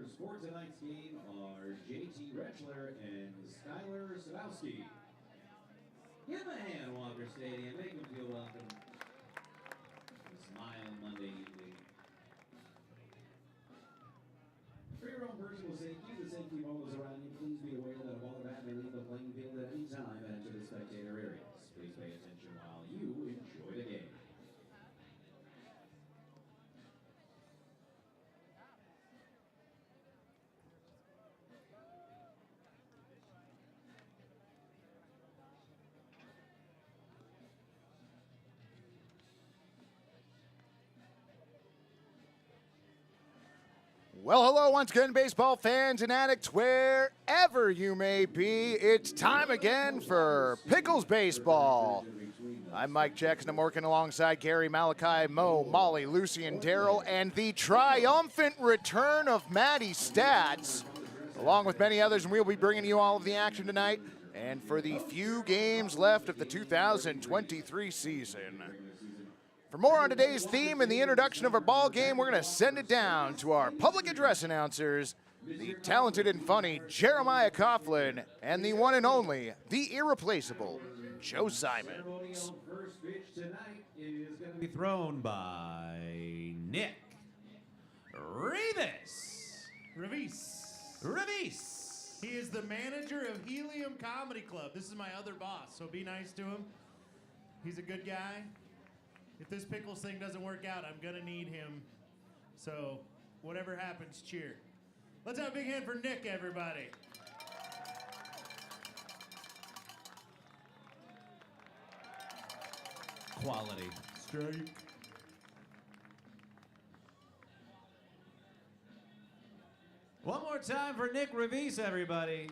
starters for tonight's game are JT Rechler and Skylar Sadowski. Give them a hand, Walker Stadium. Make them feel welcome. Smile Monday evening. For your own personal safety, the safety balls around you, please be aware that a ball or bat may leave the playing field at any time and enter the spectator areas. Please pay attention while you enjoy the game. Well, hello once again, baseball fans and addicts, wherever you may be. It's time again for Pickles Baseball. I'm Mike Jackson. I'm working alongside Gary, Malachi, Mo, Molly, Lucy, and Daryl, and the triumphant return of Matty Stats, along with many others, and we'll be bringing you all of the action tonight and for the few games left of the 2023 season. For more on today's theme and the introduction of our ball game, we're going to send it down to our public address announcers, the talented and funny Jeremiah Coughlin, and the one and only, the irreplaceable Joe Simons. First pitch tonight is going to be thrown by Nick Revis. He is the manager of Helium Comedy Club. This is my other boss, so be nice to him. He's a good guy. If this Pickles thing doesn't work out, I'm going to need him. So whatever happens, cheer. Let's have a big hand for Nick, everybody. Quality. Strike. One more time for Nick Revis, everybody.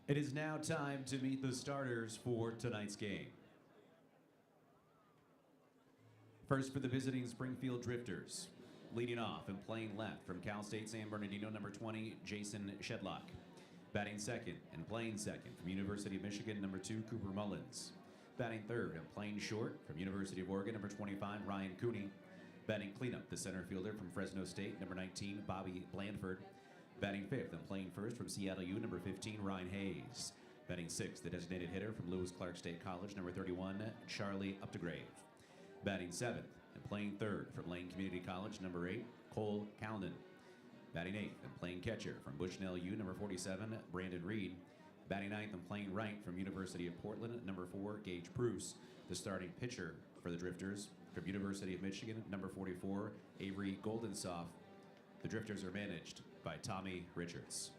It is now time to meet the starters for tonight's game. First for the visiting Springfield Drifters. Leading off and playing left from Cal State San Bernardino, number 20, Jason Shedlock. Batting second and playing second from University of Michigan, number 2, Cooper Mullins. Batting third and playing short from University of Oregon, number 25, Ryan Cooney. Batting cleanup, the center fielder from Fresno State, number 19, Bobby Blandford. Batting fifth and playing first from Seattle U, number 15, Ryan Hayes. Batting sixth, the designated hitter from Lewis Clark State College, number 31, Charlie Updegrave. Batting seventh and playing third from Lane Community College, number 8, Cole Calnan. Batting eighth and playing catcher from Bushnell U, number 47, Brandon Reed. Batting ninth and playing right from University of Portland, number 4, Gage Bruce. The starting pitcher for the Drifters from University of Michigan, number 44, Avery Goldensoft. The Drifters are managed by Tommy Richards.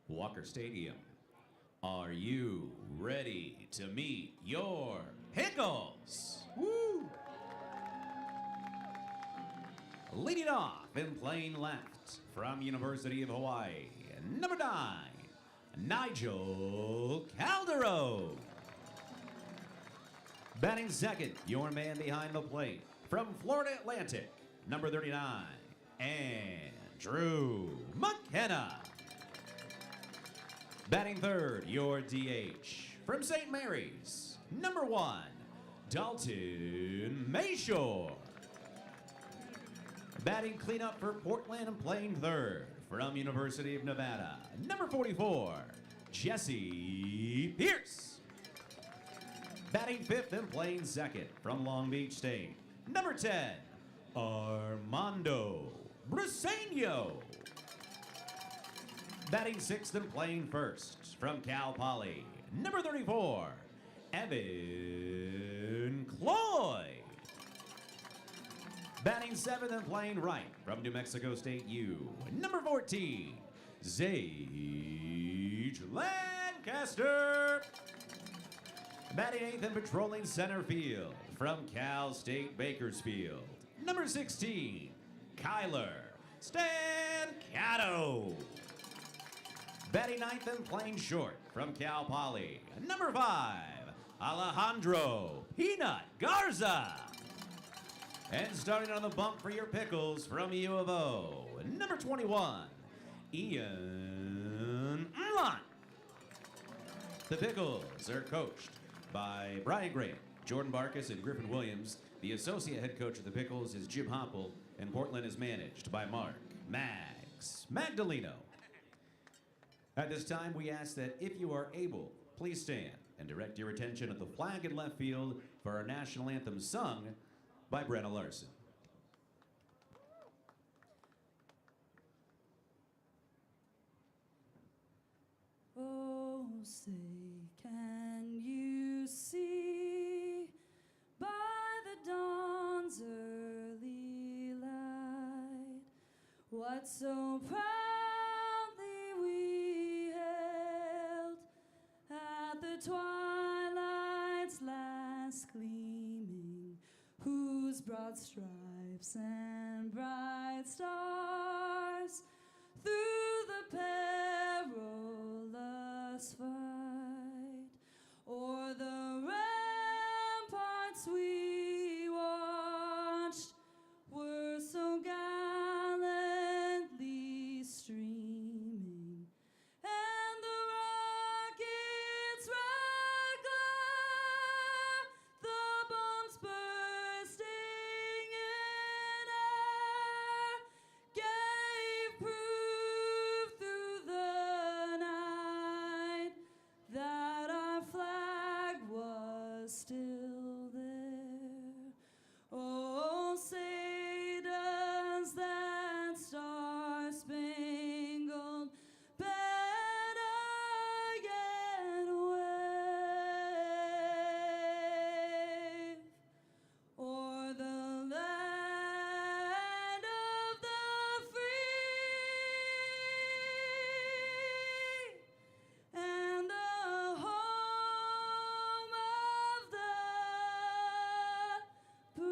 Walker Stadium, are you ready to meet your Pickles? Woo! Leading off and playing left from University of Hawaii, number 9, Nigel Calderon. Batting second, your man behind the plate from Florida Atlantic, number 39, Andrew McKenna. Batting third, your DH from St. Mary's, number 1, Dalton Mayshore. Batting cleanup for Portland and playing third from University of Nevada, number 44, Jesse Pierce. Batting fifth and playing second from Long Beach State, number 10, Armando Briseño. Batting sixth and playing first from Cal Poly, number 34, Evan Cloyd. Batting seventh and playing right from New Mexico State U, number 14, Zage Lancaster. Batting eighth and patrolling center field from Cal State Bakersfield, number 16, Kyler Stancato. Batting ninth and playing short from Cal Poly, number 5, Alejandro Peanut Garza. And starting on the bump for your Pickles from U of O, number 21, Ian Mlot. The Pickles are coached by Brian Graham, Jordan Barkus, and Griffin Williams. The associate head coach of the Pickles is Jim Hopple, and Portland is managed by Mark Max Magdaleno. At this time, we ask that if you are able, please stand and direct your attention at the flag in left field for our national anthem sung by Brenna Larson. Oh, say, can you see by the dawn's early light what so proudly we hailed at the twilight's last gleaming, whose broad stripes and bright stars through the perilous fight o'er the ramparts we watched were so gallantly streaming, and the rockets' red glare, the bombs bursting in air, gave proof through the night that our flag was still there. Oh, say does that star-spangled banner yet wave o'er the land of the free and the home of the brave.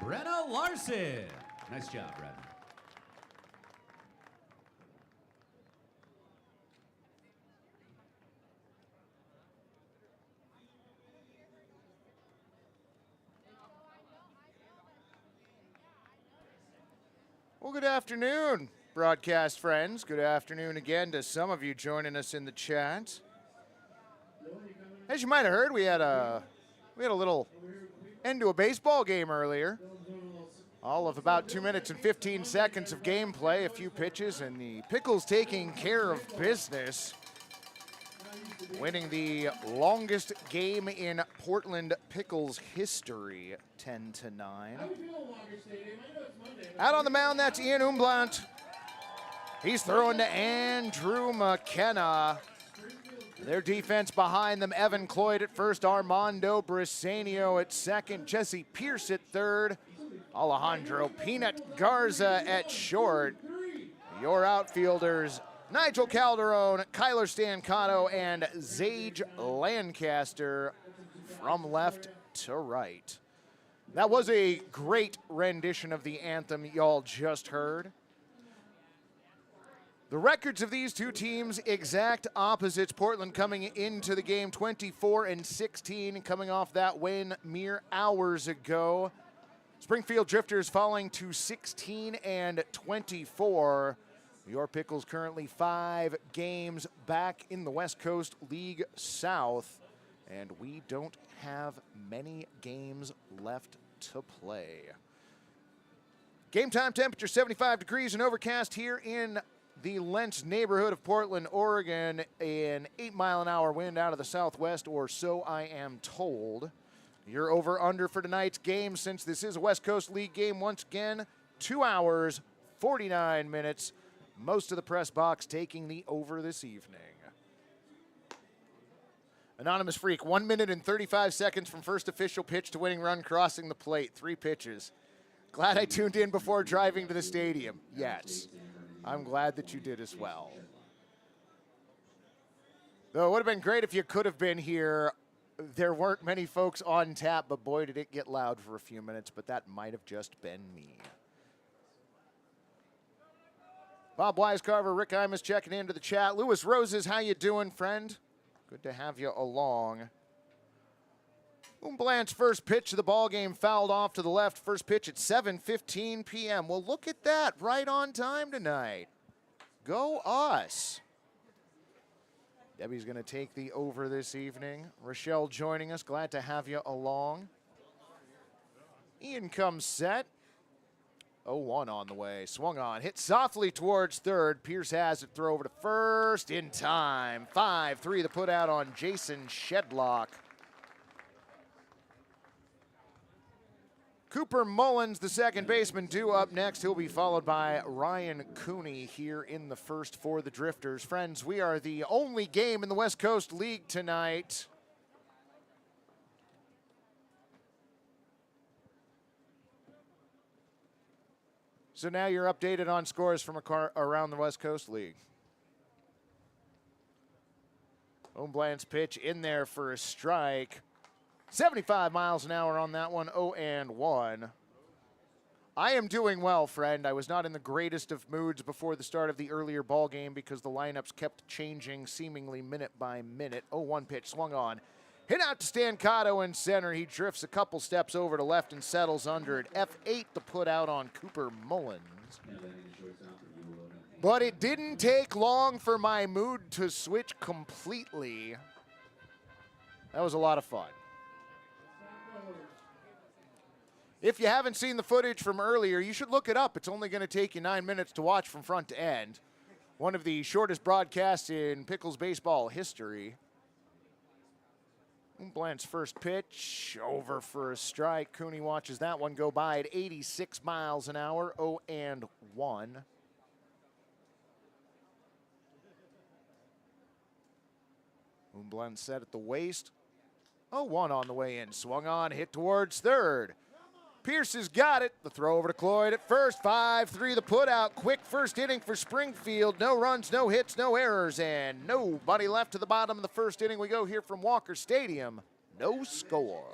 Brenna Larson. Nice job, Brenna. Well, good afternoon, broadcast friends. Good afternoon again to some of you joining us in the chat. As you might have heard, we had a little end to a baseball game earlier. All of about 2 minutes and 15 seconds of gameplay, a few pitches, and the Pickles taking care of business, winning the longest game in Portland Pickles history, 10-9. Out on the mound, that's Ian Umblot. He's throwing to Andrew McKenna. Their defense behind them, Evan Cloyd at first, Armando Briseño at second, Jesse Pierce at third, Alejandro Peanut Garza at short. Your outfielders, Nigel Calderon, Kyler Stancato, and Zage Lancaster from left to right. That was a great rendition of the anthem y'all just heard. The records of these two teams, exact opposites. Portland coming into the game 24-16, coming off that win mere hours ago. Springfield Drifters falling to 16-24. Your Pickles currently 5 games back in the West Coast League South, and we don't have many games left to play. Game time temperature 75 degrees and overcast here in the Lents neighborhood of Portland, Oregon. An 8-mile-an-hour wind out of the southwest, or so I am told. Your over-under for tonight's game, since this is a West Coast League game, once again, 2 hours, 49 minutes. Most of the press box taking the over this evening. Anonymous Freak, 1 minute and 35 seconds from first official pitch to winning run crossing the plate. 3 pitches. Glad I tuned in before driving to the stadium. Yes, I'm glad that you did as well. Though it would have been great if you could have been here. There weren't many folks on tap, but boy, did it get loud for a few minutes, but that might have just been me. Bob Wisecarver, Rick Imus checking into the chat. Lewis Roses, how you doing, friend? Good to have you along. Umblant's first pitch of the ball game fouled off to the left. First pitch at 7:15 p.m. Well, look at that, right on time tonight. Go us. Debbie's going to take the over this evening. Rochelle joining us. Glad to have you along. Ian comes set. 0-1 on the way. Swung on. Hit softly towards third. Pierce has it. Throw over to first in time. 5-3 the put out on Jason Shedlock. Cooper Mullins, the second baseman, due up next. He'll be followed by Ryan Cooney here in the first for the Drifters. Friends, we are the only game in the West Coast League tonight. So now you're updated on scores from around the West Coast League. Umblant's pitch in there for a strike. 75 miles an hour on that one, 0-1. I am doing well, friend. I was not in the greatest of moods before the start of the earlier ball game because the lineups kept changing seemingly minute by minute. 0-1 pitch swung on. Hit out to Stancato in center. He drifts a couple steps over to left and settles under it. F8 the put out on Cooper Mullins. But it didn't take long for my mood to switch completely. That was a lot of fun. If you haven't seen the footage from earlier, you should look it up. It's only going to take you 9 minutes to watch from front to end. One of the shortest broadcasts in Pickles baseball history. Umblant's first pitch, over for a strike. Cooney watches that one go by at 86 miles an hour, 0-1. Umblant set at the waist. 0-1 on the way in. Swung on, hit towards third. Pierce has got it. The throw over to Cloyd at first. 5-3 the put out. Quick first inning for Springfield. No runs, no hits, no errors, and nobody left to the bottom of the first inning. We go here from Walker Stadium. No score.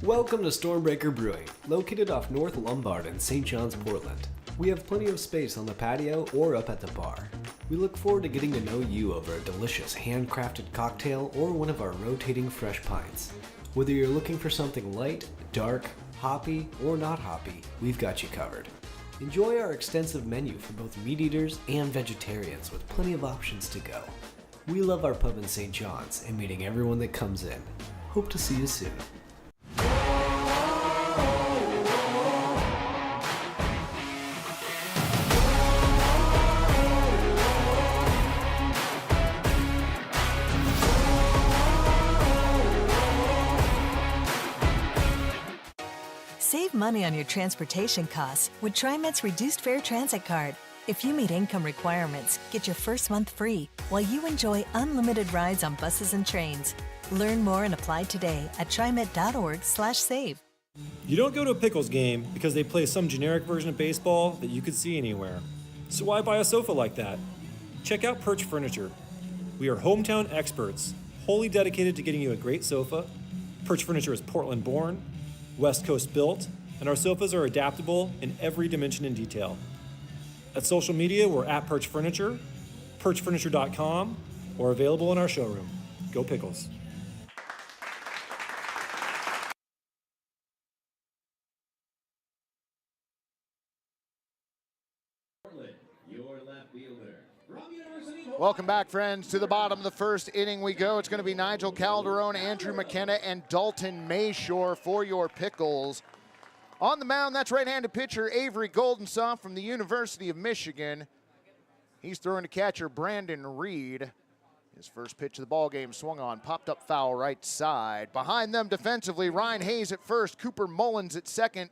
Welcome to Stormbreaker Brewing, located off North Lombard in St. John's, Portland. We have plenty of space on the patio or up at the bar. We look forward to getting to know you over a delicious handcrafted cocktail or one of our rotating fresh pints. Whether you're looking for something light, dark, hoppy, or not hoppy, we've got you covered. Enjoy our extensive menu for both meat eaters and vegetarians with plenty of options to go. We love our pub in St. John's and meeting everyone that comes in. Hope to see you soon. Save money on your transportation costs with TriMet's Reduced Fare Transit Card. If you meet income requirements, get your first month free while you enjoy unlimited rides on buses and trains. Learn more and apply today at trimet.org/save. You don't go to a Pickles game because they play some generic version of baseball that you could see anywhere. So why buy a sofa like that? Check out Perch Furniture. We are hometown experts, wholly dedicated to getting you a great sofa. Perch Furniture is Portland born, West Coast built, and our sofas are adaptable in every dimension and detail. At social media, we're at Perch Furniture, perchfurniture.com, or available in our showroom. Go Pickles. Welcome back, friends. To the bottom of the first inning we go. It's going to be Nigel Calderon, Andrew McKenna, and Dalton Mayshore for your Pickles. On the mound, that's right-handed pitcher Avery Goldensoft from the University of Michigan. He's throwing to catcher Brandon Reed. His first pitch of the ball game swung on, popped up foul right side. Behind them defensively, Ryan Hayes at first, Cooper Mullins at second,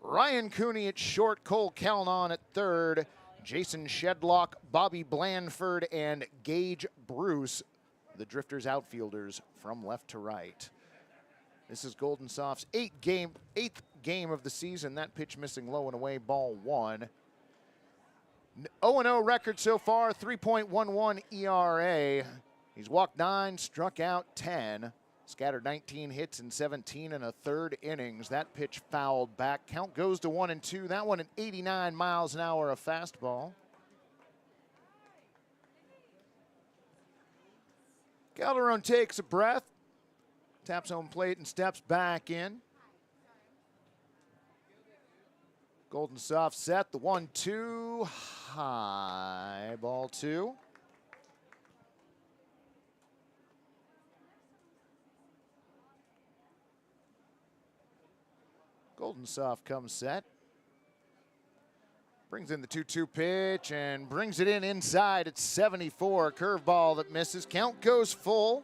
Ryan Cooney at short, Cole Calnon at third, Jason Shedlock, Bobby Blandford, and Gage Bruce, the Drifters outfielders from left to right. This is Goldensoft's eighth game of the season. That pitch missing low and away, ball 1. 0-0 record so far, 3.11 ERA. He's walked 9, struck out 10, scattered 19 hits in 17 and a third innings. That pitch fouled back. Count goes to 1-2. That one at 89 miles an hour, a fastball. Calderon takes a breath, taps home plate and steps back in. Golden soft set, the 1-2, high, ball 2. Golden soft comes set. Brings in the 2-2 pitch and brings it in inside at 74. Curveball that misses. Count goes full.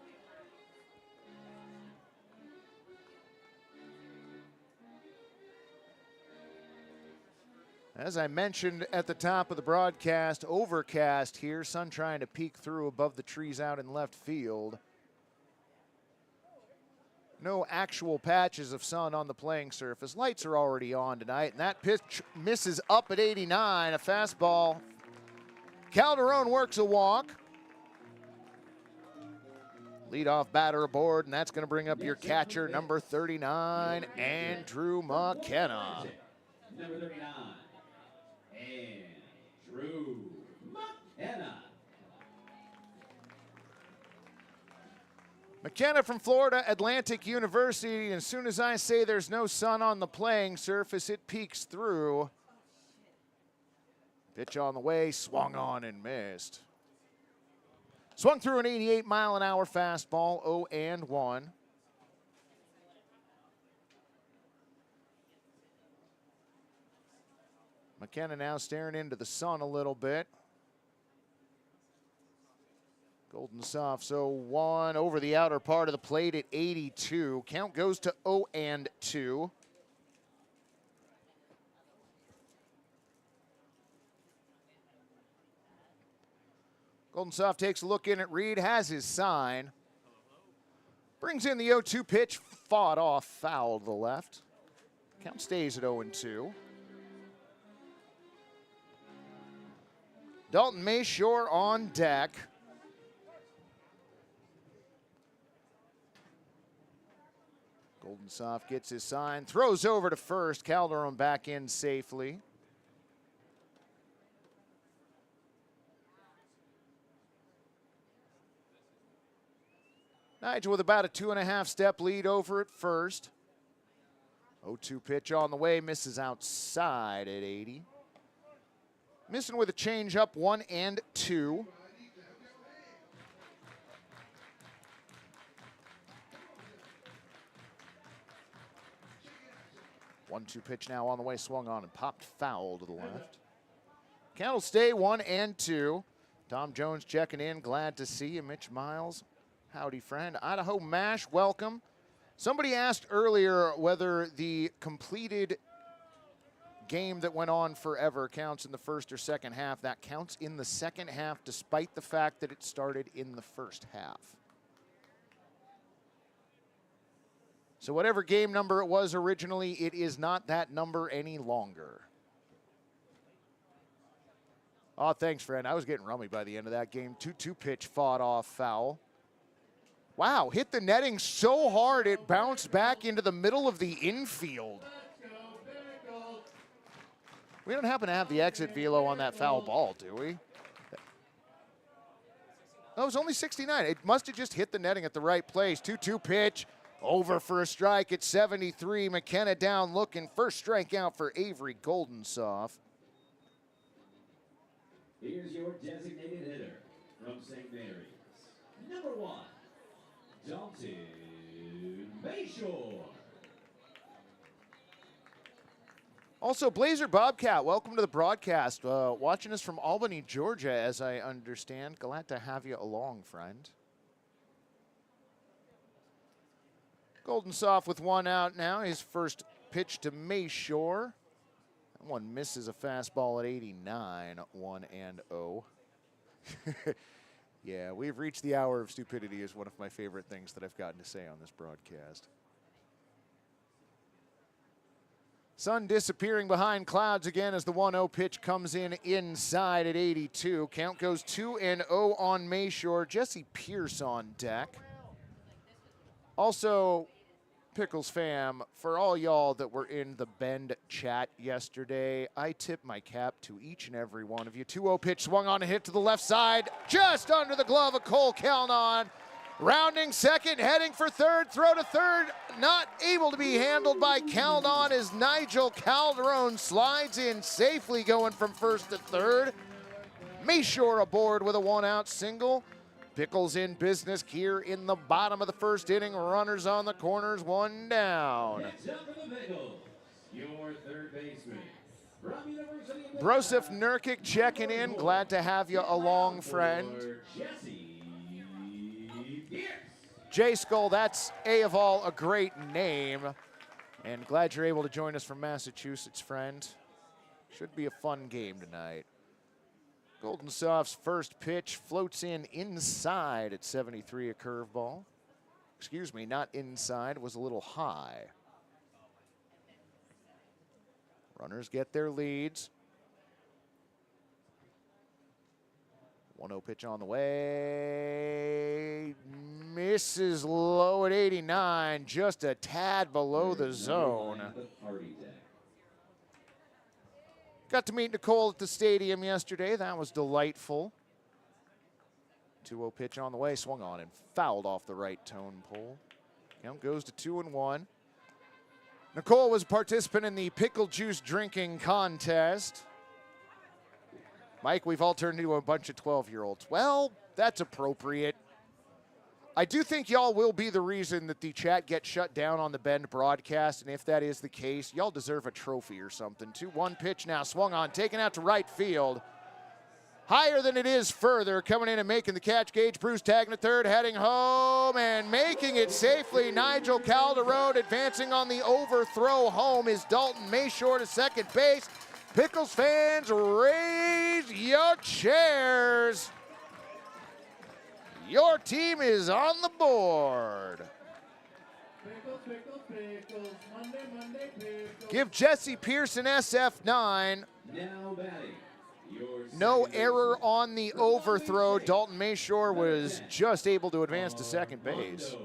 As I mentioned at the top of the broadcast, overcast here. Sun trying to peek through above the trees out in left field. No actual patches of sun on the playing surface. Lights are already on tonight, and that pitch misses up at 89, a fastball. Calderon works a walk. Leadoff batter aboard, and that's going to bring up your catcher, number 39, Andrew McKenna. Number 39, Andrew McKenna. McKenna from Florida Atlantic University. As soon as I say there's no sun on the playing surface, it peeks through. Pitch on the way, swung on and missed. Swung through an 88 mile an hour fastball, 0-1. McKenna now staring into the sun a little bit. Golden soft, so 1 over the outer part of the plate at 82. Count goes to 0-2. Golden soft takes a look in at Reed, has his sign. Brings in the 0-2 pitch, fought off, foul to the left. Count stays at 0-2. Dalton Mayshore on deck. Golden soft gets his sign, throws over to first. Calderon back in safely. Nigel with about a 2.5 step lead over at first. 0-2 pitch on the way, misses outside at 80. Missing with a changeup, 1-2. One-two pitch now on the way, swung on and popped foul to the left. Count will stay 1-2. Tom Jones checking in, glad to see you. Mitch Miles, howdy friend. Idaho Mash, welcome. Somebody asked earlier whether the completed game that went on forever counts in the first or second half. That counts in the second half, despite the fact that it started in the first half. So whatever game number it was originally, it is not that number any longer. Oh, thanks, friend. I was getting rummy by the end of that game. 2-2 pitch fought off, foul. Wow, hit the netting so hard it bounced back into the middle of the infield. We don't happen to have the exit velo on that foul ball, do we? Oh, it was only 69. It must have just hit the netting at the right place. 2-2 pitch. Over for a strike at 73. McKenna down looking. First strikeout for Avery Goldensoft. Here's your designated hitter from St. Mary's. Number 1, Dalton Mayshore. Also, Blazer Bobcat, welcome to the broadcast. Watching us from Albany, Georgia, as I understand. Glad to have you along, friend. Goldensoft with 1 out now. His first pitch to Mayshore. That one misses a fastball at 89, 1-0. Yeah, we've reached the hour of stupidity is one of my favorite things that I've gotten to say on this broadcast. Sun disappearing behind clouds again as the 1-0 pitch comes in inside at 82. Count goes 2-0 on Mayshore. Jesse Pierce on deck. Also, Pickles fam, for all y'all that were in the Bend chat yesterday, I tip my cap to each and every one of you. 2-0 pitch swung on and hit to the left side, just under the glove of Cole Calnon. Rounding second, heading for third, throw to third, not able to be handled by Calnon as Nigel Calderon slides in safely going from first to third. Mayshore aboard with a 1-out single. Pickles in business here in the bottom of the first inning. Runners on the corners, 1 down. Next up for the Pickles, your third baseman. From University of Broseph Nurkic checking in. Glad to have you along, friend. Jesse Pierce. J Skull, that's A of all, a great name. And glad you're able to join us from Massachusetts, friend. Should be a fun game tonight. Golden Soft's first pitch floats in inside at 73, a curveball. Excuse me, not inside, was a little high. Runners get their leads. 1-0 pitch on the way. Misses low at 89, just a tad below the zone. Got to meet Nicole at the stadium yesterday. That was delightful. 2-0 pitch on the way, swung on and fouled off the right tone pole. Count goes to 2-1. Nicole was a participant in the pickle juice drinking contest. Mike, we've all turned into a bunch of 12-year-olds. Well, that's appropriate. I do think y'all will be the reason that the chat gets shut down on the Bend broadcast, and if that is the case, y'all deserve a trophy or something. 2-1 pitch now, swung on, taken out to right field. Higher than it is further, coming in and making the catch. Gage Bruce tagging to third, heading home and making it safely. Nigel Calderon advancing on the overthrow home is Dalton Mayshore to second base. Pickles fans, raise your chairs. Your team is on the board. Pickles, pickles, pickles. Monday, pickles. Give Jesse Pierce an SF9. Now batting. No error on the overthrow. Dalton Mayshore was just able to advance to second base.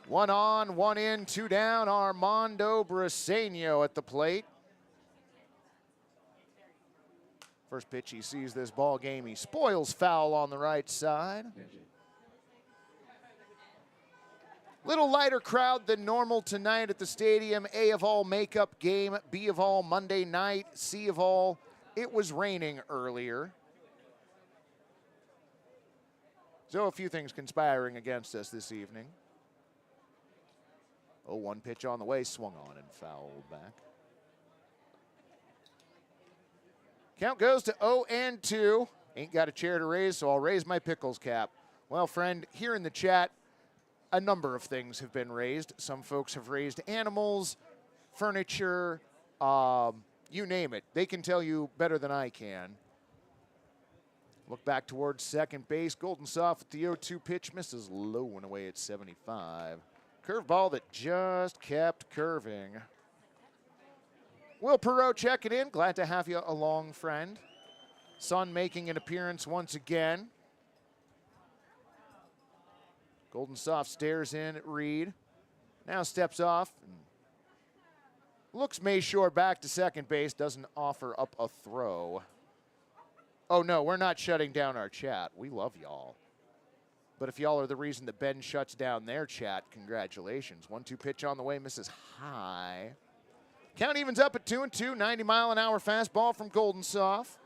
One on, one in, two down. Armando Briseño at the plate. First pitch he sees this ball game, he spoils foul on the right side. Little lighter crowd than normal tonight at the stadium. A of all makeup game, B of all Monday night, C of all it was raining earlier. So a few things conspiring against us this evening. 0-1 pitch on the way, swung on and fouled back. Count goes to 0-2. Ain't got a chair to raise, so I'll raise my Pickles cap. Well, friend, here in the chat, a number of things have been raised. Some folks have raised animals, furniture, you name it. They can tell you better than I can. Look back towards second base. Golden Soft with the 0-2 pitch. Misses low and away at 75. Curveball that just kept curving. Will Perot checking in. Glad to have you along, friend. Sun making an appearance once again. Golden Soft stares in at Reed. Now steps off. Looks Mayshore back to second base. Doesn't offer up a throw. Oh no, we're not shutting down our chat. We love y'all. But if y'all are the reason that Ben shuts down their chat, congratulations. 1-2 pitch on the way, misses high. Count evens up at 2-2. 90-mile-an-hour fastball from Golden Soft.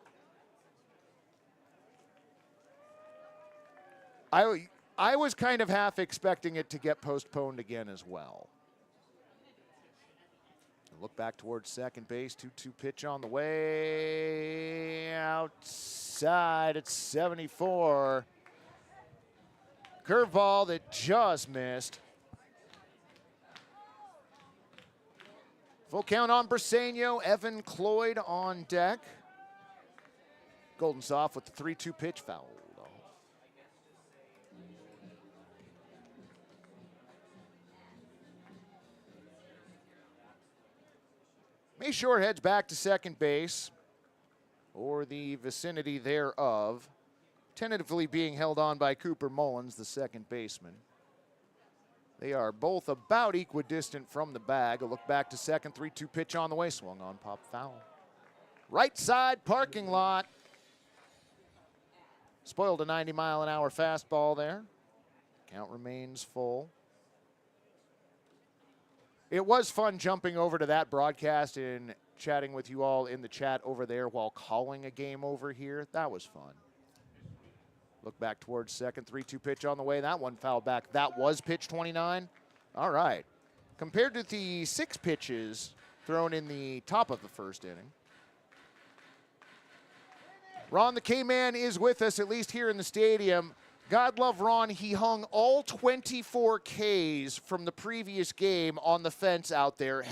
I was kind of half expecting it to get postponed again as well. Look back towards second base. 2-2 pitch on the way. Outside at 74. Curveball that just missed. Full count on Briseño. Evan Cloyd on deck. Golden Soft with the 3-2 pitch, fouled off. Kenny Shore heads back to second base, or the vicinity thereof, tentatively being held on by Cooper Mullins, the second baseman. They are both about equidistant from the bag. A look back to second, 3-2 pitch on the way, swung on, pop foul. Right side parking lot. Spoiled a 90-mile-an-hour fastball there. Count remains full. It was fun jumping over to that broadcast and chatting with you all in the chat over there while calling a game over here. That was fun. Look back towards second, 3-2 pitch on the way. That one fouled back. That was pitch 29. All right. Compared to the 6 pitches thrown in the top of the first inning. Ron the K-Man is with us, at least here in the stadium. God love Ron, he hung all 24 Ks from the previous game on the fence out there.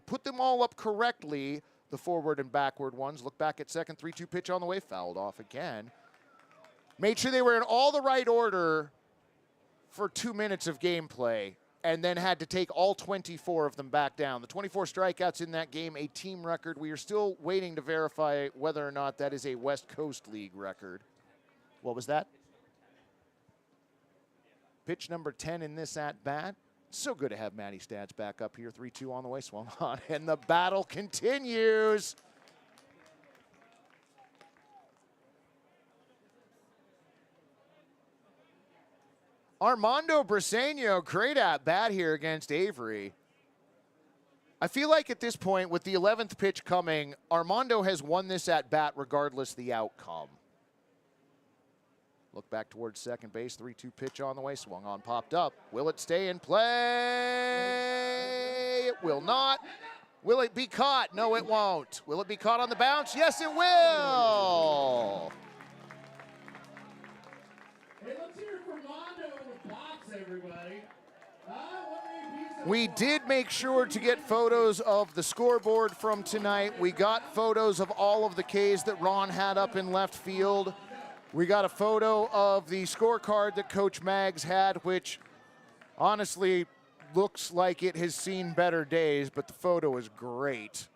Put them all up correctly, the forward and backward ones. Look back at second, 3-2 pitch on the way, fouled off again. Made sure they were in all the right order for 2 minutes of gameplay, and then had to take all 24 of them back down. The 24 strikeouts in that game, a team record. We are still waiting to verify whether or not that is a West Coast League record. What was that? Pitch number 10 in this at-bat. So good to have Matty Stats back up here. 3-2 on the way, swung on, and the battle continues. Armando Briseño, great at-bat here against Avery. I feel like at this point, with the 11th pitch coming, Armando has won this at-bat regardless the outcome. Look back towards second base, 3-2 pitch on the way, swung on, popped up. Will it stay in play? It will not. Will it be caught? No, it won't. Will it be caught on the bounce? Yes, it will. Hey, let's hear it for Mondo with pops, everybody. We did make sure to get photos of the scoreboard from tonight. We got photos of all of the Ks that Ron had up in left field. We got a photo of the scorecard that Coach Maggs had, which honestly looks like it has seen better days, but the photo is great.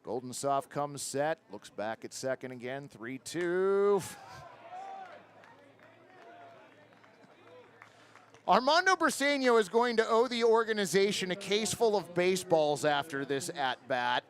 Golden Soft comes set, looks back at second again, 3-2. Armando Briseño is going to owe the organization a case full of baseballs after this at-bat.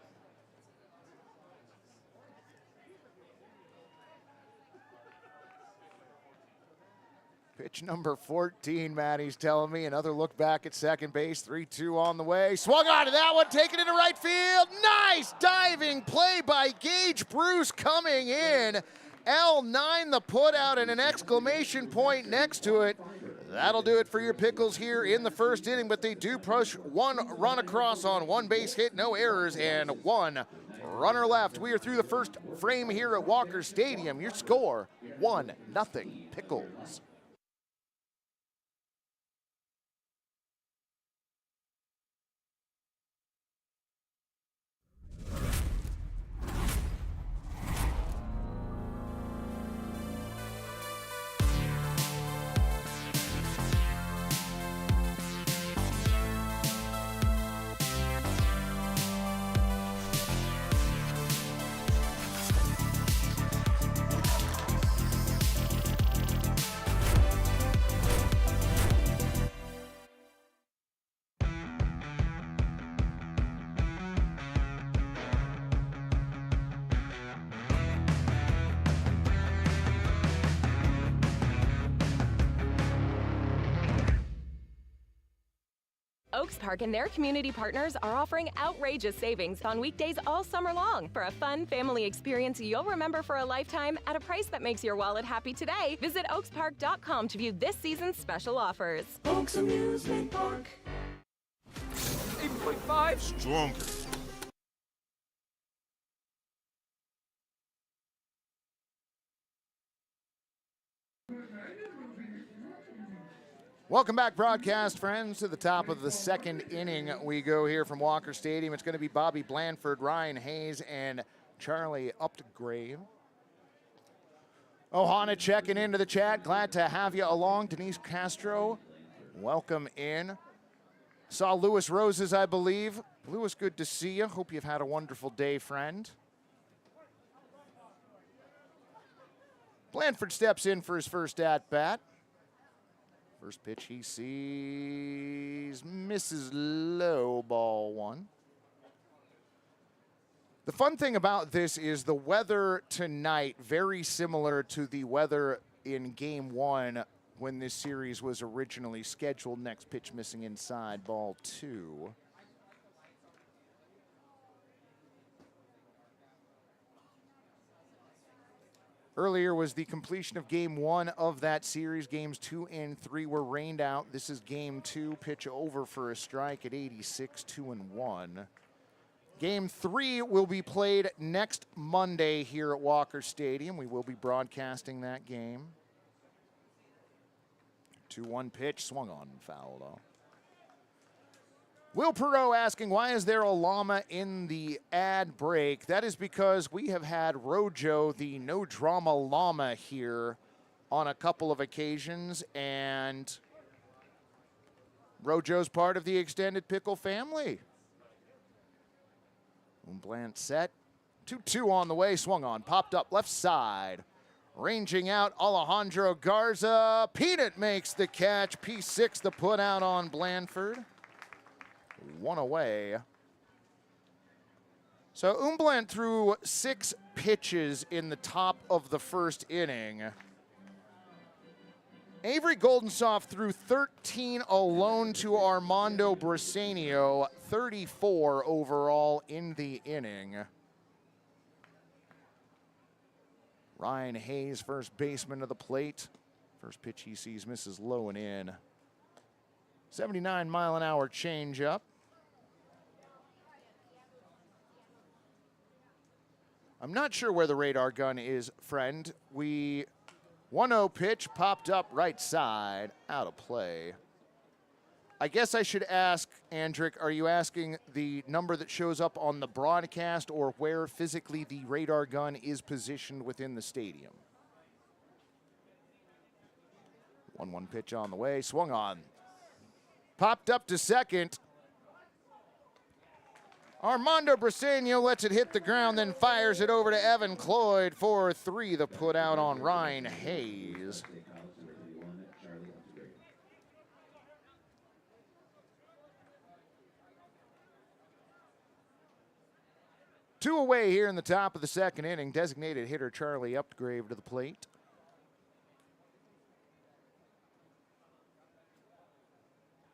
Pitch number 14, Matty's telling me. Another look back at second base. 3-2 on the way. Swung on to that one, taken into right field. Nice diving play by Gage Bruce coming in. L9 the putout and an exclamation point next to it. That'll do it for your Pickles here in the first inning, but they do push one run across on one base hit, no errors, and one runner left. We are through the first frame here at Walker Stadium. Your score, 1-0 Pickles. Lents Park and their community partners are offering outrageous savings on weekdays all summer long for a fun family experience you'll remember for a lifetime at a price that makes your wallet happy today. Visit oakspark.com to view this season's special offers. Oaks Amusement Park. 8.5 stronger. Welcome back, broadcast friends, to the top of the second inning. We go here from Walker Stadium. It's going to be Bobby Blandford, Ryan Hayes, and Charlie Updegrave. Ohana checking into the chat. Glad to have you along. Denise Castro, welcome in. Saw Lewis Roses, I believe. Lewis, good to see you. Hope you've had a wonderful day, friend. Blanford steps in for his first at-bat. First pitch he sees, misses low, ball one. The fun thing about this is the weather tonight, very similar to the weather in game one when this series was originally scheduled. Next pitch missing inside, ball two. Earlier was the completion of game one of that series. Games 2 and 3 were rained out. This is game 2, pitch over for a strike at 86, 2-1. Game 3 will be played next Monday here at Walker Stadium. We will be broadcasting that game. 2-1 pitch, swung on and fouled off. Will Perot asking, why is there a llama in the ad break? That is because we have had Rojo, the no-drama llama, here on a couple of occasions, and Rojo's part of the extended Pickle family. Blant set, 2-2 on the way, swung on, popped up left side. Ranging out, Alejandro Garza. Peanut makes the catch. P6 the put out on Blanford. One away. So Umblant threw 6 pitches in the top of the first inning. Avery Goldensoft threw 13 alone to Armando Briseño, 34 overall in the inning. Ryan Hayes, first baseman of the plate. First pitch he sees misses low and in. 79-mile-an-hour changeup. I'm not sure where the radar gun is, friend. 1-0 pitch popped up right side, out of play. I guess I should ask, Andrick, are you asking the number that shows up on the broadcast or where physically the radar gun is positioned within the stadium? 1-1 pitch on the way, swung on. Popped up to second. Armando Briseño lets it hit the ground, then fires it over to Evan Cloyd for 3, the put out on Ryan Hayes. Two away here in the top of the second inning. Designated hitter Charlie Upgrave to the plate.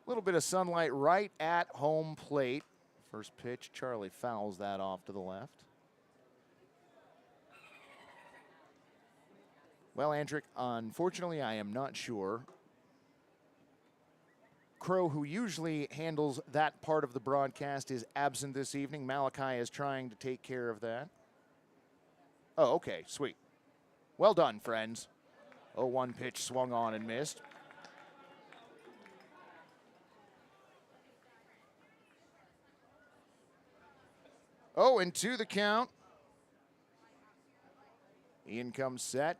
A little bit of sunlight right at home plate. First pitch, Charlie fouls that off to the left. Well, Andrick, unfortunately, I am not sure. Crow, who usually handles that part of the broadcast, is absent this evening. Malachi is trying to take care of that. Oh, okay, sweet. Well done, friends. 0-1 pitch swung on and missed. Oh, and 2 the count. Ian comes set.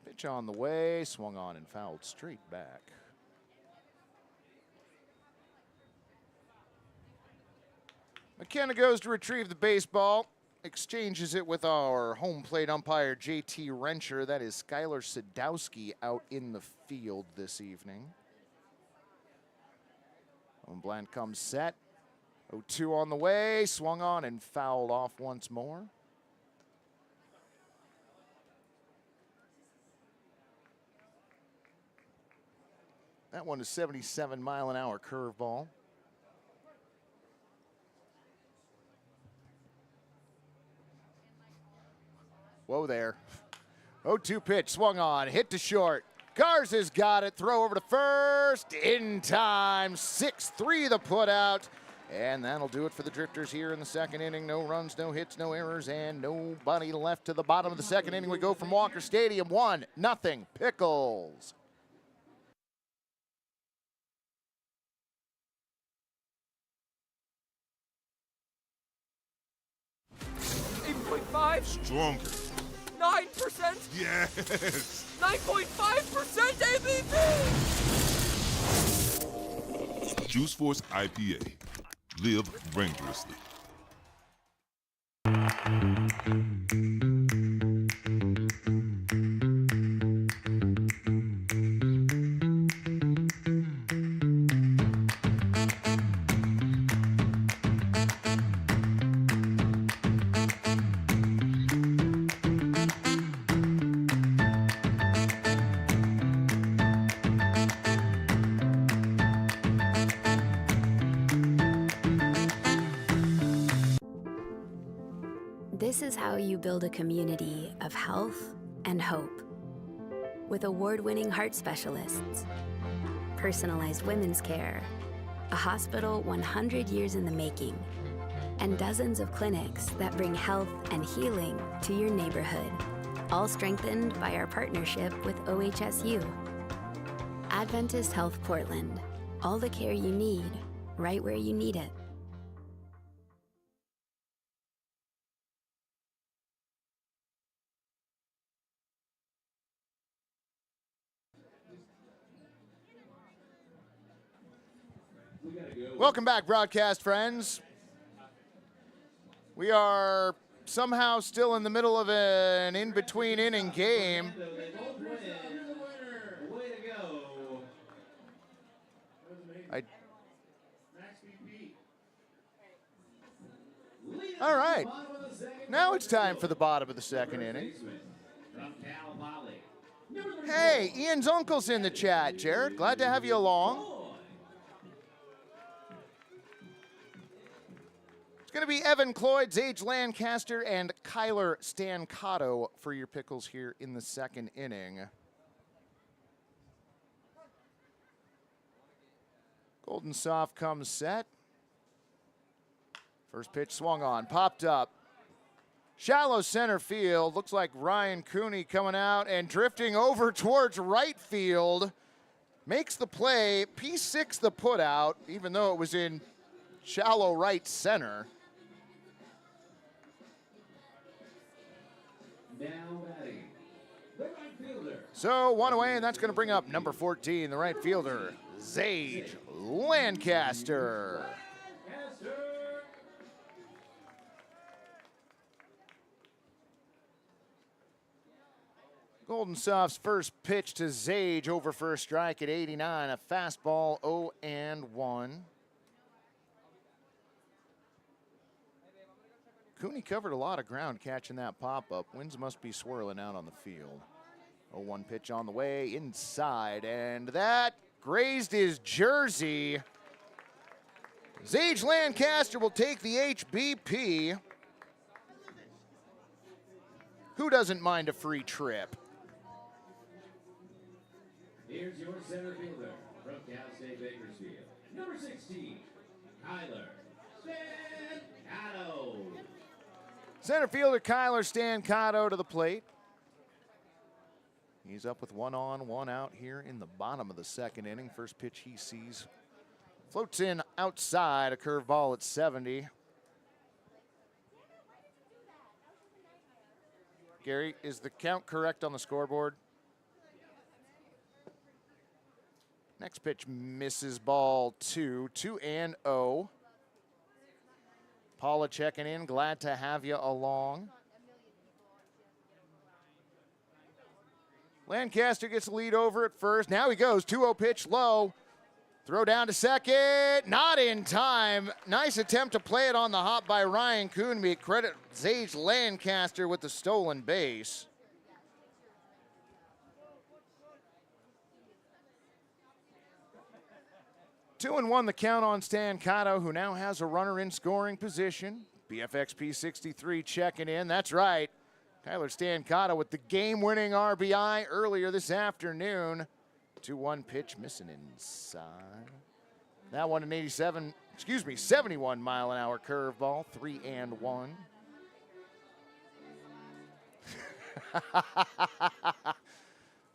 Pitch on the way, swung on and fouled straight back. McKenna goes to retrieve the baseball, exchanges it with our home plate umpire, JT Rencher. That is Skylar Sadowski out in the field this evening. Bland comes set. 0-2 on the way, swung on and fouled off once more. That one is 77-mile-an-hour curveball. Whoa there. 0-2 pitch, swung on, hit to short. Garza's got it, throw over to first, in time, 6-3 the put out. And that'll do it for the Drifters here in the second inning. No runs, no hits, no errors, and nobody left to the bottom of the second inning. We go from Walker Stadium, 1-0 Pickles. Stronger. 9%? Yes. 9.5% ABV! Juice Force IPA. Live dangerously. This is how you build a community of health and hope. With award-winning heart specialists, personalized women's care, a hospital 100 years in the making, and dozens of clinics that bring health and healing to your neighborhood, all strengthened by our partnership with OHSU. Adventist Health Portland, all the care you need, right where you need it. Welcome back, broadcast friends. We are somehow still in the middle of an in-between inning game. All right. Now it's time for the bottom of the second inning. Hey, Ian's uncle's in the chat, Jared. Glad to have you along. It's going to be Evan Cloyd, Zage Lancaster, and Kyler Stancato for your Pickles here in the second inning. Golden Soft comes set. First pitch swung on, popped up. Shallow center field. Looks like Ryan Cooney coming out and drifting over towards right field. Makes the play. P6 the put out, even though it was in shallow right center. Now batting, the right fielder. So one away, and that's going to bring up number 14, the right fielder, Zage Lancaster. Golden Soft's first pitch to Zage over for a strike at 89, a fastball 0-1. Cooney covered a lot of ground catching that pop-up. Winds must be swirling out on the field. 0-1 pitch on the way inside, and that grazed his jersey. Zage Lancaster will take the HBP. Who doesn't mind a free trip? Here's your center fielder from Cal State Bakersfield, number 16, Kyler Stancato. Center fielder Kyler Stancato to the plate. He's up with 1 on, 1 out here in the bottom of the second inning. First pitch he sees floats in outside, a curveball at 70. Gary, is the count correct on the scoreboard? Next pitch misses, ball 2, 2-0. Paula checking in, glad to have you along. Lancaster gets the lead over at first. Now he goes, 2-0 pitch low. Throw down to second, not in time. Nice attempt to play it on the hop by Ryan Cooney. Credit Zage Lancaster with the stolen base. Two and 1 the count on Stancato, who now has a runner in scoring position. BFXP 63 checking in, that's right. Kyler Stancato with the game-winning RBI earlier this afternoon. 2-1 pitch missing inside. That one an 71 mile an hour curveball, 3-1.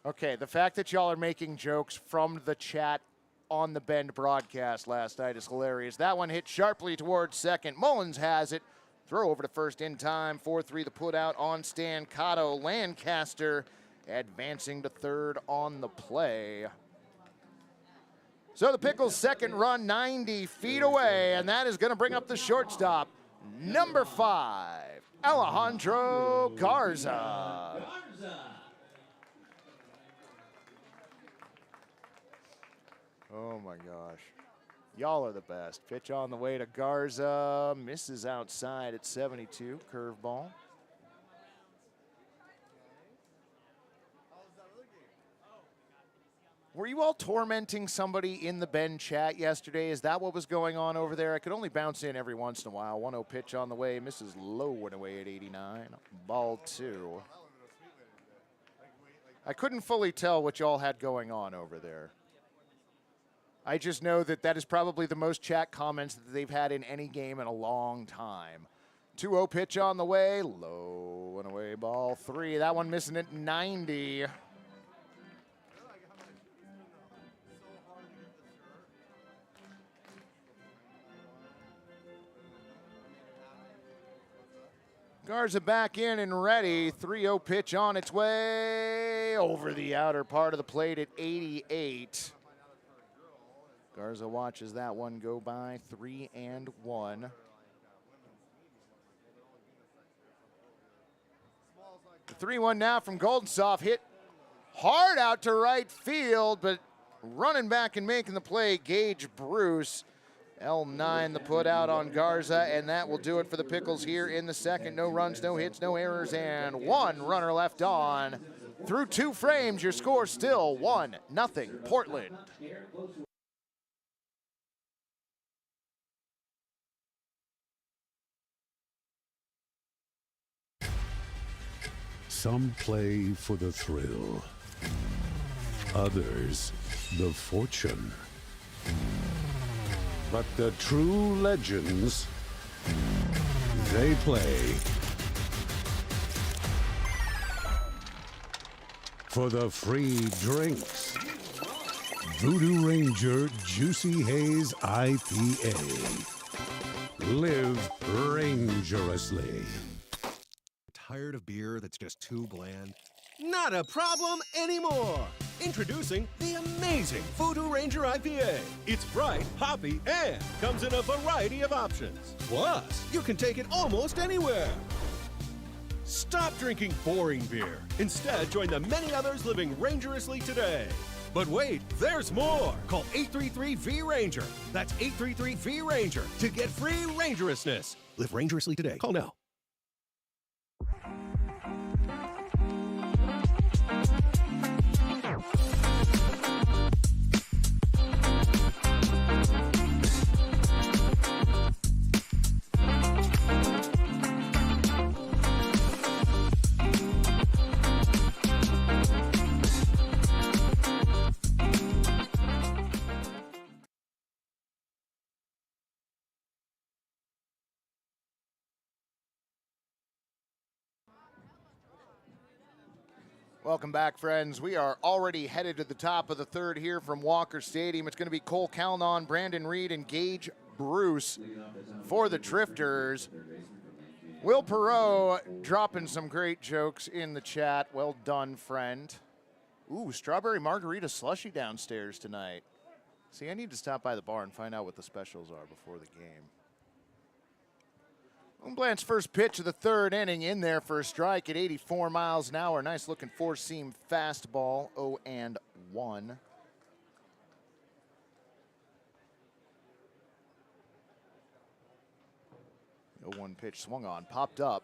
Okay, the fact that y'all are making jokes from the chat on the Bend broadcast last night is hilarious. That one hit sharply towards second. Mullins has it. Throw over to first in time. 4-3 the put out on Stancato. Lancaster advancing to third on the play. So the Pickles' second run 90 feet away, and that is going to bring up the shortstop, number 5, Alejandro Garza. Oh my gosh. Y'all are the best. Pitch on the way to Garza. Misses outside at 72. Curveball. Were you all tormenting somebody in the Ben chat yesterday? Is that what was going on over there? I could only bounce in every once in a while. 1-0 pitch on the way. Misses low and away at 89. Ball 2. I couldn't fully tell what y'all had going on over there. I just know that that is probably the most chat comments that they've had in any game in a long time. 2-0 pitch on the way. Low and away. Ball 3. That one missing at 90. Garza back in and ready. 3-0 pitch on its way over the outer part of the plate at 88. Garza watches that one go by. 3-1. The 3-1 now from Goldensoft. Hit hard out to right field, but running back and making the play, Gage Bruce. L9 the put out on Garza, and that will do it for the Pickles here in the second. No runs, no hits, no errors, and 1 runner left on. Through 2 frames, your score still 1-0 Portland. Some play for the thrill, others the fortune. But the true legends, they play for the free drinks. Voodoo Ranger Juicy Haze IPA. Live rangerously. Tired of beer that's just too bland? Not a problem anymore! Introducing the amazing Voodoo Ranger IPA. It's bright, hoppy, and comes in a variety of options. Plus, you can take it almost anywhere. Stop drinking boring beer. Instead, join the many others living rangerously today. But wait, there's more. Call 833-V-RANGER. That's 833-V-RANGER to get free rangerousness. Live rangerously today. Call now. Welcome back, friends. We are already headed to the top of the third here from Walker Stadium. It's going to be Cole Calnon, Brandon Reed, and Gage Bruce for the Drifters. Will Perot dropping some great jokes in the chat. Well done, friend. Ooh, strawberry margarita slushy downstairs tonight. See, I need to stop by the bar and find out what the specials are before the game. Umblant's first pitch of the third inning in there for a strike at 84 miles an hour. Nice looking four-seam fastball, 0-1. 0-1 pitch swung on, popped up.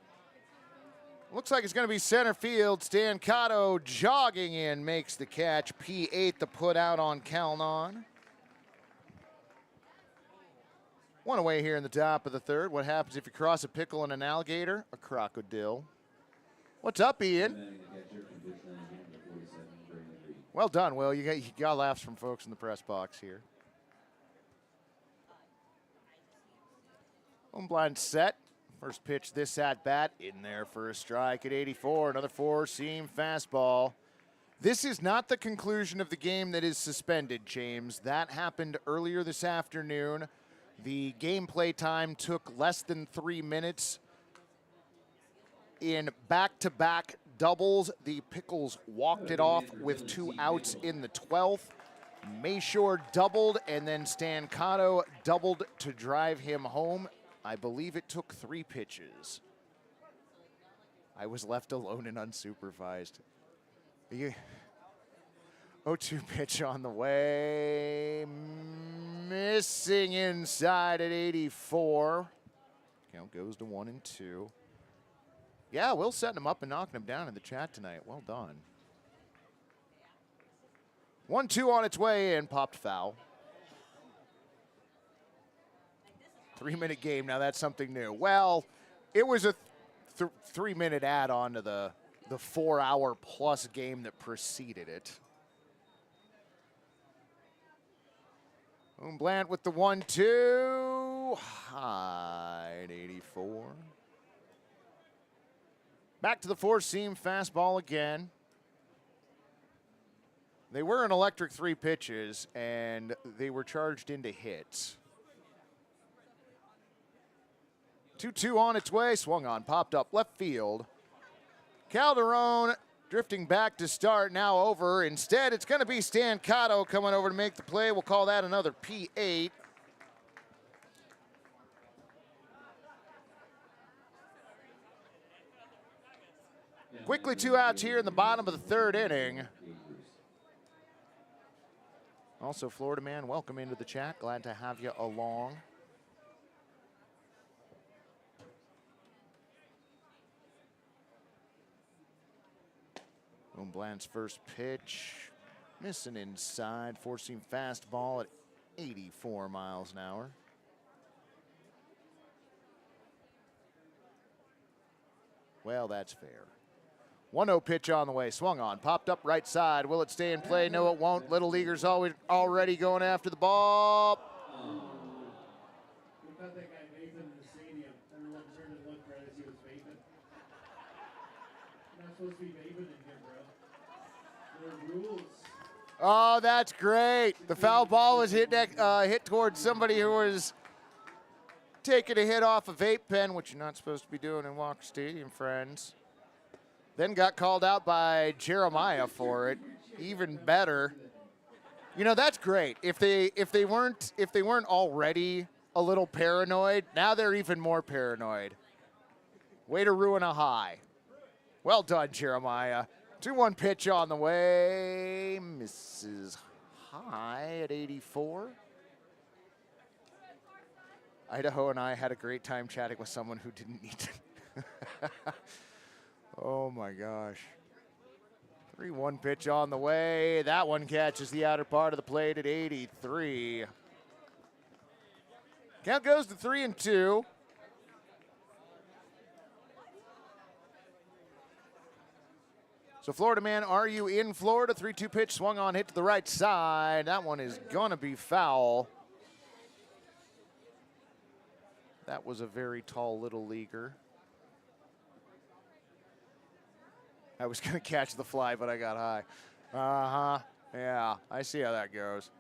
Looks like it's going to be center field. Stan Cotto jogging in, makes the catch. P8 the put out on Calnon. One away here in the top of the third. What happens if you cross a pickle and an alligator? A crocodile. What's up, Ian? Well done, Will. You got laughs from folks in the press box here. Home blind set. First pitch this at bat in there for a strike at 84. Another four-seam fastball. This is not the conclusion of the game that is suspended, James. That happened earlier this afternoon. The gameplay time took less than 3 minutes. In back-to-back doubles, the Pickles walked it off with 2 outs in the 12th. Mayshore doubled, and then Stancato doubled to drive him home. I believe it took 3 pitches. I was left alone and unsupervised. The 0-2 pitch on the way. Missing inside at 84. Count goes to 1-2. Yeah, Will setting him up and knocking him down in the chat tonight. Well done. 1-2 on its way and popped foul. 3-minute game. Now that's something new. Well, it was a 3-minute add-on to the 4-hour-plus game that preceded it. Blant with the 1-2. High at 84. Back to the 4-seam fastball again. They were an electric 3 pitches, and they were charged into hits. 2-2 on its way, swung on, popped up left field. Calderon drifting back to start, now over. Instead, it's going to be Stancato coming over to make the play. We'll call that another P8. Quickly 2 outs here in the bottom of the 3rd inning. Also, Florida Man, welcome into the chat. Glad to have you along. Bland's first pitch, missing inside, 4-seam fastball at 84 miles an hour. Well, that's fair. 1-0 pitch on the way, swung on, popped up right side. Will it stay in play? No, it won't. Little Leaguer's already going after the ball. We thought that guy vaping in the stadium. Everyone turned and looked right as he was vaping. You're not supposed to be vaping in here, bro. There are rules. Oh, that's great. The foul ball was hit towards somebody who was taking a hit off a vape pen, which you're not supposed to be doing in Walker Stadium, friends. Then got called out by Jeremiah for it. Even better. You know, that's great. If they weren't already a little paranoid, now they're even more paranoid. Way to ruin a high. Well done, Jeremiah. 2-1 pitch on the way. Misses high at 84. Idaho and I had a great time chatting with someone who didn't need to. Oh my gosh. 3-1 pitch on the way. That one catches the outer part of the plate at 83. Count goes to 3-2. So Florida Man, are you in Florida? 3-2 pitch, swung on, hit to the right side. That one is gonna be foul. That was a very tall little leaguer. I was going to catch the fly, but I got high. Uh-huh. Yeah, I see how that goes.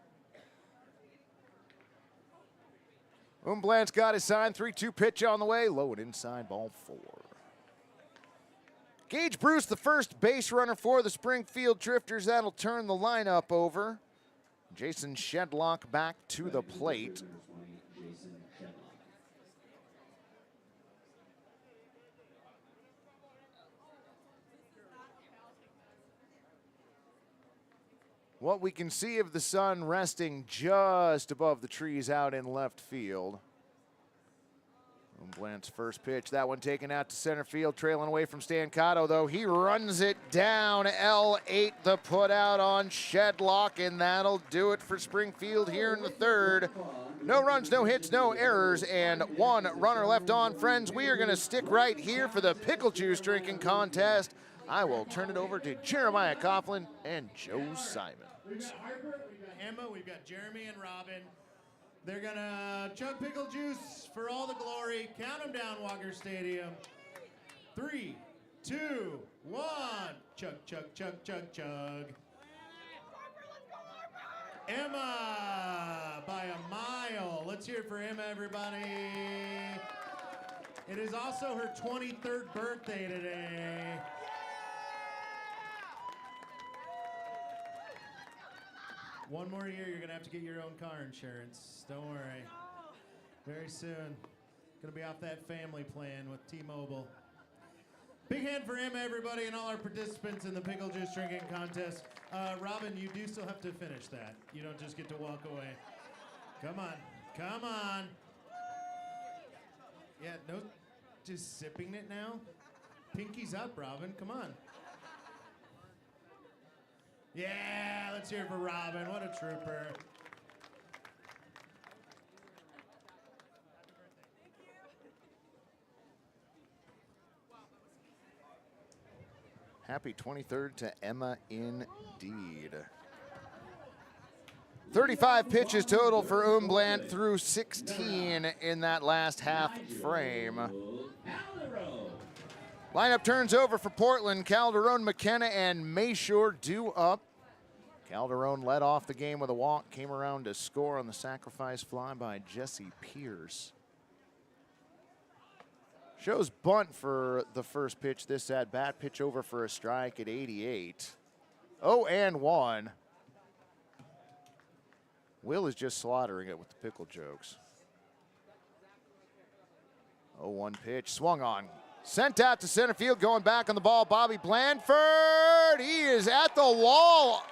Bland's got his sign. 3-2 pitch on the way. Low and inside, ball 4. Gage Bruce, the first base runner for the Springfield Drifters. That'll turn the lineup over. Jason Shedlock back to the plate. What we can see of the sun resting just above the trees out in left field. Bland's first pitch, that one taken out to center field, trailing away from Stancato, though. He runs it down. L8, the put out on Shedlock, and that'll do it for Springfield here in the 3rd. No runs, no hits, no errors, and 1 runner left on. Friends, we are going to stick right here for the pickle juice drinking contest. I will turn it over to Jeremiah Coughlin and Joe Simon. We've got Harper, we've got Emma, we've got Jeremy and Robin. They're gonna chug pickle juice for all the glory. Count them down, Walker Stadium. 3, 2, 1. Chug, chug, chug, chug, chug. Emma by a mile. Let's hear it for Emma, everybody. It is also her 23rd birthday today. One more year, you're going to have to get your own car insurance. Don't worry. Very soon. Going to be off that family plan with T-Mobile. Big hand for Emma, everybody, and all our participants in the Pickle Juice Drinking Contest. Robin, you do still have to finish that. You don't just get to walk away. Come on. Come on. Yeah, no, just sipping it now. Pinky's up, Robin. Come on. Yeah, let's hear it for Robin. What a trooper. Happy 23rd to Emma indeed. 35 pitches total for Umblant through 16 in that last half frame. Lineup turns over for Portland. Calderon, McKenna, and Mayshore due up. Calderon led off the game with a walk, came around to score on the sacrifice fly by Jesse Pierce. Shows bunt for the first pitch this at bat. Pitch over for a strike at 88. 0-1. Will is just slaughtering it with the pickle jokes. 0-1 pitch, swung on. Sent out to center field, going back on the ball, Bobby Blandford. He is at the wall.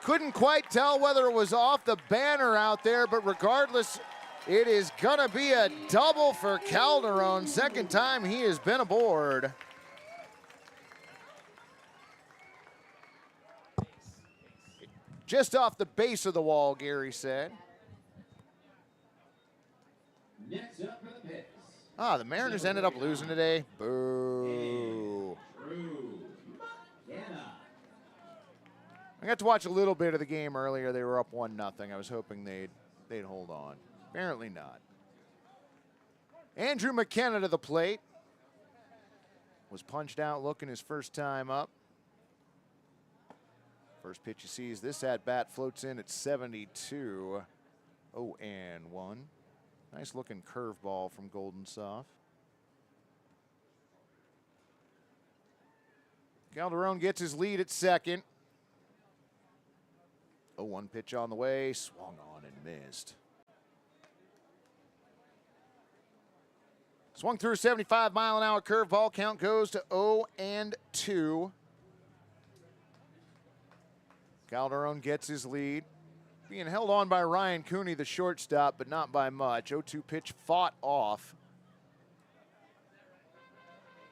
Couldn't quite tell whether it was off the banner out there, but regardless, it is gonna be a double for Calderon. Second time he has been aboard. Just off the base of the wall, Gary said. Next up for the Picks. The Mariners ended up losing today. Boo. I got to watch a little bit of the game earlier. They were up 1-0. I was hoping they'd hold on. Apparently not. Andrew McKenna to the plate. Was punched out looking his first time up. First pitch he sees, this at-bat floats in at 72. 0-1. Nice looking curveball from Golden Soft. Calderon gets his lead at second. 0-1 pitch on the way, swung on and missed. Swung through a 75-mile-an-hour curveball. Count goes to 0-2. Calderon gets his lead. Being held on by Ryan Cooney, the shortstop, but not by much. 0-2 pitch fought off.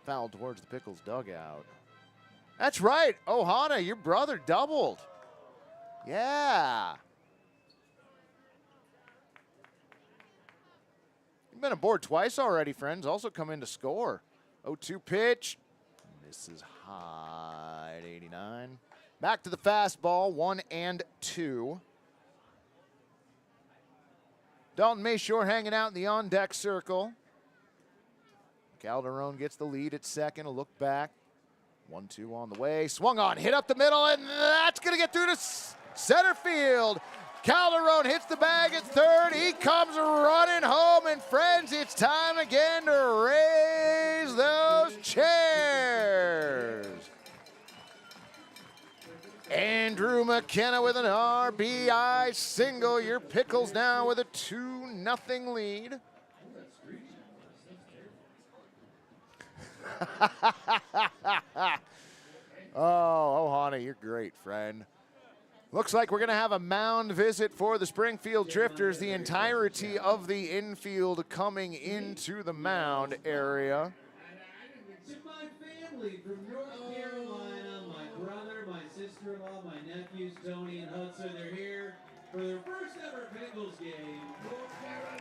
Foul towards the Pickles dugout. That's right, Ohana, your brother doubled. Yeah. You've been aboard twice already, friends. Also come in to score. 0-2 pitch. Misses high at 89. Back to the fastball, 1-2. Dalton Mayshore hanging out in the on-deck circle. Calderon gets the lead at second, a look back. 1-2 on the way, swung on, hit up the middle, and that's gonna get through to center field. Calderon hits the bag at third. He comes running home, and friends, it's time again to raise those chairs. Andrew McKenna with an RBI single. Your Pickles now with a 2-0 lead. Oh, Ohana, you're great, friend. Looks like we're going to have a mound visit for the Springfield Drifters. The entirety of the infield coming into the mound area. To my family from North Carolina, my brother, my sister-in-law, my nephews, Tony and Hudson, they're here for their first ever Pickles game.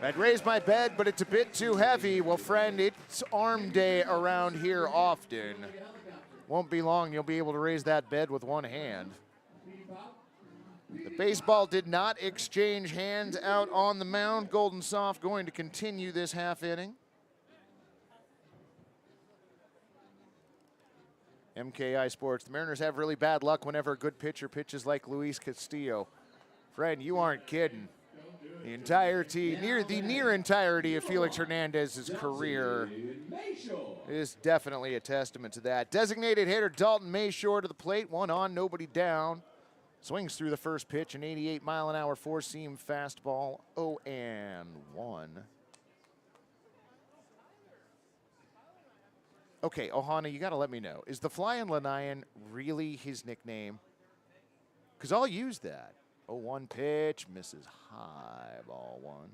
I'd raise my bed, but it's a bit too heavy. Well, friend, it's arm day around here often. Won't be long, you'll be able to raise that bed with one hand. The baseball did not exchange hands out on the mound. Golden Soft going to continue this half inning. MKI Sports. The Mariners have really bad luck whenever a good pitcher pitches like Luis Castillo. Friend, you aren't kidding. The entirety, near entirety of Felix Hernandez's career is definitely a testament to that. Designated hitter Dalton Mayshore to the plate. 1 on, nobody down. Swings through the first pitch, an 88-mile-an-hour four-seam fastball, 0-1. Okay, Ohana, you got to let me know. Is the Flying Lanyan really his nickname? Because I'll use that. 0-1 pitch, misses high, ball one.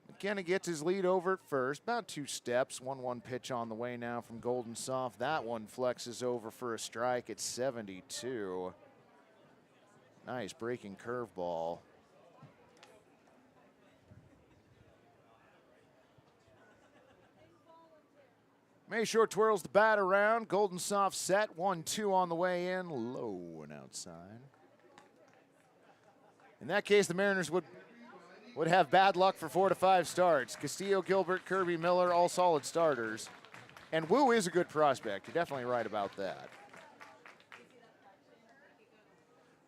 McKenna gets his lead over at first, about 2 steps. 1-1 pitch on the way now from Golden Soft. That one flexes over for a strike at 72. Nice breaking curveball. Mayshore twirls the bat around. Golden Soft set. 1-2 on the way in. Low and outside. In that case, the Mariners would have bad luck for 4 to 5 starts. Castillo, Gilbert, Kirby, Miller, all solid starters. And Wu is a good prospect. You're definitely right about that.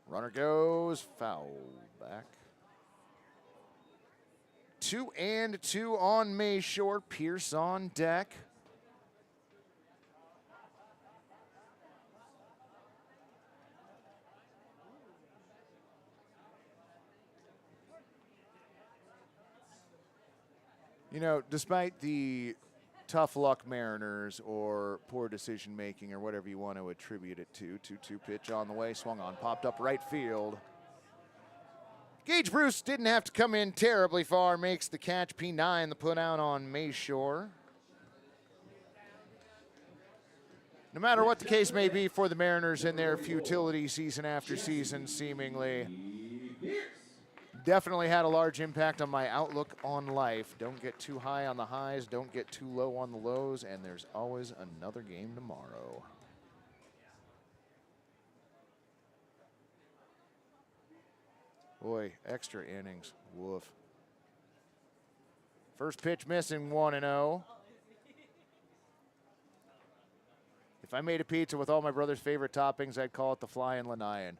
Runner goes foul back. 2-2 on Mayshore. Pierce on deck. You know, despite the tough luck Mariners or poor decision making or whatever you want to attribute it to, 2-2 pitch on the way, swung on, popped up right field. Gage Bruce didn't have to come in terribly far, makes the catch. P9, the put out on Mayshore. No matter what the case may be for the Mariners in their futility season after season, seemingly, definitely had a large impact on my outlook on life. Don't get too high on the highs, don't get too low on the lows, and there's always another game tomorrow. Boy, extra innings. Woof. First pitch missing, 1-0. If I made a pizza with all my brother's favorite toppings, I'd call it the Flying Lanyan.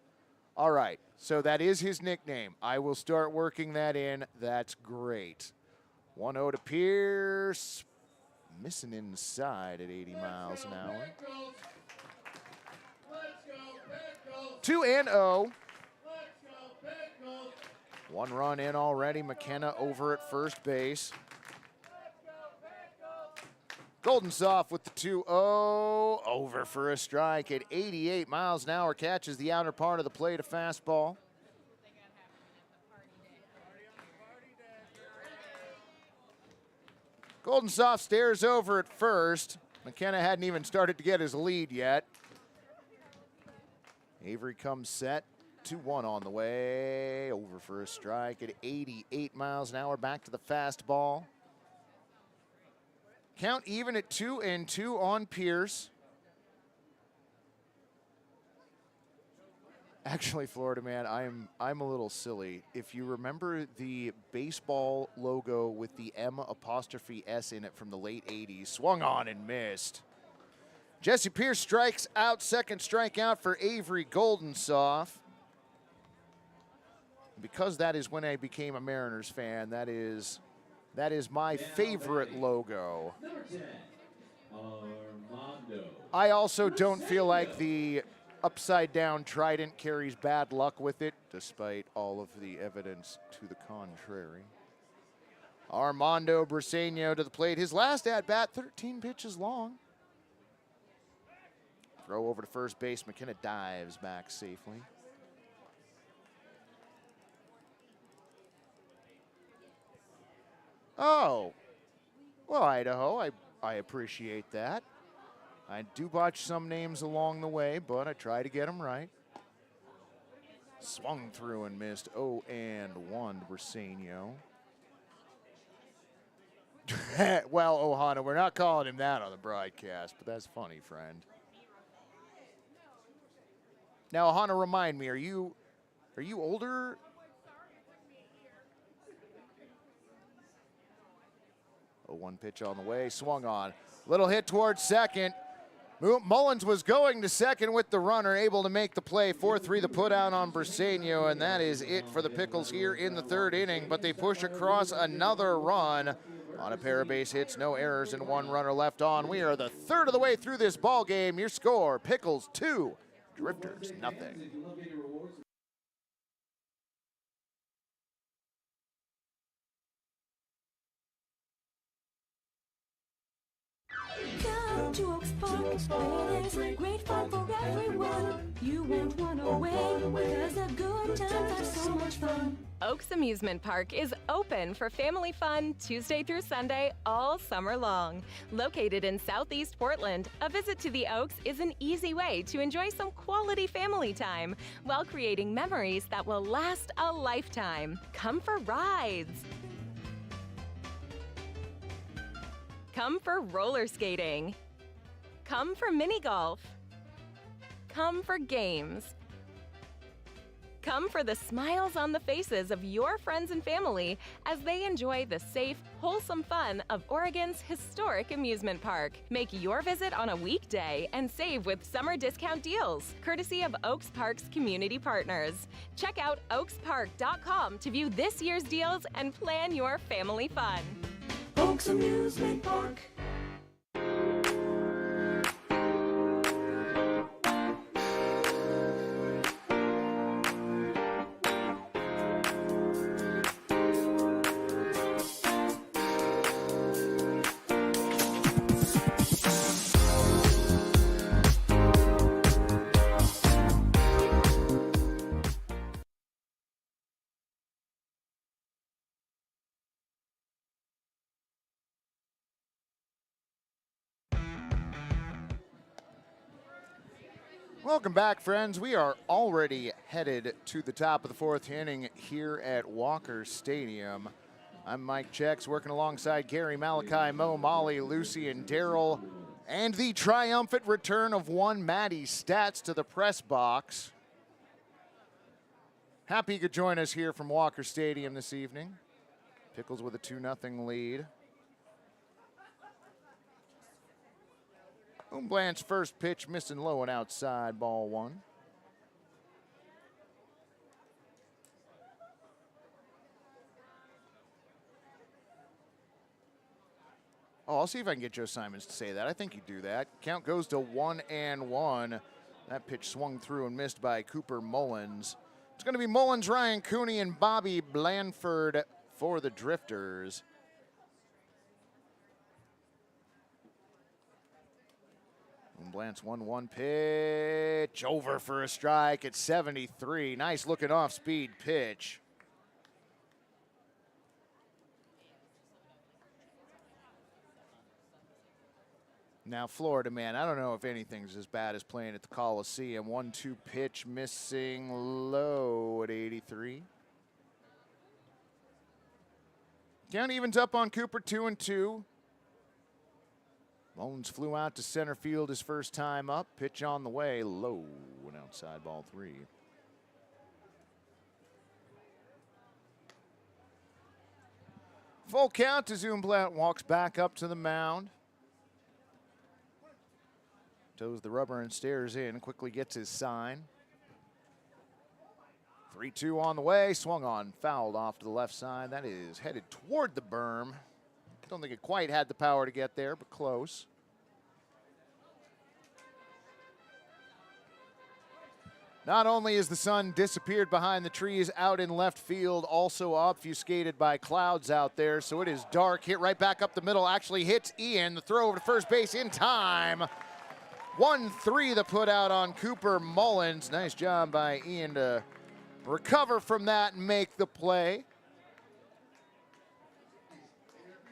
All right, so that is his nickname. I will start working that in. That's great. 1-0 to Pierce. Missing inside at 80 miles an hour. 2-0. 1 run in already. McKenna over at first base. Golden Soft with the 2-0, over for a strike at 88 miles an hour, catches the outer part of the plate, a fastball. Golden Soft stares over at first. McKenna hadn't even started to get his lead yet. Avery comes set, 2-1 on the way, over for a strike at 88 miles an hour, back to the fastball. Count even at 2-2 on Pierce. Actually, Florida man, I'm a little silly. If you remember the baseball logo with the M''S in it from the late 80s, swung on and missed. Jesse Pierce strikes out, second strikeout for Avery Golden Soft. Because that is when I became a Mariners fan, that is my favorite logo. I also don't feel like the upside-down trident carries bad luck with it, despite all of the evidence to the contrary. Armando Briseño to the plate. His last at-bat, 13 pitches long. Throw over to first base. McKenna dives back safely. Oh, well, Idaho, I appreciate that. I do botch some names along the way, but I try to get them right. Swung through and missed. 0-1 Briseño. Well, Ohana, we're not calling him that on the broadcast, but that's funny, friend. Now, Ohana, remind me, are you older? A 1 pitch on the way, swung on. Little hit towards second. Mullins was going to second with the runner, able to make the play. 4-3 the put out on Briseño, and that is it for the Pickles here in the third inning. But they push across another run. on a pair of base hits, no errors, and one runner left on. We are the third of the way through this ball game. Your score, Pickles 2, Drifters nothing. Come to Oaks Park, where there's great fun for everyone. You won't want to wait, cause the good times are so much fun. Oaks Amusement Park is open for family fun Tuesday through Sunday all summer long. Located in Southeast Portland, a visit to the Oaks is an easy way to enjoy some quality family time while creating memories that will last a lifetime. Come for rides. Come for roller skating. Come for mini golf. Come for games. Come for the smiles on the faces of your friends and family as they enjoy the safe, wholesome fun of Oregon's historic amusement park. Make your visit on a weekday and save with summer discount deals, courtesy of Oaks Park's community partners. Check out oakspark.com to view this year's deals and plan your family fun. Oaks Amusement Park. Welcome back, friends. We are already headed to the top of the fourth inning here at Walker Stadium. I'm Mike Chex, working alongside Gary, Malachi, Mo, Molly, Lucy, and Daryl. And the triumphant return of one Maddie Stats to the press box. Happy you could join us here from Walker Stadium this evening. Pickles with a 2-0 lead. Umblant's first pitch missing low and outside, ball one. Oh, I'll see if I can get Joe Simons to say that. I think he'd do that. Count goes to 1-1. That pitch swung through and missed by Cooper Mullins. It's going to be Mullins, Ryan Cooney, and Bobby Blanford for the Drifters. Blant's 1-1 pitch, over for a strike at 73. Nice looking off-speed pitch. Now, Florida man, I don't know if anything's as bad as playing at the Coliseum. 1-2 pitch missing low at 83. Count evens up on Cooper, 2-2. Mullins flew out to center field his first time up. Pitch on the way, low and outside, ball three. Full count as Zoomblatt walks back up to the mound. Toes the rubber and stares in, quickly gets his sign. 3-2 on the way, swung on, fouled off to the left side. That is headed toward the berm. Don't think it quite had the power to get there, but close. Not only is the sun disappeared behind the trees out in left field, also obfuscated by clouds out there, so it is dark. Hit right back up the middle, actually hits Ian. The throw over to first base in time. 1-3 the put out on Cooper Mullins. Nice job by Ian to recover from that and make the play.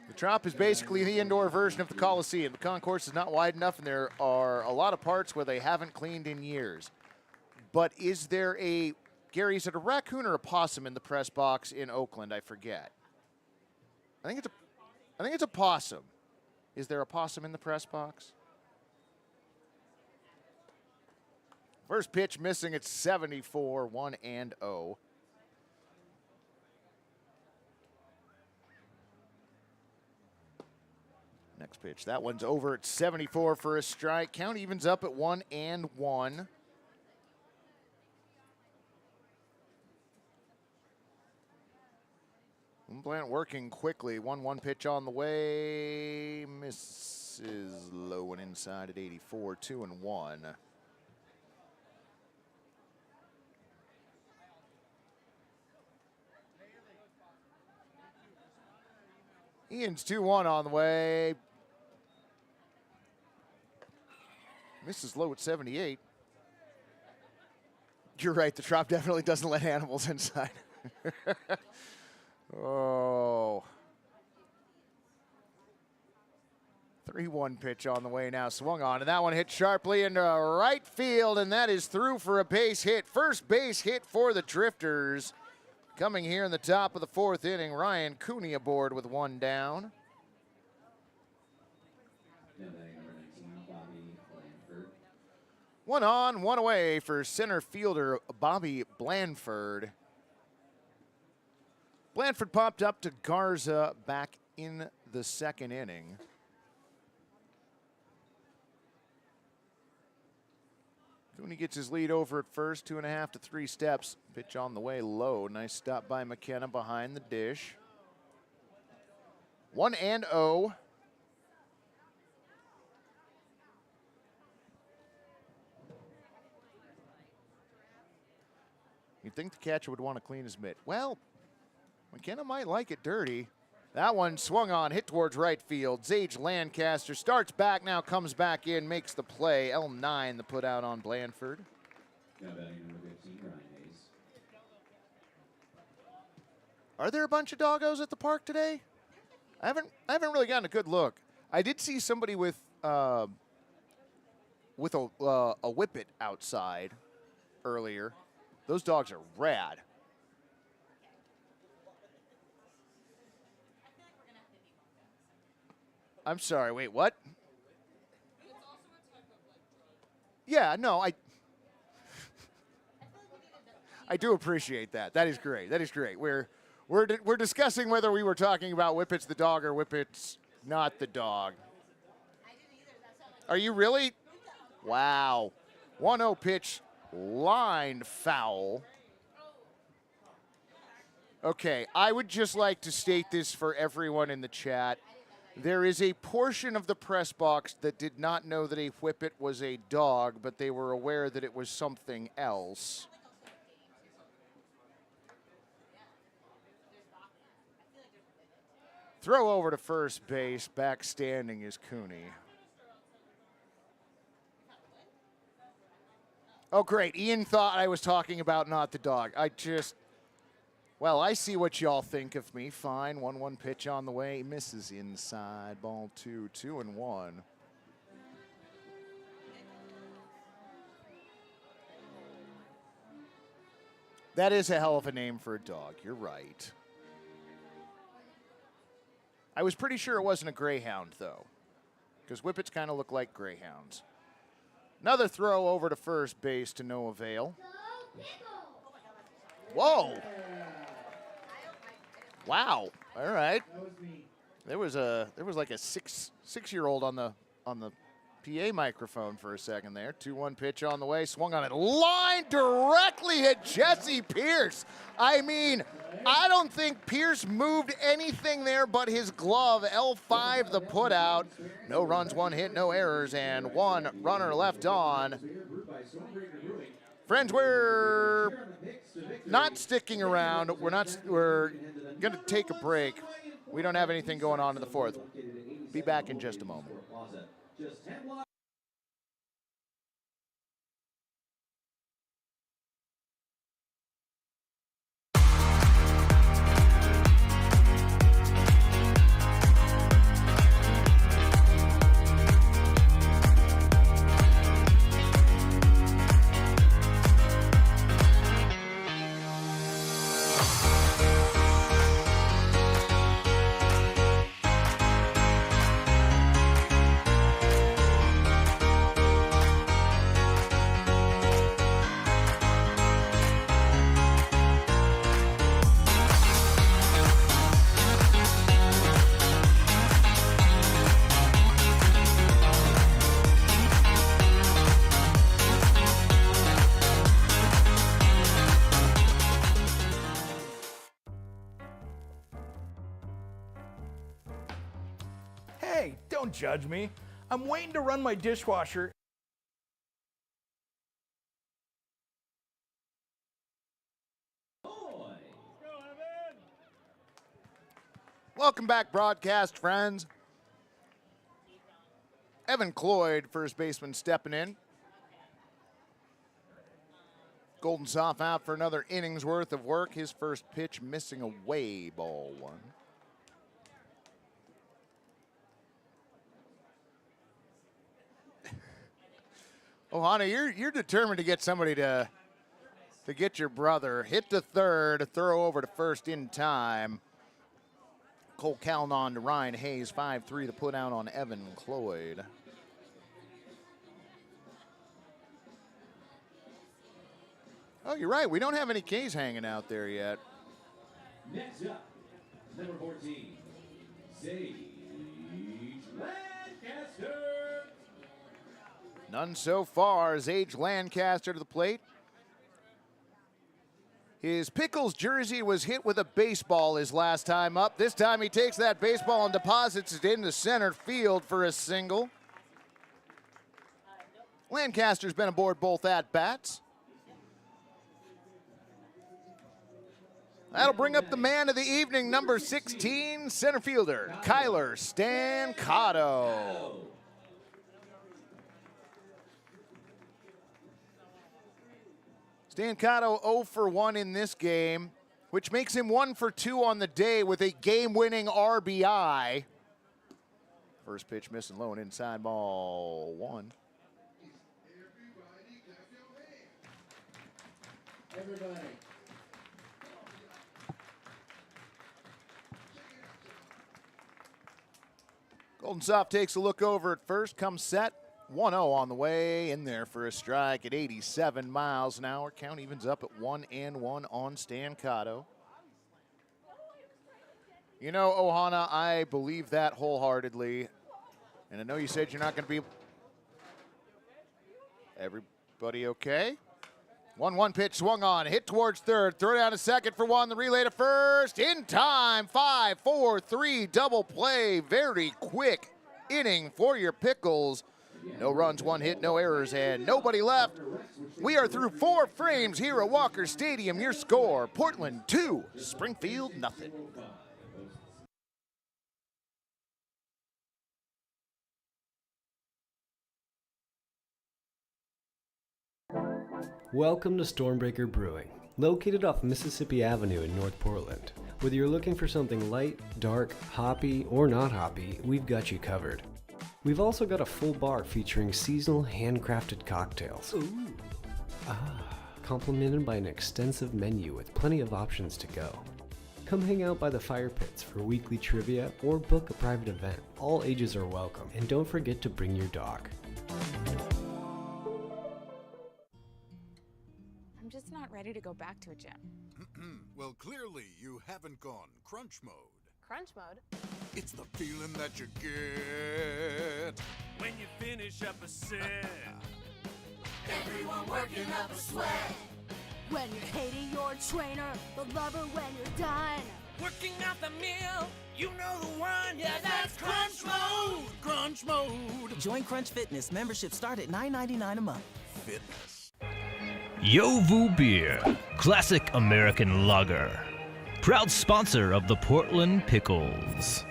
The Trop is basically the indoor version of the Coliseum. The concourse is not wide enough, and there are a lot of parts where they haven't cleaned in years. But is there a, Gary, is it a raccoon or a possum in the press box in Oakland? I forget. I think it's a possum. Is there a possum in the press box? First pitch missing at 74, 1-0. Next pitch, that one's over at 74 for a strike. Count evens up at 1-1. Blant working quickly. 1-1 pitch on the way. Misses low and inside at 84. 2-1. Ian's 2-1 on the way. Misses low at 78. You're right, the Trop definitely doesn't let animals inside. Oh. 3-1 pitch on the way now, swung on, and that one hit sharply into right field, and that is through for a base hit. First base hit for the Drifters. Coming here in the top of the 4th inning, Ryan Cooney aboard with 1 down. One on, one away for center fielder Bobby Blanford. Blanford popped up to Garza back in the 2nd inning. Cooney gets his lead over at first, 2.5 to 3 steps. Pitch on the way low. Nice stop by McKenna behind the dish. 1-0. You'd think the catcher would want to clean his mitt. Well, McKenna might like it dirty. That one swung on, hit towards right field. Zage Lancaster starts back now, comes back in, makes the play. L9 the put out on Blanford. Are there a bunch of doggos at the park today? I haven't really gotten a good look. I did see somebody with a whippet outside earlier. Those dogs are rad. I'm sorry, wait, what? Yeah, no, I do appreciate that. That is great. That is great. We're discussing whether we were talking about Whippets the dog or Whippets not the dog. Are you really? Wow. 1-0 pitch, line foul. Okay, I would just like to state this for everyone in the chat. There is a portion of the press box that did not know that a whippet was a dog, but they were aware that it was something else. Throw over to first base. Back standing is Cooney. Oh, great. Ian thought I was talking about not the dog. Well, I see what y'all think of me. Fine. 1-1 pitch on the way. Misses inside. Ball 2, 2-1. That is a hell of a name for a dog. You're right. I was pretty sure it wasn't a greyhound, though, because whippets kind of look like greyhounds. Another throw over to first base to no avail. Whoa. Wow. All right. There was like a six-year-old on the PA microphone for a second there. 2-1 pitch on the way. Swung on it. Line directly at Jesse Pierce. I mean, I don't think Pierce moved anything there but his glove. L5 the put out. No runs, 1 hit, no errors, and 1 runner left on. Friends, we're not sticking around. We're going to take a break. We don't have anything going on in the 4th. Be back in just a moment. judge me. I'm waiting to run my dishwasher. Welcome back, broadcast friends. Evan Cloyd, first baseman, stepping in. Golden Soft out for another inning's worth of work. His first pitch missing away, ball one. Ohana, you're determined to get somebody to get your brother. Hit to third, throw over to first in time. Cole Calnon to Ryan Hayes, 5-3 to put out on Evan Cloyd. Oh, you're right. We don't have any K's hanging out there yet. Next up, number 14, Sage Lancaster. None so far. Sage Lancaster to the plate. His Pickles jersey was hit with a baseball his last time up. This time he takes that baseball and deposits it into center field for a single. Lancaster's been aboard both at-bats. That'll bring up the man of the evening, number 16, center fielder, Kyler Stancato. Stancato 0 for 1 in this game, which makes him 1 for 2 on the day with a game-winning RBI. First pitch missing low and inside, ball one. Everybody. Golden Soft takes a look over at first, comes set. 1-0 on the way, in there for a strike at 87 miles an hour. Count evens up at 1-1 on Stancato. You know, Ohana, I believe that wholeheartedly. And I know you said you're not going to be... Everybody okay? 1-1 pitch swung on, hit towards third, throw down to second for one, the relay to first, in time, 5-4-3 double play, very quick inning for your Pickles. No runs, one hit, no errors, and nobody left. We are through 4 frames here at Walker Stadium. Your score, Portland 2, Springfield nothing. Welcome to Stormbreaker Brewing, located off Mississippi Avenue in North Portland. Whether you're looking for something light, dark, hoppy, or not hoppy, we've got you covered. We've also got a full bar featuring seasonal handcrafted cocktails. Ooh. Complemented by an extensive menu with plenty of options to go. Come hang out by the fire pits for weekly trivia or book a private event. All ages are welcome, and don't forget to bring your dog. I'm just not ready to go back to a gym. Well, clearly you haven't gone crunch mode. Crunch mode? It's the feeling that you get when you finish up a set. Everyone working up a sweat. When you're hating your trainer, but love her when you're done. Working out the meal, you know the one. Yeah, that's crunch mode. Crunch mode. Join Crunch Fitness. Membership start at $9.99 a month. Fitness. Yovu Beer, classic American lager. Proud sponsor of the Portland Pickles.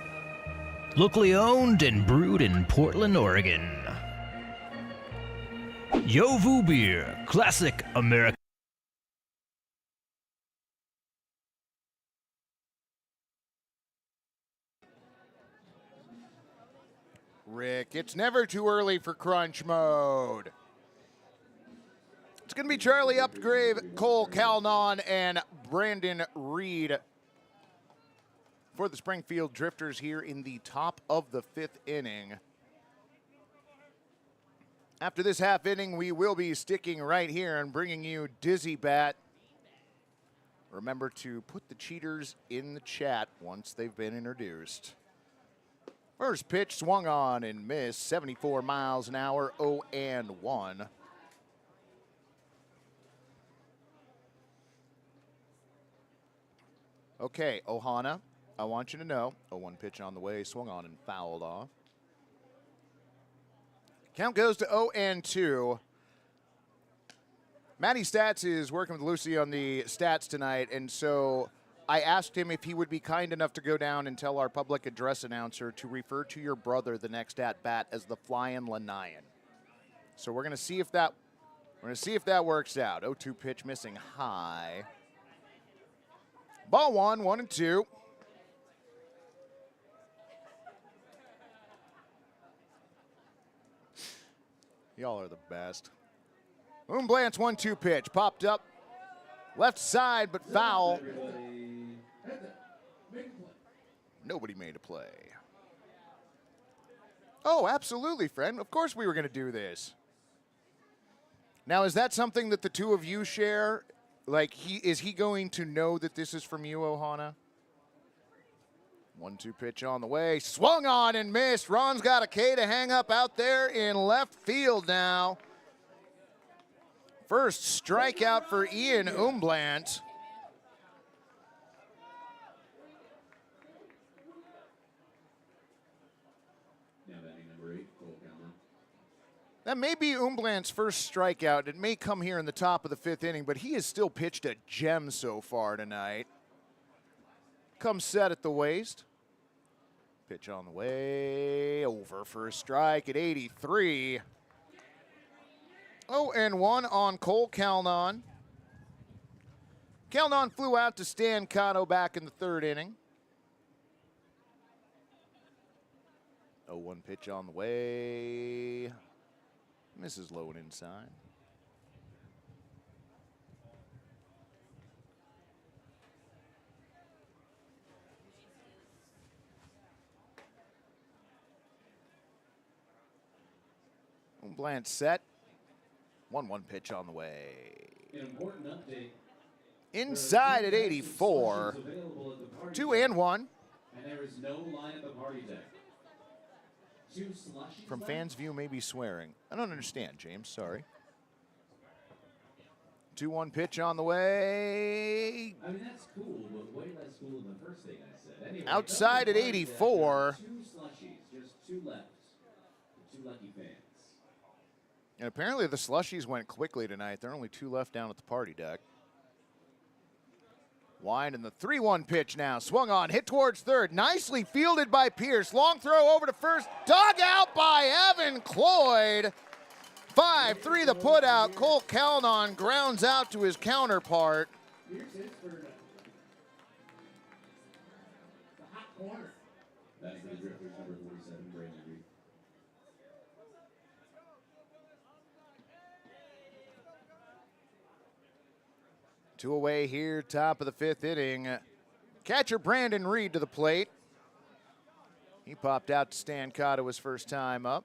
Locally owned and brewed in Portland, Oregon. Yovu Beer, classic American. Rick, it's never too early for crunch mode. It's going to be Charlie Upgrave, Cole Calnon, and Brandon Reed for the Springfield Drifters here in the top of the 5th inning. After this half inning, we will be sticking right here and bringing you Dizzy Bat. Remember to put the cheaters in the chat once they've been introduced. First pitch swung on and missed, 74 miles an hour, 0-1. Okay, Ohana, I want you to know, 0-1 pitch on the way, swung on and fouled off. Count goes to 0-2. Matty Stats is working with Lucy on the stats tonight, and so I asked him if he would be kind enough to go down and tell our public address announcer to refer to your brother the next at bat as the Flying Lanyan. So we're gonna see if that works out. 0-2 pitch missing high. Ball 1-2. Y'all are the best. Moonblant's 1-2 pitch. Popped up. Left side, but foul. Nobody made a play. Oh, absolutely, friend. Of course we were going to do this. Now, is that something that the two of you share? Like, is he going to know that this is from you, Ohana? 1-2 pitch on the way. Swung on and missed. Ron's got a K to hang up out there in left field now. First strikeout for Ian Umblant. That may be Umblant's first strikeout. It may come here in the top of the 5th inning, but he has still pitched a gem so far tonight. Comes set at the waist. Pitch on the way. Over for a strike at 83. 0-1 on Cole Calnon. Calnon flew out to Stan Cotto back in the 3rd inning. 0-1 pitch on the way. Misses low and inside. Bland set. 1-1 pitch on the way. An important update. Inside at 84. 2-1. And there is no line at the party deck. From fans' view, maybe swearing. I don't understand, James. Sorry. 2-1 pitch on the way. I mean, that's cool, but way less cool than the first thing I said. Anyway, outside at 84. 2 slushies, just 2 left. 2 lucky fans. And apparently the slushies went quickly tonight. There are only 2 left down at the party deck. Wind in the 3-1 pitch now. Swung on, hit towards 3rd. Nicely fielded by Pierce. Long throw over to first. Dug out by Evan Cloyd. 5-3 the put out. Cole Calnon grounds out to his counterpart. Here's his for the hot corner. That's the Drifters, number 47, Brandon Reed. Two away here, top of the 5th inning. Catcher Brandon Reed to the plate. He popped out to Stan Cotto his first time up.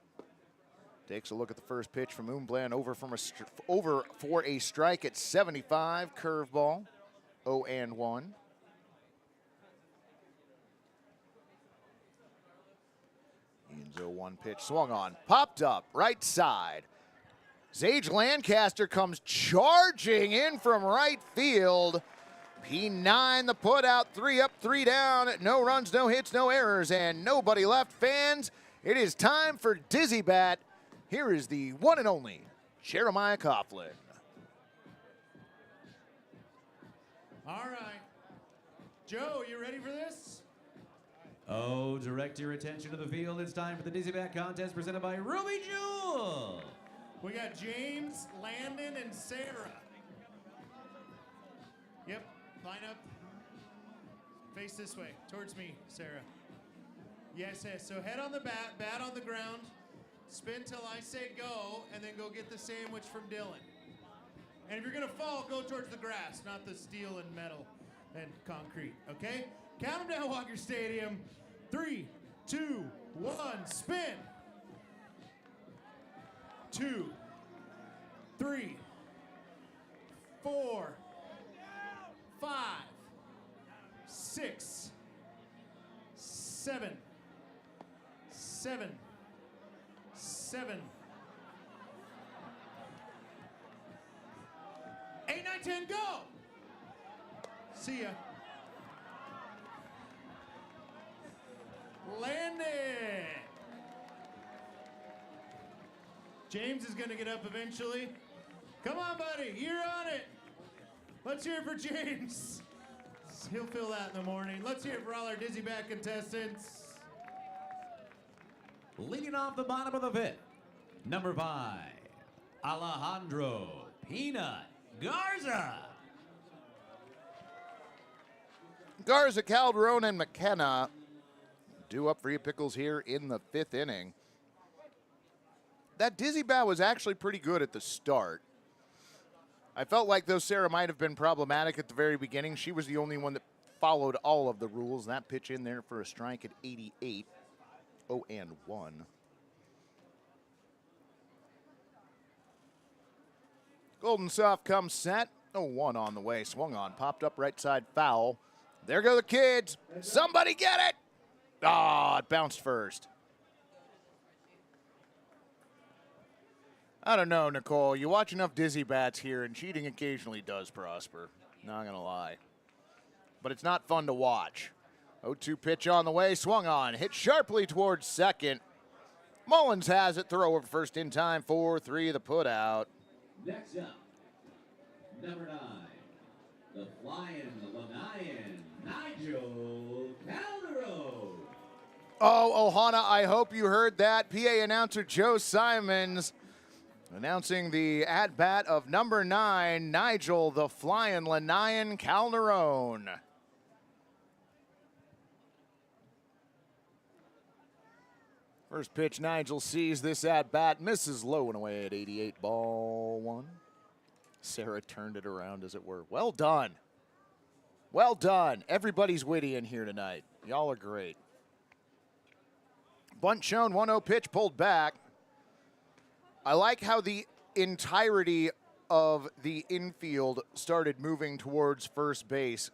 Takes a look at the first pitch from Umbland, over for a strike at 75. Curveball, 0-1. Ian's 0-1 pitch, swung on, popped up, right side. Zage Lancaster comes charging in from right field. P9 the put out, 3 up, 3 down. No runs, no hits, no errors, and nobody left. Fans, it is time for Dizzy Bat. Here is the one and only Jeremiah Coughlin. All right. Joe, you ready for this? Oh, direct your attention to the field. It's time for the Dizzy Bat contest presented by Ruby Jewel. We got James, Landon, and Sarah. Yep, line up. Face this way, towards me, Sarah. Yes, yes, so head on the bat, bat on the ground. Spin till I say go, and then go get the sandwich from Dylan. And if you're gonna fall, go towards the grass, not the steel and metal and concrete, okay? Count them down, Walker Stadium. 3, 2, 1, spin. 2, 3, 4, 5, 6, 7, 7, 7, 8, 9, 10, go! See ya. Landon. James is going to get up eventually. Come on, buddy. You're on it. Let's hear it for James. He'll feel that in the morning. Let's hear it for all our dizzy bat contestants. Leading off the bottom of the fifth, number 5, Alejandro Peanut Garza. Garza, Calderon, and McKenna due up for you Pickles here in the 5th inning. That dizzy bat was actually pretty good at the start. I felt like, though, Sarah might have been problematic at the very beginning. She was the only one that followed all of the rules. That pitch in there for a strike at 88. 0-1. Golden Soft comes set. 0-1 on the way. Swung on. Popped up right side foul. There go the kids. Somebody get it. Ah, it bounced first. I don't know, Nicole. You watch enough dizzy bats here, and cheating occasionally does prosper. Not going to lie. But it's not fun to watch. 0-2 pitch on the way. Swung on. Hit sharply towards second. Mullins has it. Throw over first in time. 4-3 the put out. Next up, number 9, the flying Lanyan, Nigel Calderon. Oh, Ohana, I hope you heard that. PA announcer Joe Simons announcing the at-bat of number 9, Nigel the flying Lanyan Calderon. First pitch, Nigel sees this at-bat, misses low and away at 88, ball 1. Sarah turned it around, as it were. Well done. Well done. Everybody's witty in here tonight. Y'all are great. Bunt shown, 1-0 pitch pulled back. I like how the entirety of the infield started moving towards first base.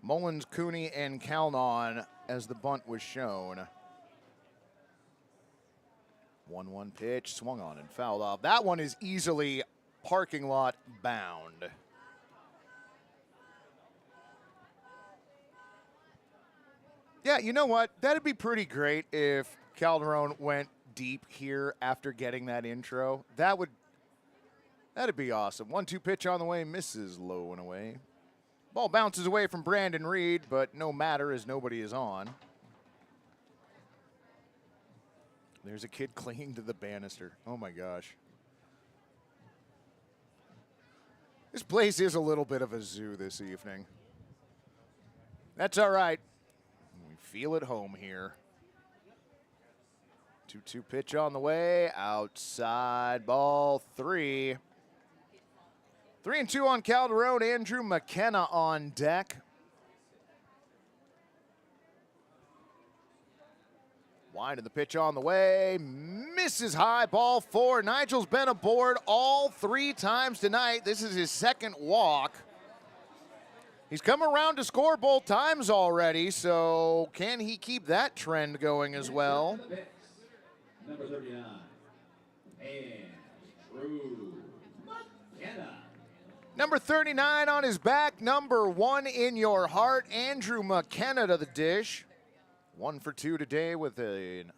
Mullins, Cooney, and Calnon as the bunt was shown. 1-1 pitch, swung on and fouled off. That one is easily parking lot bound. Yeah, you know what? That'd be pretty great if Calderon went deep here after getting that intro. That'd be awesome. 1-2 pitch on the way, misses low and away. Ball bounces away from Brandon Reed, but no matter as nobody is on. There's a kid clinging to the banister. Oh my gosh. This place is a little bit of a zoo this evening. That's all right. We feel at home here. 2-2 pitch on the way. Outside, ball 3. 3-2 on Calderon. Andrew McKenna on deck. Wide of the pitch on the way. Misses high, ball 4. Nigel's been aboard all 3 times tonight. This is his second walk. He's come around to score both times already, so can he keep that trend going as well? Number 39, Andrew McKenna. Number 39 on his back, number 1 in your heart, Andrew McKenna to the dish. 1 for 2 today with an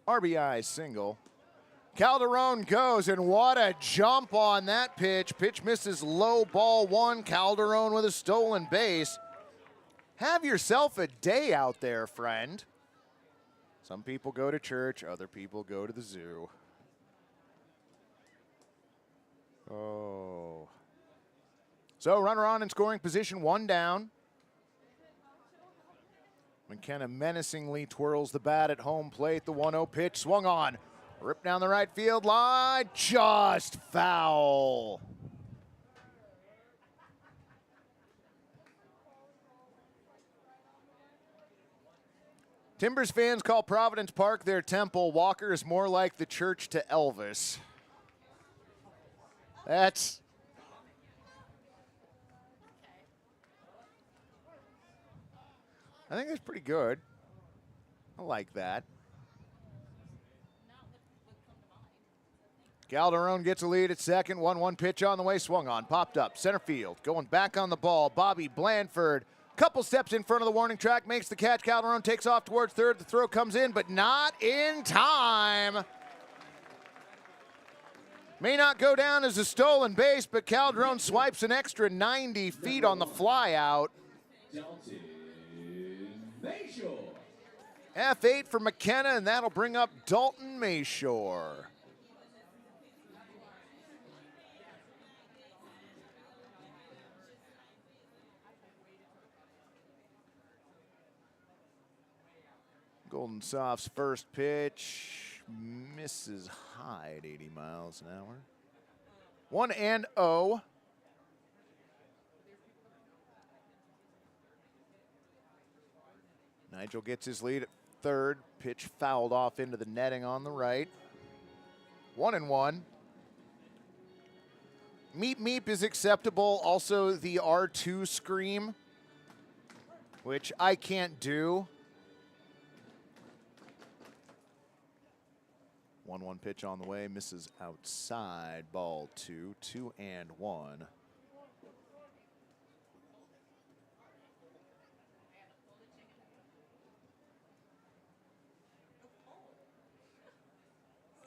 RBI single. Calderon goes, and what a jump on that pitch. Pitch misses low, ball 1. Calderon with a stolen base. Have yourself a day out there, friend. Some people go to church, other people go to the zoo. Oh. So runner on in scoring position, 1 down. McKenna menacingly twirls the bat at home plate. The 1-0 pitch swung on. Ripped down the right field line. Just foul. Timbers fans call Providence Park their temple. Walker is more like the church to Elvis. I think that's pretty good. I like that. Calderon gets a lead at second. 1-1 pitch on the way. Swung on. Popped up. Center field. Going back on the ball. Bobby Blandford. Couple steps in front of the warning track. Makes the catch. Calderon takes off towards third. The throw comes in, but not in time. May not go down as a stolen base, but Calderon swipes an extra 90 feet on the fly out. F8 for McKenna, and that'll bring up Dalton Mayshore. Golden Soft's first pitch misses high at 80 miles an hour. 1-0. Nigel gets his lead at third. Pitch fouled off into the netting on the right. 1-1. Meep Meep is acceptable. Also the R2 scream, which I can't do. 1-1 pitch on the way, misses outside, ball 2, 2-1.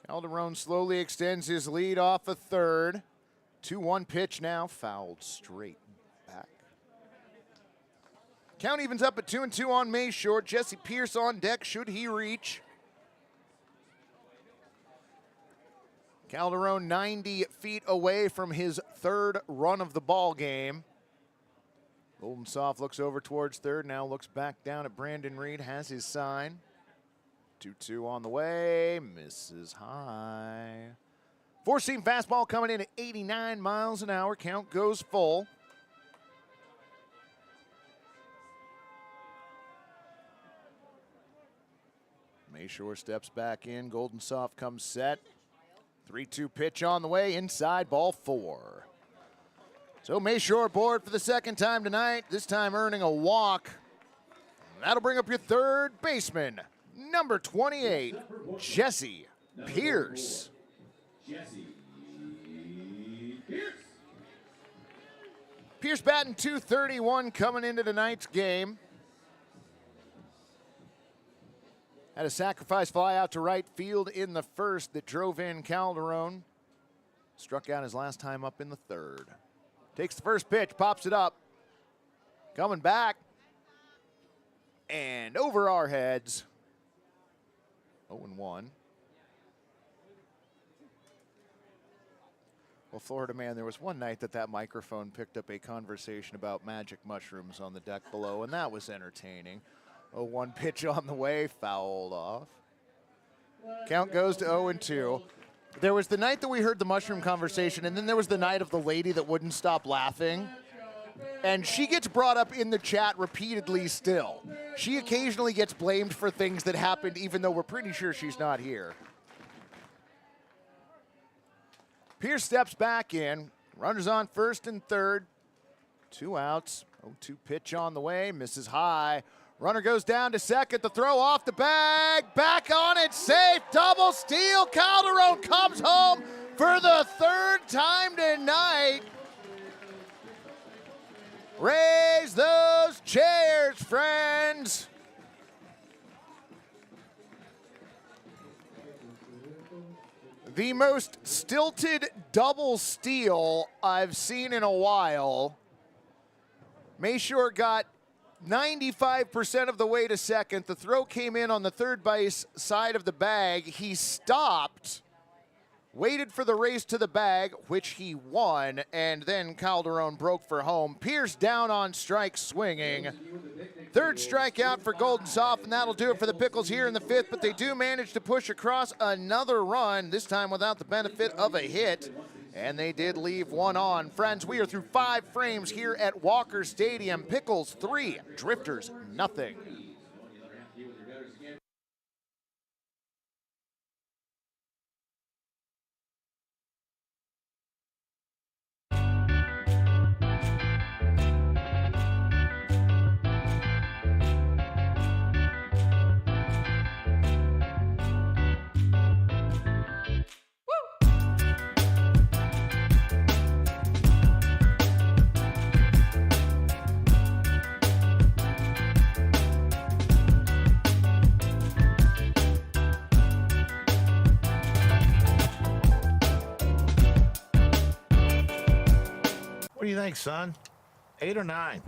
Calderon slowly extends his lead off a third. 2-1 pitch now, fouled straight back. Count evens up at 2-2 on Mayshore. Jesse Pierce on deck should he reach. Calderon 90 feet away from his third run of the ball game. Golden Soft looks over towards third, now looks back down at Brandon Reed, has his sign. 2-2 on the way, misses high. Four-seam fastball coming in at 89 miles an hour, count goes full. Mayshore steps back in, Golden Soft comes set. 3-2 pitch on the way, inside, ball 4. So Mayshore aboard for the second time tonight, this time earning a walk. That'll bring up your third baseman, number 28, Jesse Pierce. Pierce batting .231 coming into tonight's game. Had a sacrifice fly out to right field in the first that drove in Calderon. Struck out his last time up in the third. Takes the first pitch, pops it up. Coming back. And over our heads. 0-1. Well, Florida man, there was one night that microphone picked up a conversation about magic mushrooms on the deck below, and that was entertaining. 0-1 pitch on the way, fouled off. Count goes to 0-2. There was the night that we heard the mushroom conversation, and then there was the night of the lady that wouldn't stop laughing. And she gets brought up in the chat repeatedly still. She occasionally gets blamed for things that happened even though we're pretty sure she's not here. Pierce steps back in. Runners on first and third. 2 outs. 0-2 pitch on the way. Misses high. Runner goes down to second. The throw off the bag. Back on it. Safe. Double steal. Calderon comes home for the third time tonight. Raise those chairs, friends. The most stilted double steal I've seen in a while. Mayshore got 95% of the way to second. The throw came in on the third base side of the bag. He stopped, waited for the race to the bag, which he won, and then Calderon broke for home. Pierce down on strike swinging. Third strikeout for Golden Soft, and that'll do it for the Pickles here in the fifth, but they do manage to push across another run, this time without the benefit of a hit, and they did leave one on. Friends, we are through 5 frames here at Walker Stadium. Pickles 3, Drifters nothing. think, son? 8 or 9?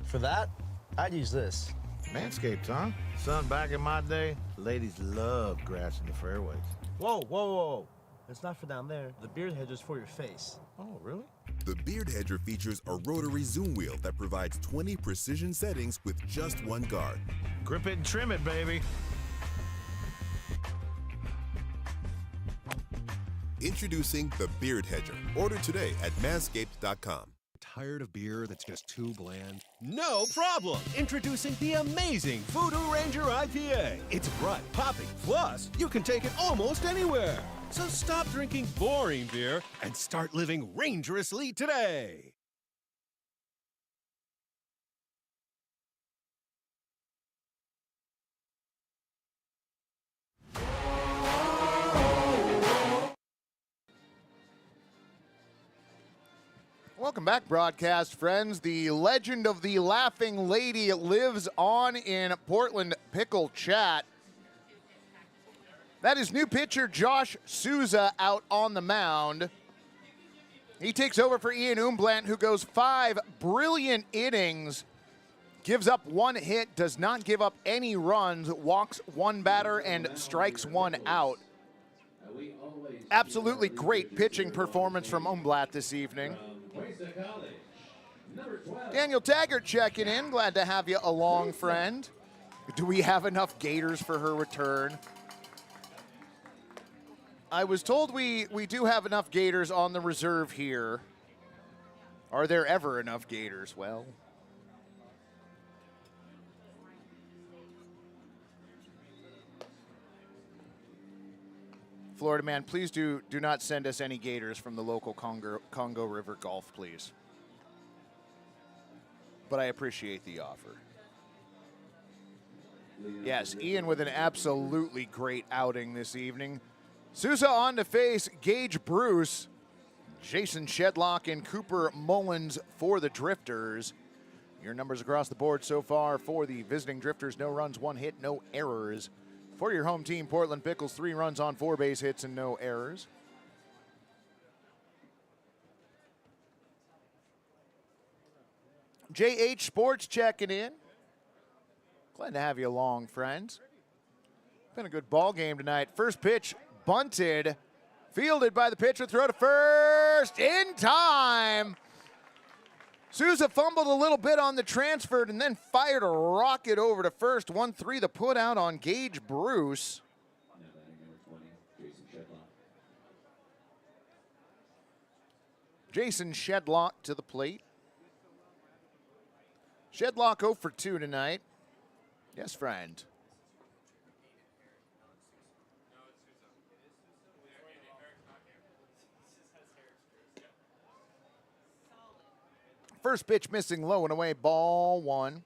For that, I'd use this. Manscaped, huh? Son, back in my day, ladies loved grass in the fairways. Whoa, whoa, whoa. It's not for down there. The beard hedger's for your face. Oh, really? The Beard Hedger features a rotary zoom wheel that provides 20 precision settings with just one guard. Grip it and trim it, baby. Introducing the Beard Hedger. Order today at manscaped.com. Tired of beer that's just too bland? No problem! Introducing the amazing Voodoo Ranger IPA. It's bright, poppy, plus you can take it almost anywhere. So stop drinking boring beer and start living rangerously today. Welcome back, broadcast friends. The legend of the Laughing Lady lives on in Portland Pickle Chat. That is new pitcher Josh Souza out on the mound. He takes over for Ian Umblant, who goes 5 brilliant innings, gives up 1 hit, does not give up any runs, walks 1 batter, and strikes 1 out. Absolutely great pitching performance from Umblant this evening. Daniel Taggart checking in. Glad to have you along, friend. Do we have enough Gators for her return? I was told we do have enough Gators on the reserve here. Are there ever enough Gators? Well, Florida man, please do not send us any Gators from the local Congo River Gulf, please. But I appreciate the offer. Yes, Ian with an absolutely great outing this evening. Souza on to face Gage Bruce, Jason Shedlock, and Cooper Mullins for the Drifters. Your numbers across the board so far for the visiting Drifters: no runs, 1 hit, no errors. For your home team, Portland Pickles, 3 runs on 4 base hits and no errors. JH Sports checking in. Glad to have you along, friends. Been a good ball game tonight. First pitch bunted, fielded by the pitcher, throw to first in time. Souza fumbled a little bit on the transfer and then fired a rocket over to first. 1-3 the put out on Gage Bruce. Jason Shedlock to the plate. Shedlock 0 for 2 tonight. Yes, friend. First pitch missing, low and away, ball 1.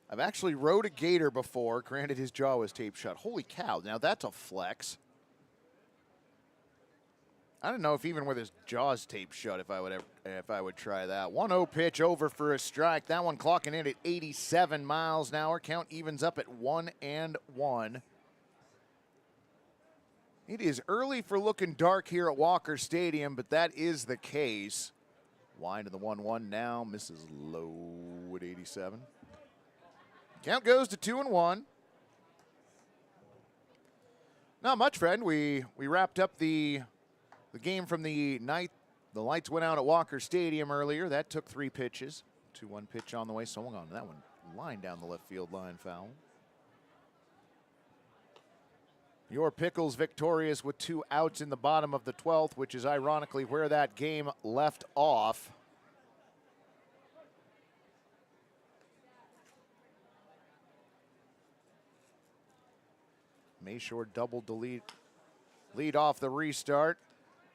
I've actually rode a Gator before. Granted, his jaw was taped shut. Holy cow, now that's a flex. I don't know if even with his jaws taped shut if I would try that. 1-0 pitch over for a strike. That one clocking in at 87 miles an hour. Count evens up at 1-1. It is early for looking dark here at Walker Stadium, but that is the case. Wide to the 1-1 now, misses low at 87. Count goes to 2-1. Not much, friend. We wrapped up the game from the night. The lights went out at Walker Stadium earlier. That took 3 pitches. 2-1 pitch on the way. Swung on that one. Line down the left field line, foul. Your Pickles victorious with 2 outs in the bottom of the 12th, which is ironically where that game left off. Mayshore doubled the lead off the restart.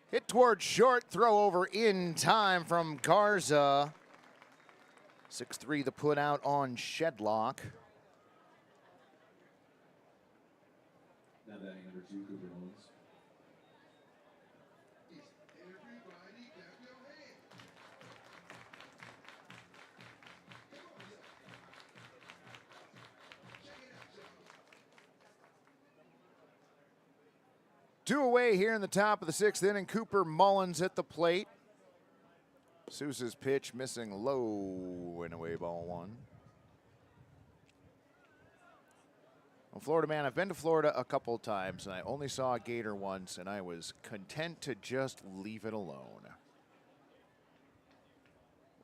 Hit towards short, throw over in time from Garza. 6-3 the put out on Shedlock. Now batting number 2, Cooper Mullins. Two away here in the top of the 6th inning. Cooper Mullins at the plate. Sousa's pitch missing low and away, ball one. Well, Florida man, I've been to Florida a couple of times, and I only saw a gator once, and I was content to just leave it alone.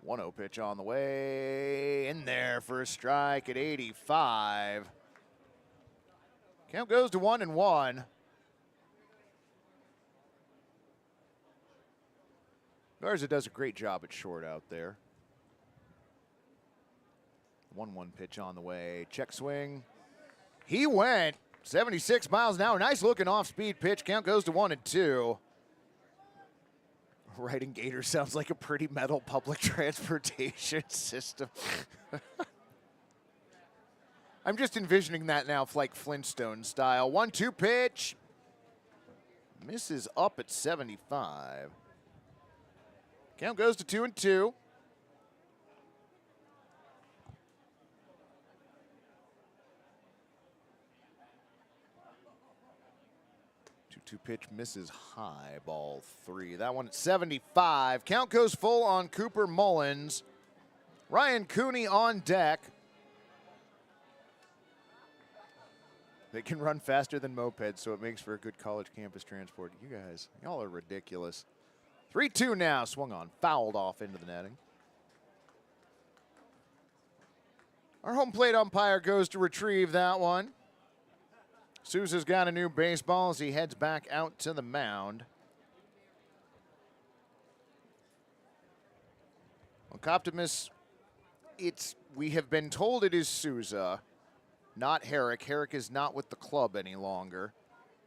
1-0 pitch on the way, in there for a strike at 85. Count goes to 1-1. Garza does a great job at short out there. 1-1 pitch on the way. Check swing. He went 76 miles an hour. Nice looking off-speed pitch. Count goes to 1-2. Riding Gator sounds like a pretty metal public transportation system. I'm just envisioning that now, like Flintstone style. 1-2 pitch. Misses up at 75. Count goes to 2-2. 2-2 pitch misses high, ball 3. That one at 75. Count goes full on Cooper Mullins. Ryan Cooney on deck. They can run faster than mopeds, so it makes for a good college campus transport. You guys, y'all are ridiculous. 3-2 now, swung on, fouled off into the netting. Our home plate umpire goes to retrieve that one. Sousa's got a new baseball as he heads back out to the mound. Well, Coptimus, we have been told it is Sousa, not Herrick. Herrick is not with the club any longer.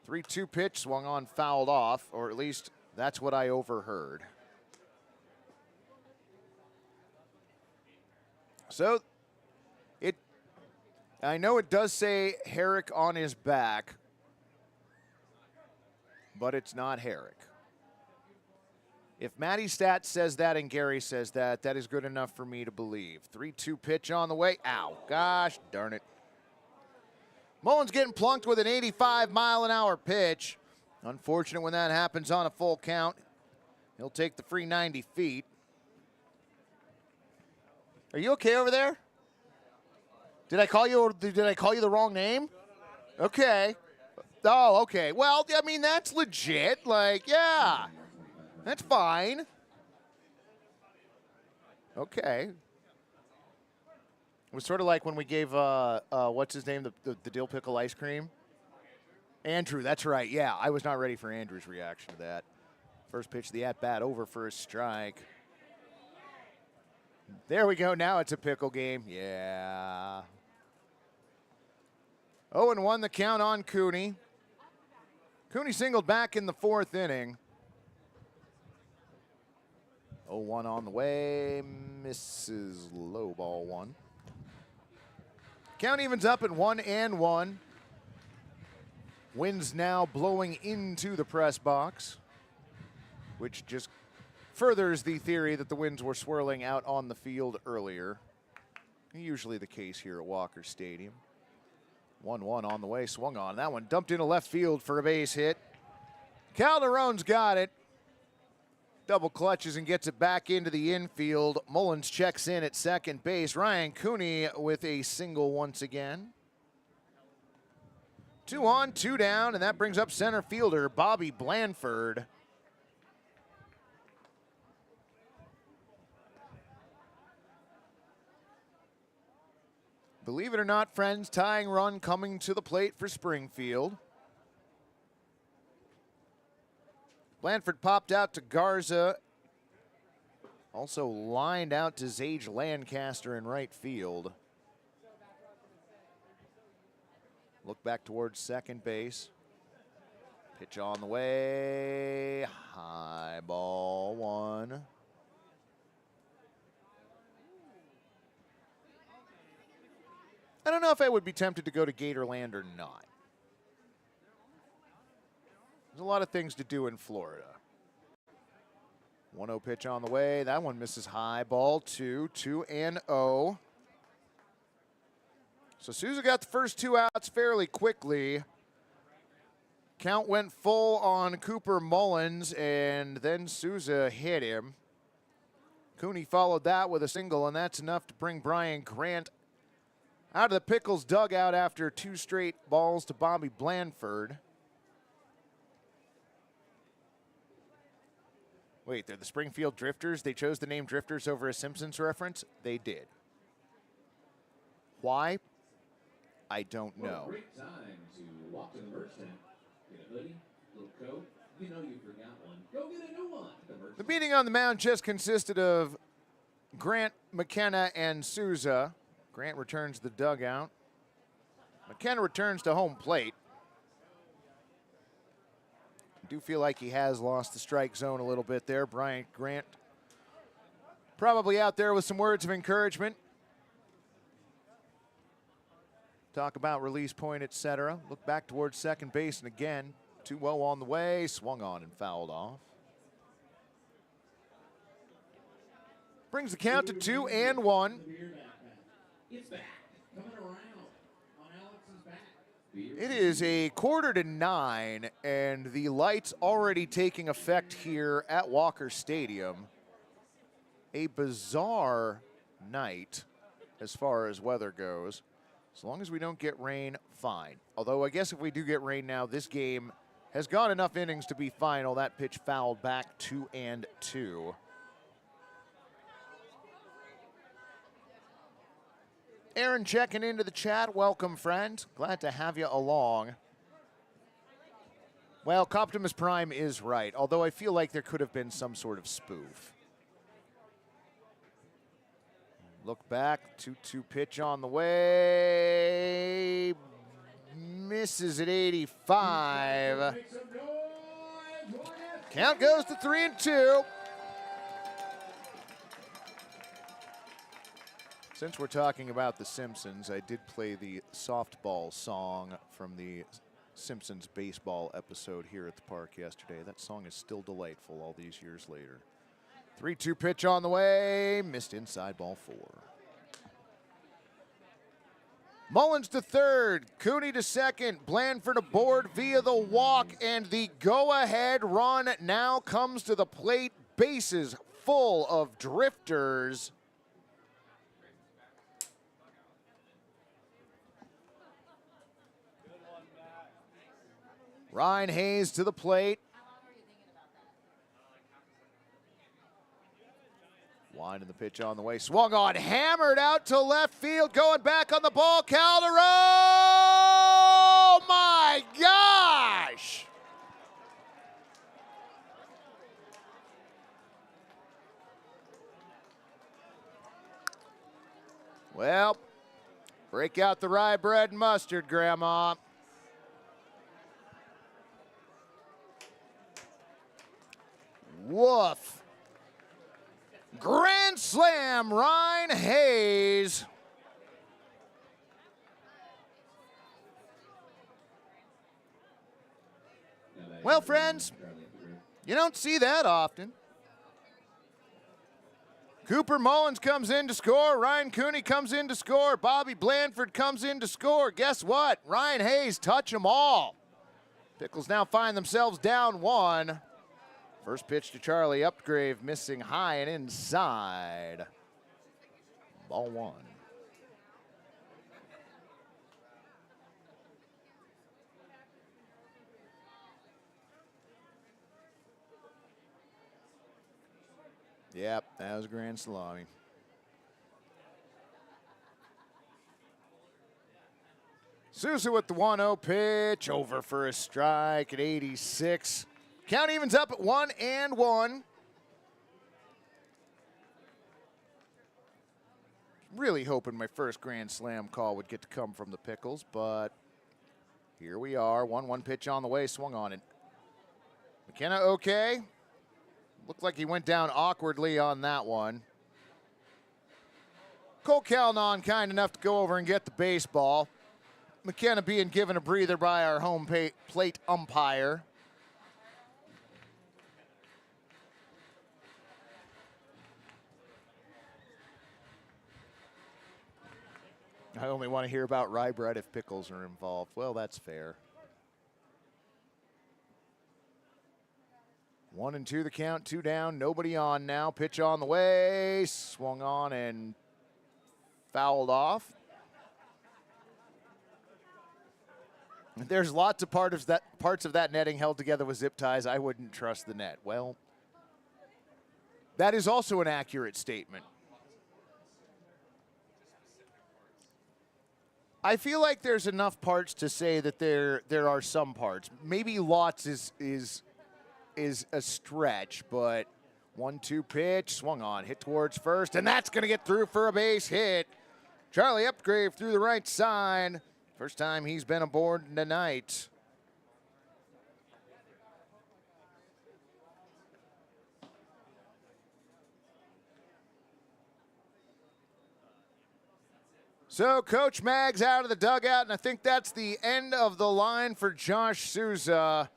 3-2 pitch, swung on, fouled off, or at least that's what I overheard. So, I know it does say Herrick on his back, but it's not Herrick. If Matty Stat says that and Gary says that, that is good enough for me to believe. 3-2 pitch on the way. Ow, gosh darn it. Mullins getting plunked with an 85-mile-an-hour pitch. Unfortunate when that happens on a full count. He'll take the free 90 feet. Are you okay over there? Did I call you the wrong name? Okay. Oh, okay. Well, I mean, that's legit. Like, yeah. That's fine. Okay. It was sort of like when we gave, what's his name, the dill pickle ice cream? Andrew, that's right. Yeah, I was not ready for Andrew's reaction to that. First pitch of the at-bat over for a strike. There we go. Now it's a pickle game. Yeah. 0-1 the count on Cooney. Cooney singled back in the 4th inning. 0-1 on the way. Misses low, ball 1. Count evens up at 1-1. Wind's now blowing into the press box, which just furthers the theory that the winds were swirling out on the field earlier. Usually the case here at Walker Stadium. 1-1 on the way, swung on. That one dumped into left field for a base hit. Calderon's got it. Double clutches and gets it back into the infield. Mullins checks in at second base. Ryan Cooney with a single once again. 2 on, 2 down, and that brings up center fielder Bobby Blanford. Believe it or not, friends, tying run coming to the plate for Springfield. Blanford popped out to Garza. Also lined out to Zage Lancaster in right field. Look back towards second base. Pitch on the way. High, ball 1. I don't know if I would be tempted to go to Gatorland or not. There's a lot of things to do in Florida. 1-0 pitch on the way. That one misses high. Ball 2, 2-0. So Sousa got the first 2 outs fairly quickly. Count went full on Cooper Mullins, and then Sousa hit him. Cooney followed that with a single, and that's enough to bring Brian Grant out of the Pickles dugout after 2 straight balls to Bobby Blandford. Wait, they're the Springfield Drifters? They chose the name Drifters over a Simpsons reference? They did. Why? I don't know. Great time to walk to the merch tent, get a hoodie, little coat. You know you forgot one. Go get a new one. The meeting on the mound just consisted of Grant, McKenna, and Souza. Grant returns to the dugout. McKenna returns to home plate. I do feel like he has lost the strike zone a little bit there. Brian Grant probably out there with some words of encouragement. Talk about release point, etc. Look back towards second base, and again, 2-0 on the way, swung on and fouled off. Brings the count to 2-1. It's back. Coming around on Alex's back. It is a 8:45, and the lights already taking effect here at Walker Stadium. A bizarre night as far as weather goes. As long as we don't get rain, fine. Although I guess if we do get rain now, this game has gone enough innings to be final. That pitch fouled back 2-2. Aaron checking into the chat. Welcome, friend. Glad to have you along. Well, Optimus Prime is right, although I feel like there could have been some sort of spoof. Look back, 2-2 pitch on the way. Misses at 85. Count goes to 3-2. Since we're talking about The Simpsons, I did play the softball song from the Simpsons baseball episode here at the park yesterday. That song is still delightful all these years later. 3-2 pitch on the way, missed inside, ball 4. Mullins to third, Cooney to second, Blandford aboard via the walk, and the go-ahead run now comes to the plate. Bases full of Drifters. Ryan Hayes to the plate. Winding the pitch on the way. Swung on, hammered out to left field. Going back on the ball. Calderon! Oh my gosh! Well, break out the rye bread and mustard, Grandma. Woof. Grand slam, Ryan Hayes. Well, friends, you don't see that often. Cooper Mullins comes in to score. Ryan Cooney comes in to score. Bobby Blandford comes in to score. Guess what? Ryan Hayes touch them all. Pickles now find themselves down 1. First pitch to Charlie Upgrave, missing high and inside. Ball 1. Yep, that was a grand salami. Sousa with the 1-0 pitch, over for a strike at 86. Count evens up at 1-1. Really hoping my first Grand Slam call would get to come from the Pickles, but here we are. 1-1 pitch on the way, swung on it. McKenna okay. Looked like he went down awkwardly on that one. Cole Calnon kind enough to go over and get the baseball. McKenna being given a breather by our home plate umpire. I only want to hear about rye bread if pickles are involved. Well, that's fair. 1-2 the count, 2 down, nobody on now. Pitch on the way, swung on and fouled off. There's lots of parts of that netting held together with zip ties. I wouldn't trust the net. Well, that is also an accurate statement. I feel like there's enough parts to say that there are some parts. Maybe lots is a stretch, but 1-2 pitch, swung on, hit towards first, and that's going to get through for a base hit. Charlie Upgrave through the right side. First time he's been aboard tonight. So Coach Mag's out of the dugout, and I think that's the end of the line for Josh Souza.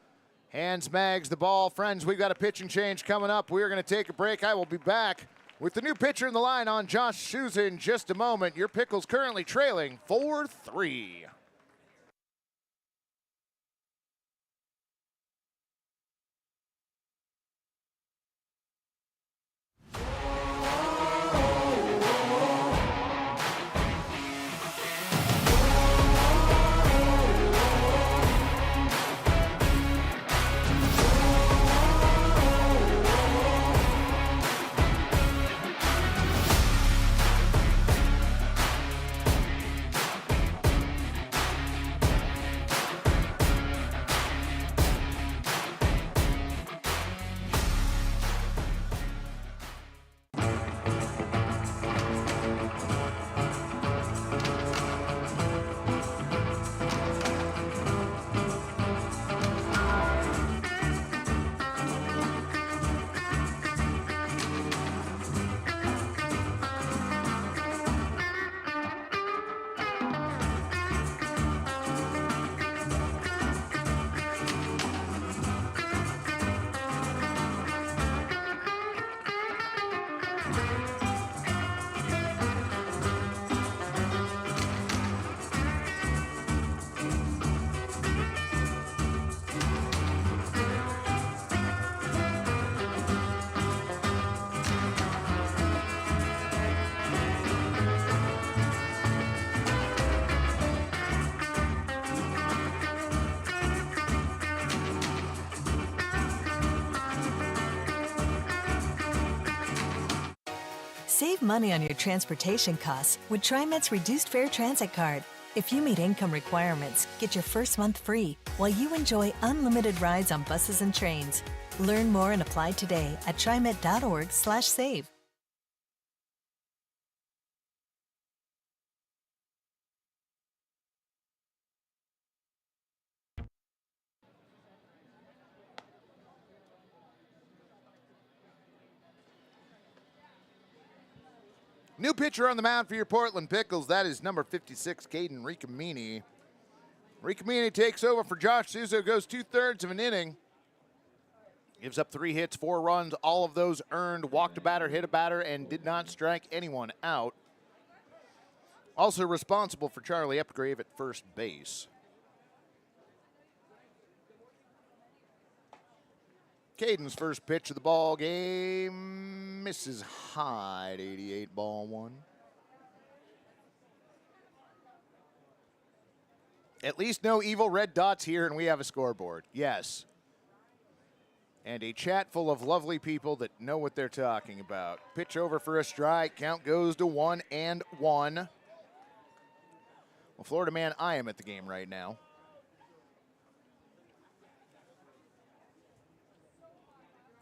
Hands Mags the ball. Friends, we've got a pitching change coming up. We're going to take a break. I will be back with the new pitcher in the line on Josh Souza in just a moment. Your Pickles currently trailing 4-3. Save money on your transportation costs with TriMet's reduced fare transit card. If you meet income requirements, get your first month free while you enjoy unlimited rides on buses and trains. Learn more and apply today at trimet.org/save. New pitcher on the mound for your Portland Pickles. That is number 56, Caden Ricamini. Ricamini takes over for Josh Souza, goes 2/3 of an inning. Gives up 3 hits, 4 runs, all of those earned. Walked a batter, hit a batter, and did not strike anyone out. Also responsible for Charlie Upgrave at first base. Caden's first pitch of the ball game misses high at 88, ball 1. At least no evil red dots here, and we have a scoreboard. Yes. And a chat full of lovely people that know what they're talking about. Pitch over for a strike. Count goes to 1-1. Well, Florida man, I am at the game right now.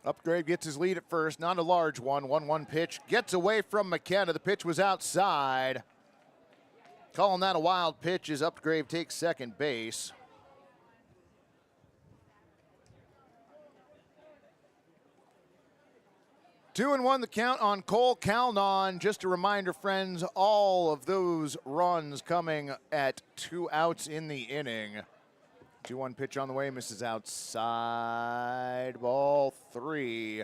Upgrade gets his lead at first, not a large one. 1-1 pitch, gets away from McKenna. The pitch was outside. Calling that a wild pitch as Upgrade takes second base. Two and 1 the count on Cole Calnon. Just a reminder, friends, all of those runs coming at 2 outs in the inning. 2-1 pitch on the way, misses outside, ball 3.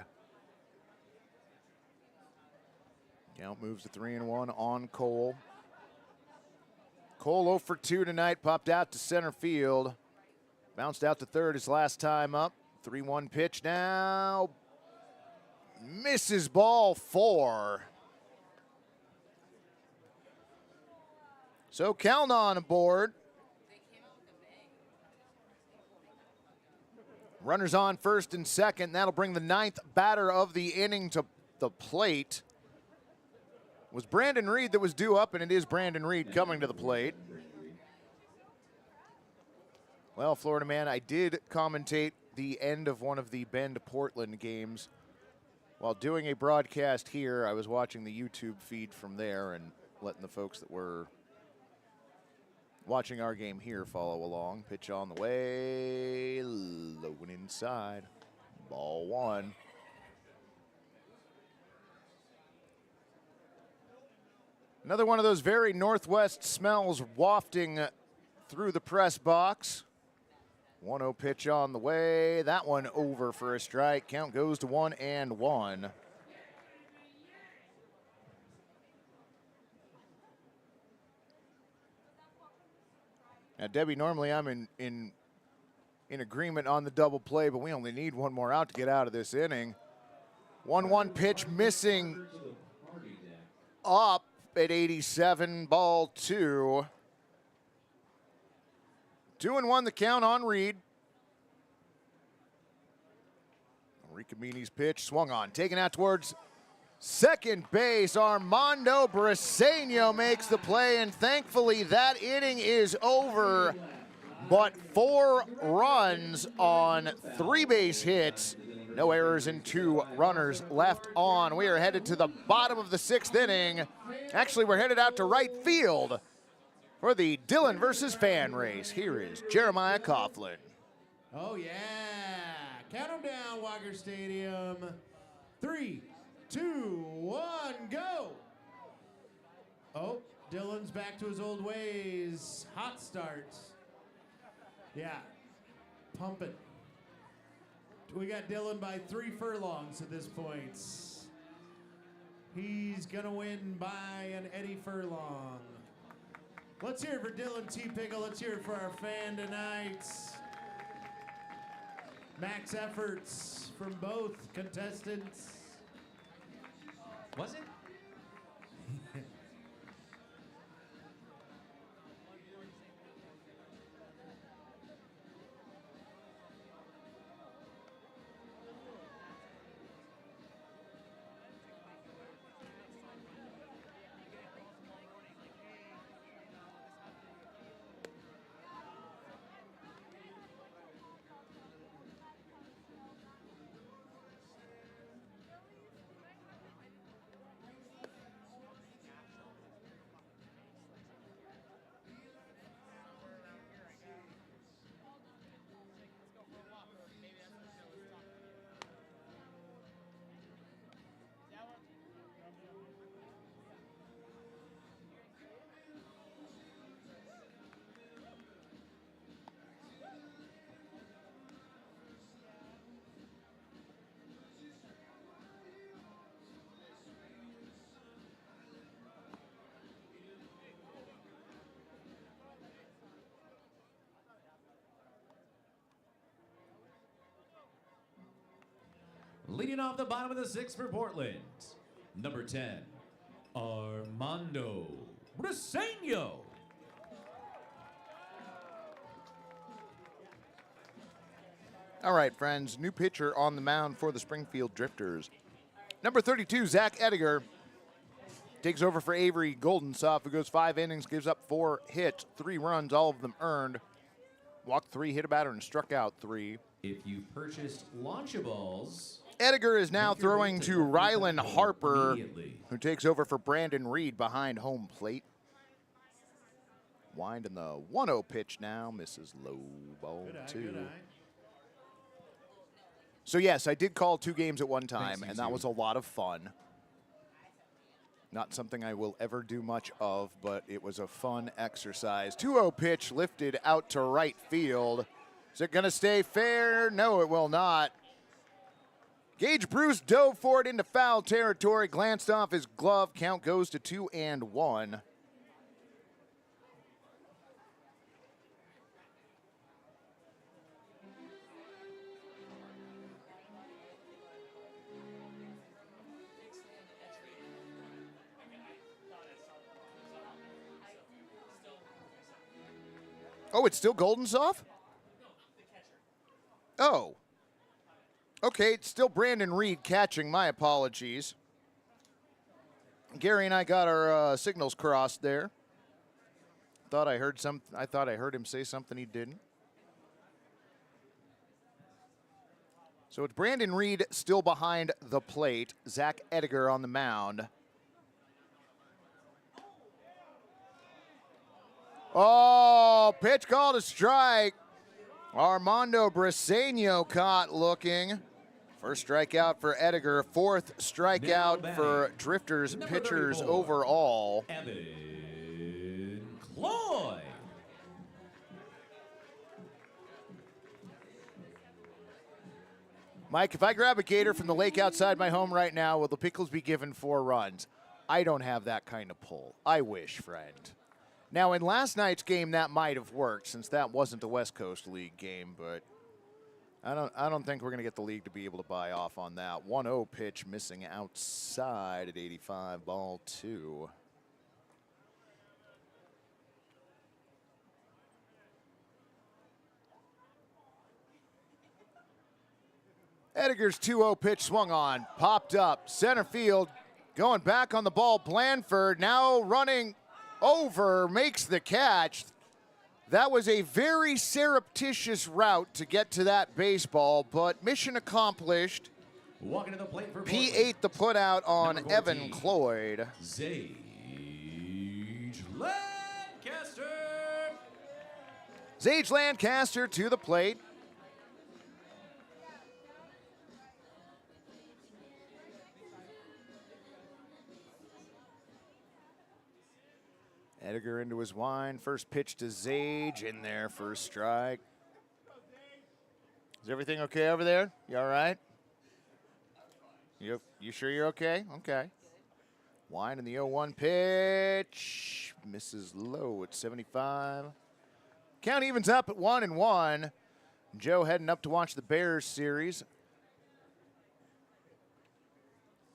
Count moves to 3-1 on Cole. Cole 0 for 2 tonight, popped out to center field. Bounced out to third his last time up. 3-1 pitch now. Misses ball 4. So count on aboard. Runners on first and second. That'll bring the 9th batter of the inning to the plate. It was Brandon Reed that was due up, and it is Brandon Reed coming to the plate. Well, Florida man, I did commentate the end of one of the Bend Portland games. While doing a broadcast here, I was watching the YouTube feed from there and letting the folks that were watching our game here follow along. Pitch on the way, low and inside. Ball 1. Another one of those very northwest smells wafting through the press box. 1-0 pitch on the way. That one over for a strike. Count goes to 1-1. Now, Debbie, normally I'm in agreement on the double play, but we only need one more out to get out of this inning. 1-1 pitch missing up at 87, ball 2. 2-1 the count on Reed. Ricamini's pitch swung on, taken out towards second base. Armando Briseño makes the play, and thankfully that inning is over. But 4 runs on 3 base hits. No errors and 2 runners left on. We are headed to the bottom of the 6th inning. Actually, we're headed out to right field for the Dillon versus Fan race. Here is Jeremiah Coughlin. Oh, yeah. Count them down, Walker Stadium. 3, 2, 1, go. Oh, Dillon's back to his old ways. Hot start. Yeah, pumping. We got Dillon by 3 furlongs at this point. He's going to win by an Eddie Furlong. Let's hear it for Dillon T. Pickle. Let's hear it for our fan tonight. Max efforts from both contestants. Was it? Leading off the bottom of the 6th for Portland, number 10, Armando Briseño. All right, friends, new pitcher on the mound for the Springfield Drifters. Number 32, Zach Ediger, takes over for Avery Goldensoft, who goes 5 innings, gives up 4 hits, 3 runs, all of them earned. Walked 3, hit a batter, and struck out 3. If you purchased Launchables, Ediger is now throwing to Rylan Harper, who takes over for Brandon Reed behind home plate. Wind in the 1-0 pitch now, misses low, ball 2. So yes, I did call 2 games at one time, and that was a lot of fun. Not something I will ever do much of, but it was a fun exercise. 2-0 pitch lifted out to right field. Is it going to stay fair? No, it will not. Gage Bruce dove for it into foul territory, glanced off his glove. Count goes to 2-1. Oh, it's still Goldensoff? Oh. Okay, it's still Brandon Reed catching. My apologies. Gary and I got our signals crossed there. I thought I heard him say something he didn't. So it's Brandon Reed still behind the plate. Zach Ediger on the mound. Oh, pitch called a strike. Armando Briseño caught looking. First strikeout for Ediger. Fourth strikeout for Drifters pitchers overall. Evan Cloyd. Mike, if I grab a gator from the lake outside my home right now, will the Pickles be given 4 runs? I don't have that kind of pull. I wish, friend. Now, in last night's game, that might have worked since that wasn't the West Coast League game, but I don't think we're going to get the league to be able to buy off on that. 1-0 pitch missing outside at 85, ball 2. Ediger's 2-0 pitch swung on, popped up, center field, going back on the ball. Blandford now running over, makes the catch. That was a very surreptitious route to get to that baseball, but mission accomplished. Walking to the plate for P8 the putout on Number 14, Evan Cloyd. Sage Lancaster. Sage Lancaster to the plate. Ediger into his wind. First pitch to Zage in there for a strike. Is everything okay over there? You all right? You sure you're okay? Okay. Wind in the 0-1 pitch. Misses low at 75. Count evens up at 1-1. Joe heading up to watch the Bears series.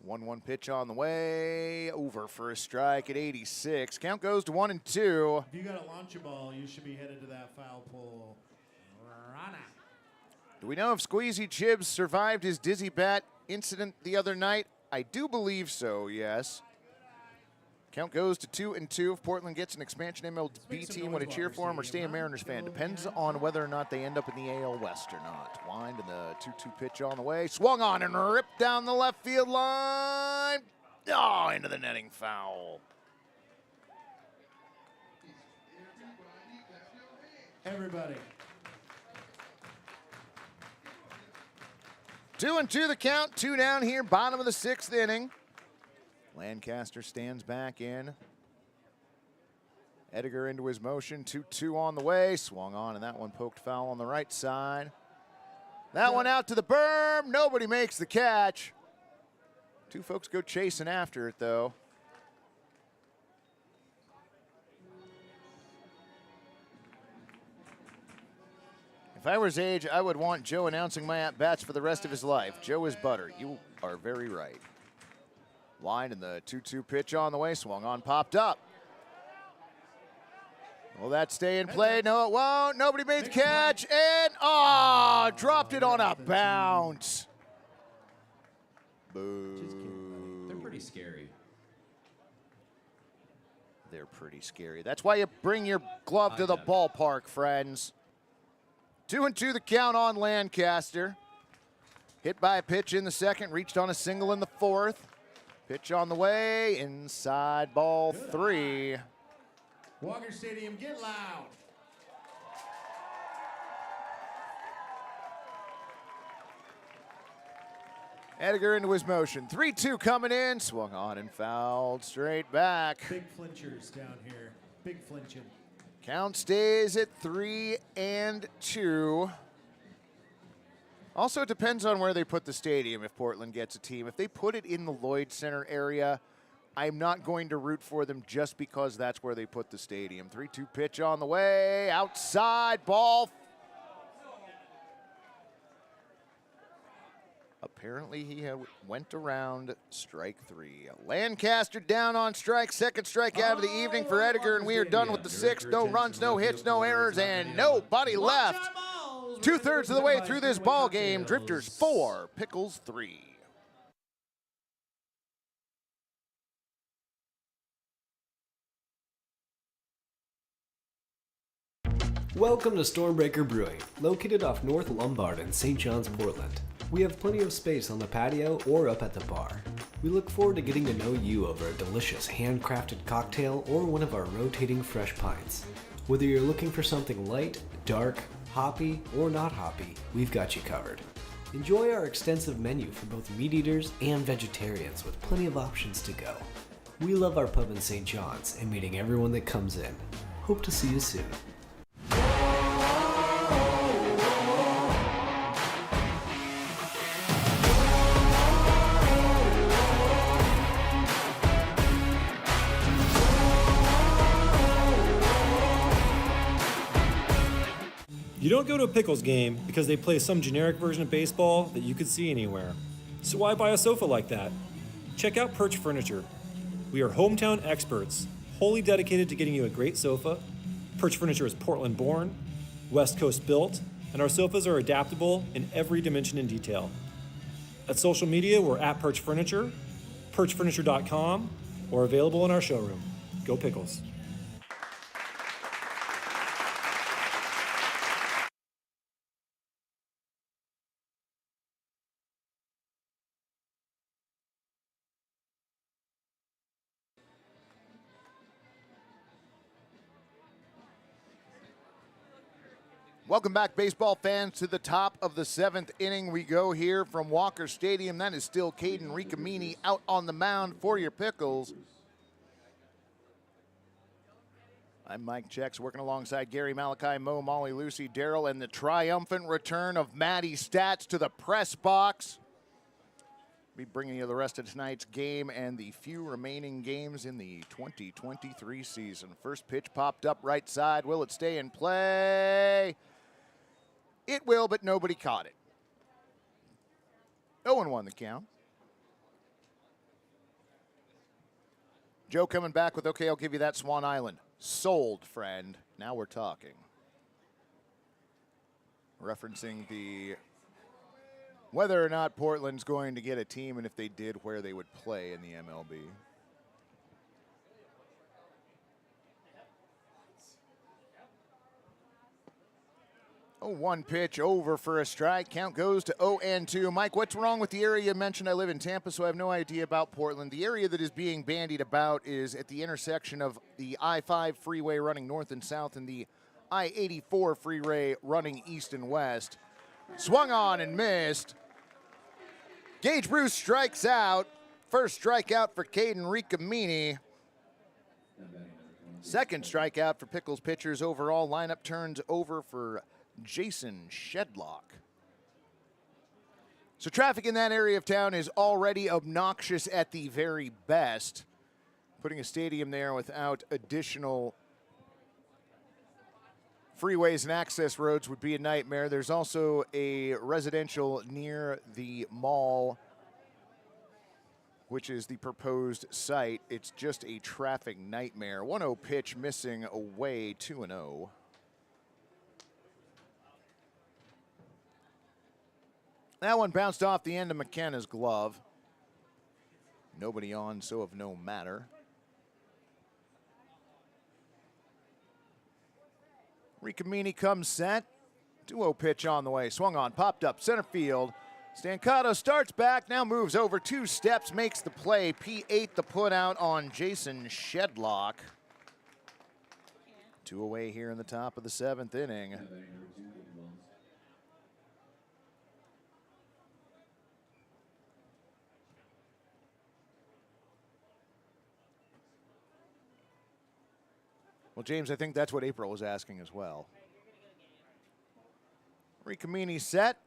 1-1 pitch on the way. Over for a strike at 86. Count goes to 1-2. If you got to launch a ball, you should be headed to that foul pole. Rana. Do we know if Squeezy Chibbs survived his dizzy bat incident the other night? I do believe so, yes. Count goes to 2-2. If Portland gets an expansion MLB team, would it cheer for him or stay a Mariners fan? Depends on whether or not they end up in the AL West or not. Wind and the 2-2 pitch on the way. Swung on and ripped down the left field line. Oh, into the netting foul. Everybody. 2-2 the count. 2 down here, bottom of the 6th inning. Lancaster stands back in. Ediger into his motion. 2-2 on the way. Swung on, and that one poked foul on the right side. That one out to the berm. Nobody makes the catch. 2 folks go chasing after it, though. If I were Zage, I would want Joe announcing my at-bats for the rest of his life. Joe is butter. You are very right. Line and the 2-2 pitch on the way. Swung on, popped up. Will that stay in play? No, it won't. Nobody made the catch. And, dropped it on a bounce. Boo. They're pretty scary. They're pretty scary. That's why you bring your glove to the ballpark, friends. 2-2 the count on Lancaster. Hit by a pitch in the second. Reached on a single in the 4th. Pitch on the way, inside ball 3. Walker Stadium, get loud. Ediger into his motion. 3-2 coming in, swung on and fouled straight back. Big flinchers down here. Big flinching. Count stays at 3-2. Also, it depends on where they put the stadium if Portland gets a team. If they put it in the Lloyd Center area, I'm not going to root for them just because that's where they put the stadium. 3-2 pitch on the way. Outside ball. A Apparently he went around strike 3. Lancaster down on strike. Second strikeout of the evening for Edgar, and we are done with the 6th. No runs, no hits, no errors, and nobody left. 2/3 of the way through this ball game. Drifters 4, Pickles 3. Welcome to Stormbreaker Brewing, located off North Lombard in St. John's, Portland. We have plenty of space on the patio or up at the bar. We look forward to getting to know you over a delicious handcrafted cocktail or one of our rotating fresh pints. Whether you're looking for something light, dark, hoppy, or not hoppy, we've got you covered. Enjoy our extensive menu for both meat eaters and vegetarians with plenty of options to go. We love our pub in St. John's and meeting everyone that comes in. Hope to see you soon. You don't go to a Pickles game because they play some generic version of baseball that you could see anywhere. So why buy a sofa like that? Check out Perch Furniture. We are hometown experts, wholly dedicated to getting you a great sofa. Perch Furniture is Portland born, West Coast built, and our sofas are adaptable in every dimension and detail. At social media, we're at Perch Furniture, perchfurniture.com, or available in our showroom. Go Pickles. Welcome back, baseball fans, to the top of the 7th inning. We go here from Walker Stadium. That is still Caden Ricamini out on the mound for your Pickles. I'm Mike Checks, working alongside Gary, Malachi, Mo, Molly, Lucy, Daryl, and the triumphant return of Maddie Stats to the press box. Be bringing you the rest of tonight's game and the few remaining games in the 2023 season. First pitch popped up right side. Will it stay in play? It will, but nobody caught it. 0-1 the count. Joe coming back with, okay, I'll give you that, Swan Island. Sold, friend. Now we're talking. Referencing the whether or not Portland's going to get a team, and if they did, where they would play in the MLB. Oh, one pitch over for a strike. Count goes to 0-2. Mike, what's wrong with the area you mentioned? I live in Tampa, so I have no idea about Portland. The area that is being bandied about is at the intersection of the I-5 freeway running north and south and the I-84 freeway running east and west. Swung on and missed. Gage Bruce strikes out. First strikeout for Caden Ricamini. Second strikeout for Pickles pitchers overall. Lineup turns over for Jason Shedlock. So traffic in that area of town is already obnoxious at the very best. Putting a stadium there without additional freeways and access roads would be a nightmare. There's also a residential near the mall, which is the proposed site. It's just a traffic nightmare. 1-0 pitch missing away, 2-0. That one bounced off the end of McKenna's glove. Nobody on, so of no matter. Ricamini comes set. 2-0 pitch on the way. Swung on, popped up, center field. Stancato starts back, now moves over 2 steps, makes the play. P8 the put out on Jason Shedlock. 2 away here in the top of the 7th inning. Well, James, I think that's what April was asking as well. Ricamini set.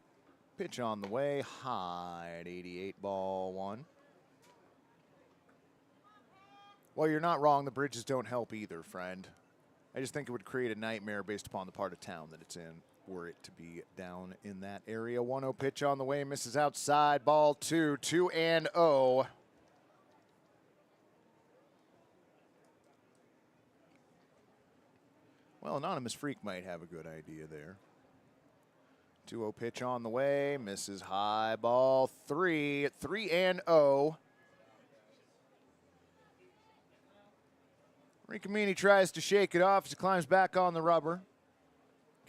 Pitch on the way. High at 88, ball 1. Well, you're not wrong. The bridges don't help either, friend. I just think it would create a nightmare based upon the part of town that it's in. were it to be down in that area. 1-0 pitch on the way, misses outside, ball 2, 2-0. Well, Anonymous Freak might have a good idea there. 2-0 pitch on the way, misses high, ball 3, 3-0. Ricamini tries to shake it off as he climbs back on the rubber.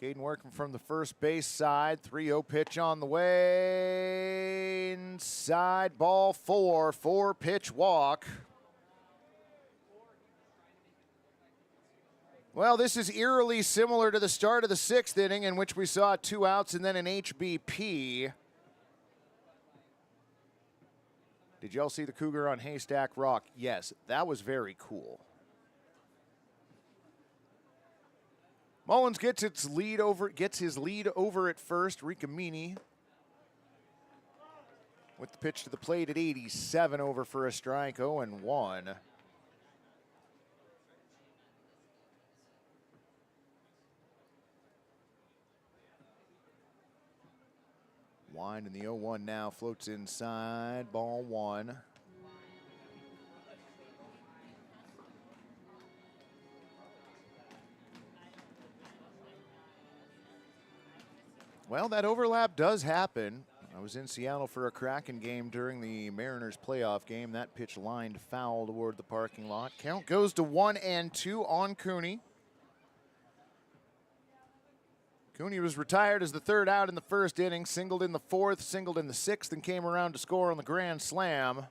Caden working from the first base side. 3-0 pitch on the way. Inside, ball 4, 4-pitch walk. Well, this is eerily similar to the start of the 6th inning in which we saw 2 outs and then an HBP. Did y'all see the Cougar on Haystack Rock? Yes, that was very cool. Mullins gets his lead over at first. Ricamini with the pitch to the plate at 87 over for a strike, 0-1. Wind in the 0-1 now, floats inside, ball 1. Well, that overlap does happen. I was in Seattle for a Kraken game during the Mariners playoff game. That pitch lined foul toward the parking lot. Count goes to 1-2 on Cooney. Cooney was retired as the 3rd out in the 1st inning, singled in the 4th, singled in the 6th, and came around to score on the grand slam.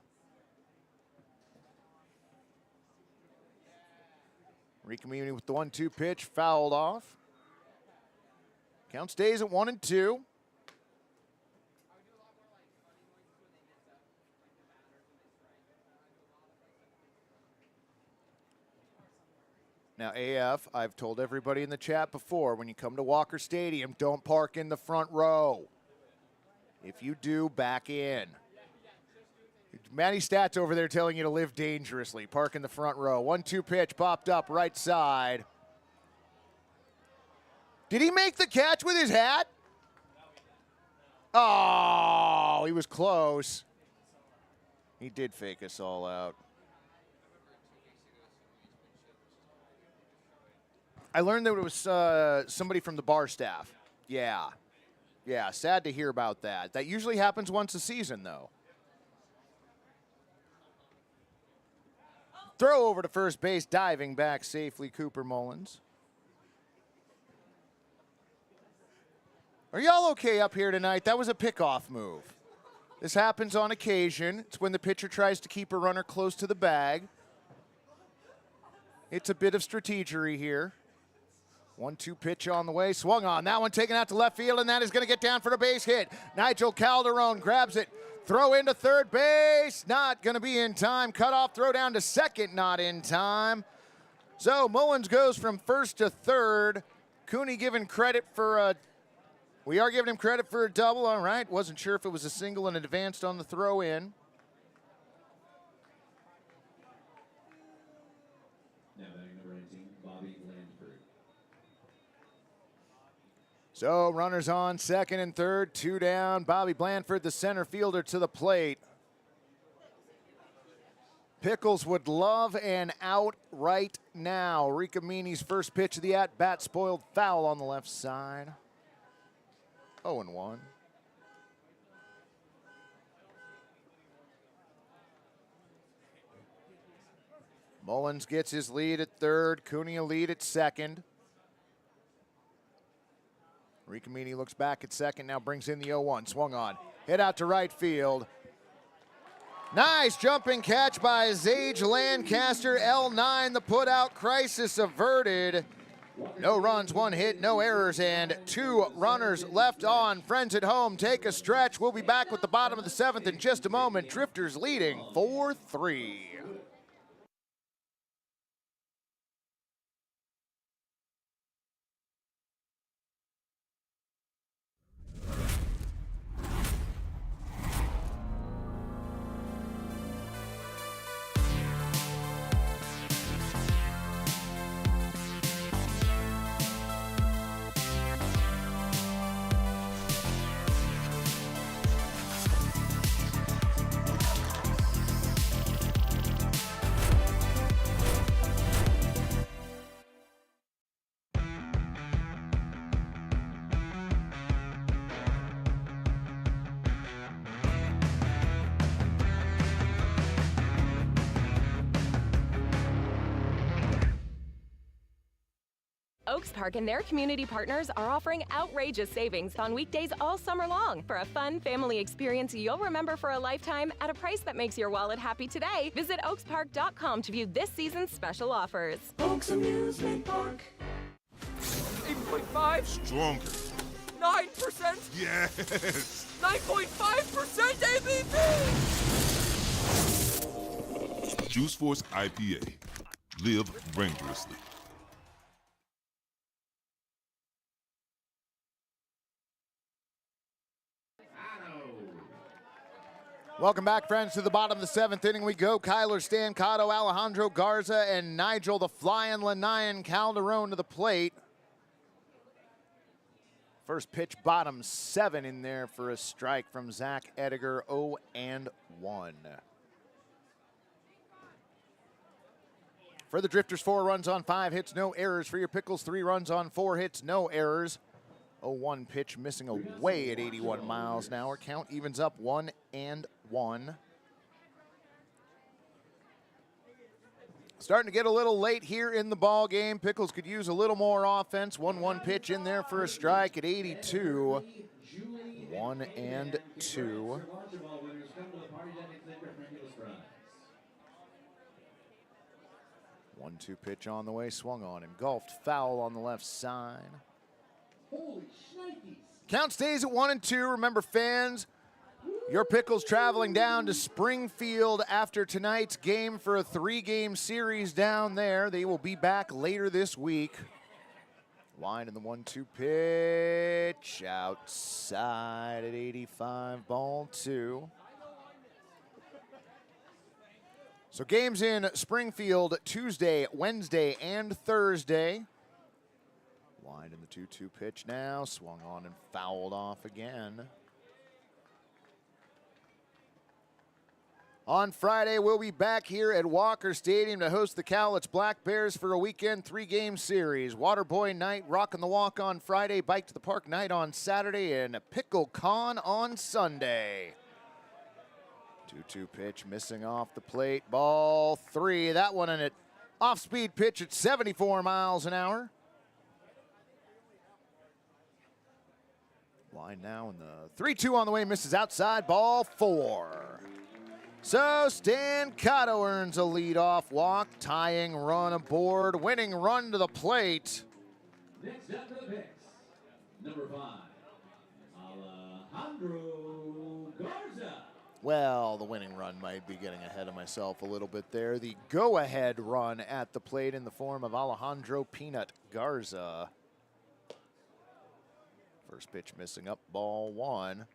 Ricamini with the 1-2 pitch, fouled off. Count stays at 1-2. Now, AF, I've told everybody in the chat before, when you come to Walker Stadium, don't park in the front row. If you do, back in. Matty Stats over there telling you to live dangerously. Park in the front row. 1-2 pitch, popped up right side. Did he make the catch with his hat? Oh, he was close. He did fake us all out. I learned that it was somebody from the bar staff. Yeah, sad to hear about that. That usually happens once a season, though. Throw over to first base, diving back safely, Cooper Mullins. Are y'all okay up here tonight? That was a pickoff move. This happens on occasion. It's when the pitcher tries to keep a runner close to the bag. It's a bit of strategery here. 1-2 pitch on the way, swung on. That one taken out to left field, and that is going to get down for a base hit. Nigel Calderon grabs it. Throw into third base. Not going to be in time. Cut off, throw down to second, not in time. So Mullins goes from first to third. Cooney given credit for a... We are giving him credit for a double, all right. Wasn't sure if it was a single and advanced on the throw in. Now batting number 18, Bobby Landford. So runners on second and third, 2 down. Bobby Blandford, the center fielder, to the plate. Pickles would love an out right now. Ricamini's first pitch of the at-bat, spoiled foul on the left side. 0-1. Mullins gets his lead at third. Cooney a lead at second. Ricamini looks back at second, now brings in the 0-1. Swung on. Hit out to right field. Nice jumping catch by Zage Lancaster. L9, the put-out crisis averted. No runs, 1 hit, no errors, and 2 runners left on. Friends at home, take a stretch. We'll be back with the bottom of the 7th in just a moment. Drifters leading 4-3. Oaks Park and their community partners are offering outrageous savings on weekdays all summer long. For a fun family experience you'll remember for a lifetime at a price that makes your wallet happy today, visit oakspark.com to view this season's special offers. Oaks Amusement Park. 8.5. Stronger. 9%. Yes. 9.5% ABV. Juice Force IPA. Live rangerously. Welcome back, friends, to the bottom of the 7th inning. We go. Kyler Stancato, Alejandro Garza, and Nigel the Flying Lanyan Calderon to the plate. First pitch, bottom 7 in there for a strike from Zach Ediger, 0-1. For the Drifters, 4 runs on 5 hits, no errors. For your Pickles, 3 runs on 4 hits, no errors. 0-1 pitch missing away at 81 miles an hour. Count evens up 1-1. Starting to get a little late here in the ball game. Pickles could use a little more offense. 1-1 pitch in there for a strike at 82. 1-2. 1-2 pitch on the way, swung on, engulfed, foul on the left side. Count stays at 1-2. Remember, fans, your Pickles traveling down to Springfield after tonight's game for a 3-game series down there. They will be back later this week. Line in the 1-2 pitch, outside at 85, ball 2. So games in Springfield Tuesday, Wednesday, and Thursday. Line in the 2-2 pitch now, swung on and fouled off again. On Friday, we'll be back here at Walker Stadium to host the Cowlitz Black Bears for a weekend 3-game series. Waterboy night, Rockin' the Walk on Friday, Bike to the Park night on Saturday, and Pickle Con on Sunday. 2-2 pitch missing off the plate, ball 3. That one in an off-speed pitch at 74 miles an hour. Line now in the 3-2 on the way, misses outside, ball 4. So Stancato earns a leadoff walk, tying run aboard, winning run to the plate. Next up for the picks, number 5, Alejandro Garza. Well, the winning run might be getting ahead of myself a little bit there. The go-ahead run at the plate in the form of Alejandro Peanut Garza. First pitch missing up, ball 1.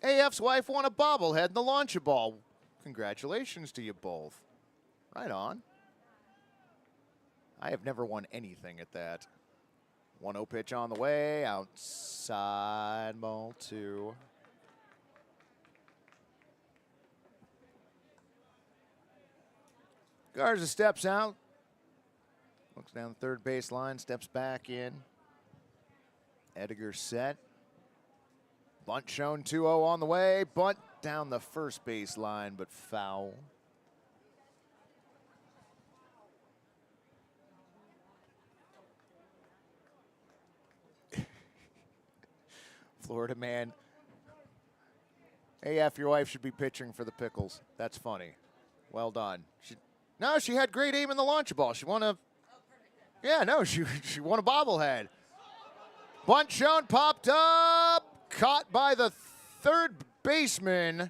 AF's wife won a bobblehead in the launch-a-ball. Congratulations to you both. Right on. I have never won anything at that. 1-0 pitch on the way, outside, ball 2. Garza steps out, looks down the third base line, steps back in. Ediger set. Bunt shown 2-0 on the way. Bunt down the first base line, but foul. Florida man. AF, your wife should be pitching for the Pickles. That's funny. Well done. She had great aim in the launch ball. She won a. Yeah, no, she won a bobblehead. Bunt shown, popped up, caught by the third baseman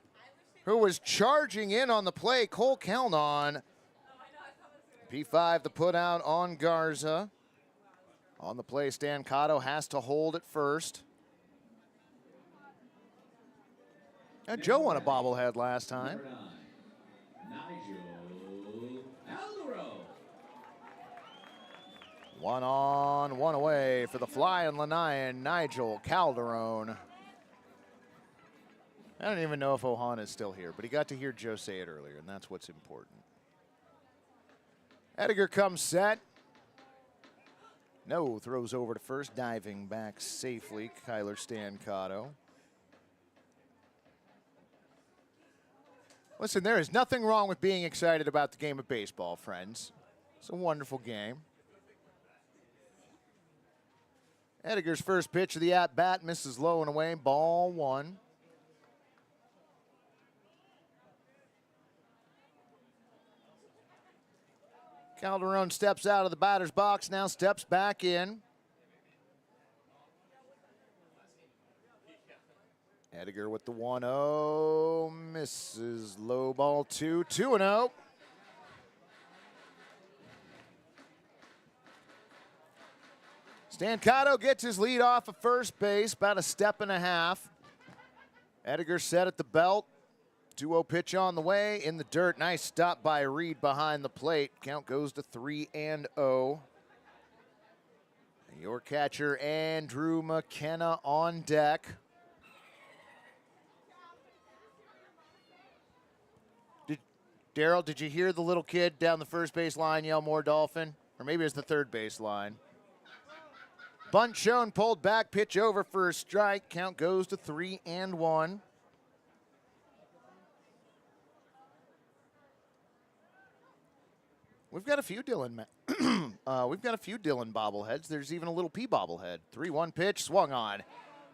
who was charging in on the play, Cole Kelnon. P5 the put out on Garza. On the play, Stancato has to hold at first. And Joe won a bobblehead last time. One on, one away for the Flying Lanyan, Nigel Calderon. I don't even know if Ohan is still here, but he got to hear Joe say it earlier, and that's what's important. Ediger comes set. No, throws over to first, diving back safely, Kyler Stancato. Listen, there is nothing wrong with being excited about the game of baseball, friends. It's a wonderful game. Ediger's first pitch of the at-bat misses low and away, ball 1. Calderon steps out of the batter's box, now steps back in. Ediger with the 1-0, misses low, ball 2, 2-0. Stancato gets his lead off of first base, about a step and a half. Ediger set at the belt. 2-0 pitch on the way, in the dirt. Nice stop by Reed behind the plate. Count goes to 3-0. Your catcher, Andrew McKenna, on deck. Daryl, did you hear the little kid down the first base line yell "More Dolphin"? Or maybe it's the third base line. Bunt shown, pulled back, pitch over for a strike. Count goes to 3-1. We've got a few Dylan. We've got a few Dylan bobbleheads. There's even a little P bobblehead. 3-1 pitch, swung on.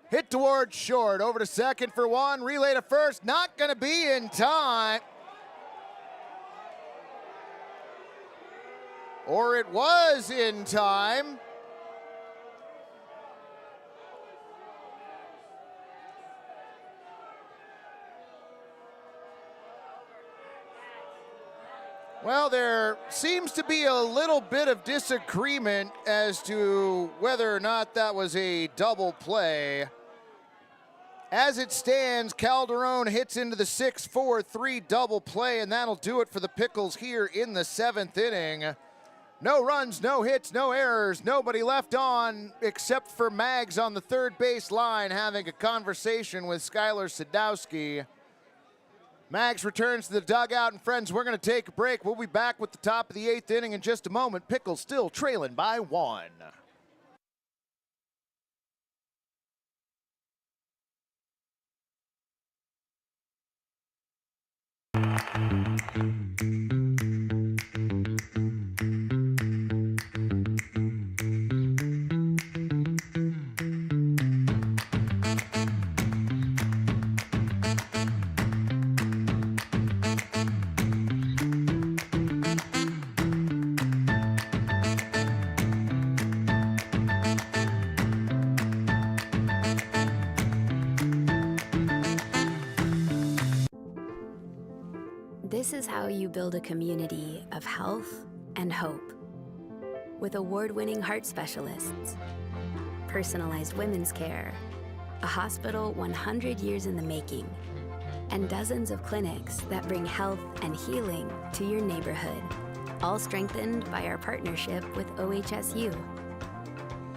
Hit towards short, over to second for one. Relay to first, not going to be in time. Or it was in time. Well, there seems to be a little bit of disagreement as to whether or not that was a double play. As it stands, Calderon hits into the 6-4-3 double play, and that'll do it for the Pickles here in the 7th inning. No runs, no hits, no errors, nobody left on except for Mags on the third base line having a conversation with Skylar Sadowski. Mags returns to the dugout, and friends, we're going to take a break. We'll be back with the top of the 8th inning in just a moment. Pickles still trailing by 1. This is how you build a community of health and hope. With award-winning heart specialists, personalized women's care, a hospital 100 years in the making, and dozens of clinics that bring health and healing to your neighborhood, all strengthened by our partnership with OHSU.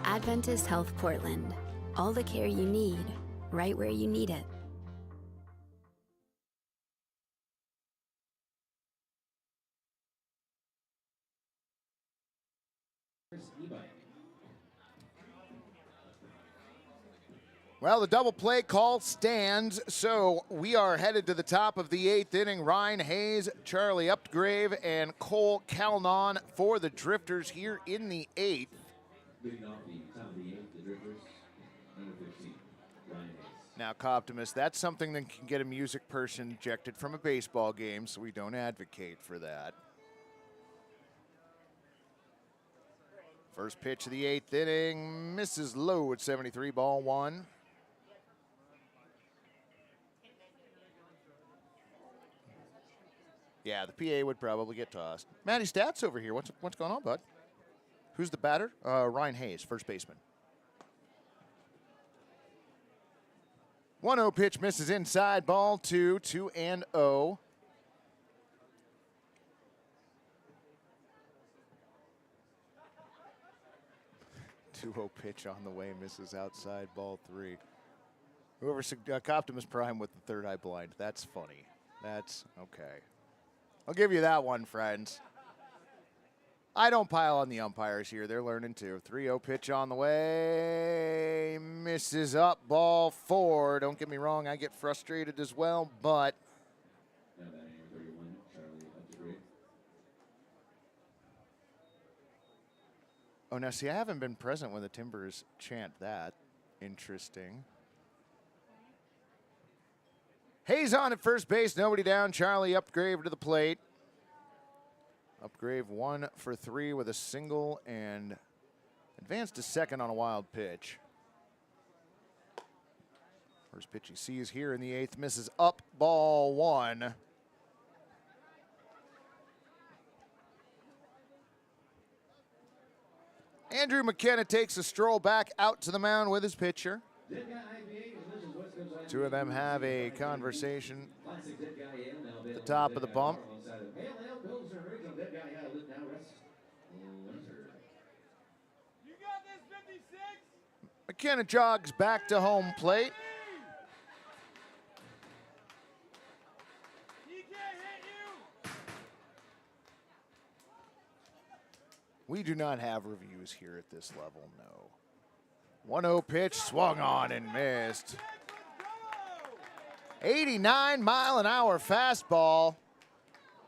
Adventist Health Portland, all the care you need, right where you need it. Well, the double play call stands, so we are headed to the top of the 8th inning. Ryan Hayes, Charlie Upgrave, and Cole Calnon for the Drifters here in the 8th. Leading off the top of the 8th, the Drifters, number 15, Ryan Hayes. Now, Coptimus, that's something that can get a music person ejected from a baseball game, so we don't advocate for that. First pitch of the 8th inning, misses low at 73, ball 1. Yeah, the PA would probably get tossed. Matty Stats over here. What's going on, bud? Who's the batter? Ryan Hayes, first baseman. 1-0 pitch misses inside, ball 2, 2-0. 2-0 pitch on the way, misses outside, ball 3. Whoever Optimus Prime with the third eye blind. That's funny. That's okay. I'll give you that one, friends. I don't pile on the umpires here. They're learning too. 3-0 pitch on the way. Misses up, ball 4. Don't get me wrong, I get frustrated as well, but Oh, now see, I haven't been present when the Timbers chant that. Interesting. Hayes on at first base, nobody down. Charlie Upgrave to the plate. Upgrave 1 for 3 with a single and advanced to second on a wild pitch. First pitch he sees here in the 8th, misses up, ball 1. Andrew McKenna takes a stroll back out to the mound with his pitcher. Two of them have a conversation at the top of the bump. McKenna jogs back to home plate. We do not have reviews here at this level, no. 1-0 pitch, swung on and missed. 89-mile-an-hour fastball.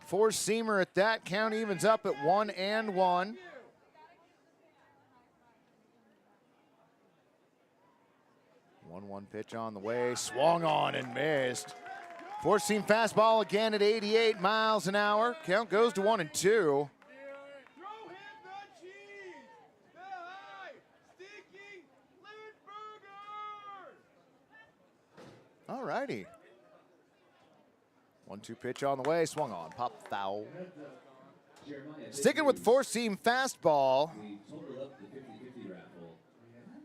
Four-seamer at that. Count evens up at 1-1. 1-1 pitch on the way, swung on and missed. Four-seam fastball again at 88 miles an hour. Count goes to 1-2. All righty. 1-2 pitch on the way, swung on, pop foul. Sticking with four-seam fastball. We totaled up the 50-50 raffle.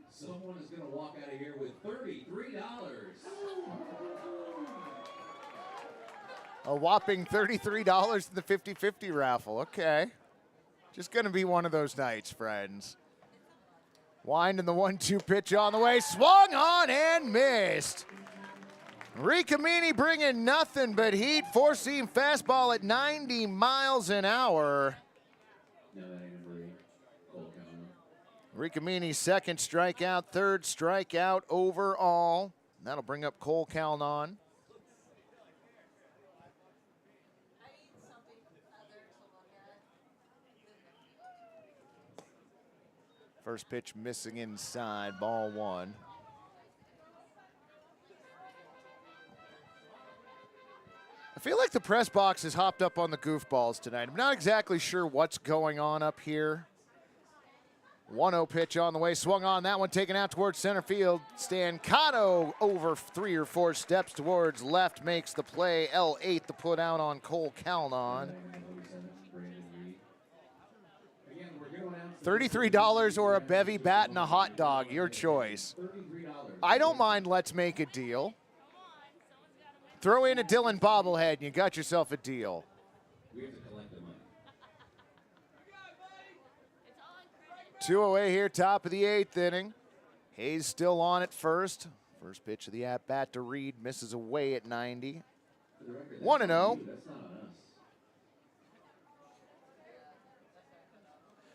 Someone is going to walk out of here with $33. A whopping $33 in the 50-50 raffle. Okay. Just going to be one of those nights, friends. Winding the 1-2 pitch on the way, swung on and missed. Ricamini bringing nothing but heat. Four-seam fastball at 90 miles an hour. Ricamini's second strikeout, third strikeout overall. That'll bring up Cole Calnon. First pitch missing inside, ball 1. I feel like the press box has hopped up on the goofballs tonight. I'm not exactly sure what's going on up here. 1-0 pitch on the way, swung on. That one taken out towards center field. Stancato over 3 or 4 steps towards left makes the play. L8 the put out on Cole Calnon. $33 or a bevy bat and a hot dog, your choice. I don't mind, let's make a deal. Throw in a Dylan bobblehead and you got yourself a deal. We have to collect the money. 2 away here, top of the 8th inning. Hayes still on at first. First pitch of the at-bat to Reed, misses away at 90. 1-0.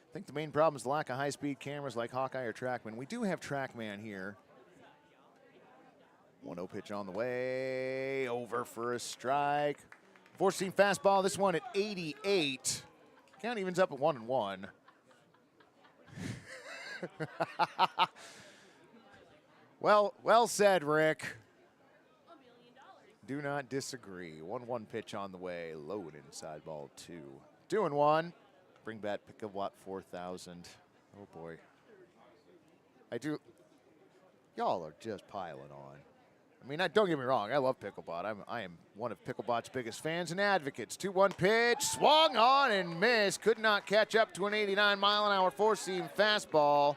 I think the main problem is the lack of high-speed cameras like Hawkeye or TrackMan. We do have TrackMan here. 1-0 pitch on the way, over for a strike. Four-seam fastball, this one at 88. Count evens up at 1-1. Well said, Rick. Do not disagree. 1-1 pitch on the way, low and inside, ball 2. 2-1. Bring back Pickle 4,000. Oh boy. Y'all are just piling on. I mean, don't get me wrong, I love Picklebot. I am one of Picklebot's biggest fans and advocates. 2-1 pitch, swung on and missed. Could not catch up to an 89-mile-an-hour four-seam fastball.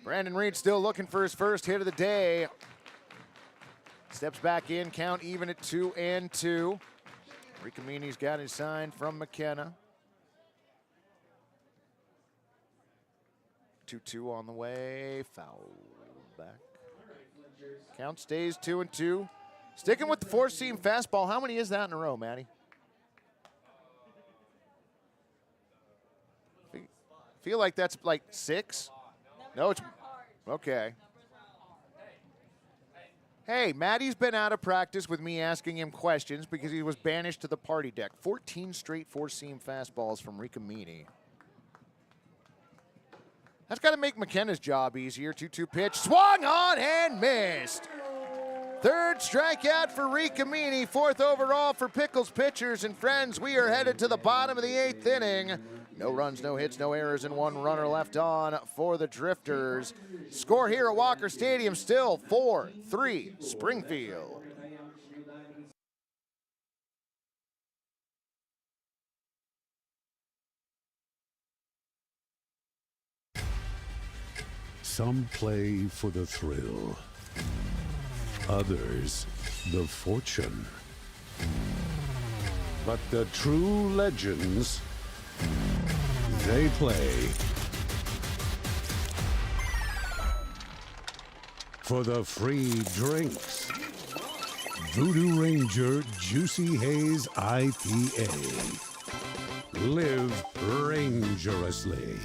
Brandon Reed still looking for his first hit of the day. Steps back in, count even at 2-2. Ricamini's got his sign from McKenna. 2-2 on the way, foul back. Count stays 2-2. Sticking with the four-seam fastball. How many is that in a row, Matty? Feel like that's like 6? No, it's okay. Hey, Matty's been out of practice with me asking him questions because he was banished to the party deck. 14 straight four-seam fastballs from Ricamini. That's got to make McKenna's job easier. 2-2 pitch, swung on and missed. Third strikeout for Ricamini, fourth overall for Pickles pitchers. And friends, we are headed to the bottom of the 8th inning. No runs, no hits, no errors, and one runner left on for the Drifters. Score here at Walker Stadium still 4-3 Springfield. Some play for the thrill, others the fortune. But the true legends, they play for the free drinks. Voodoo Ranger Juicy Haze IPA. Live rangerously.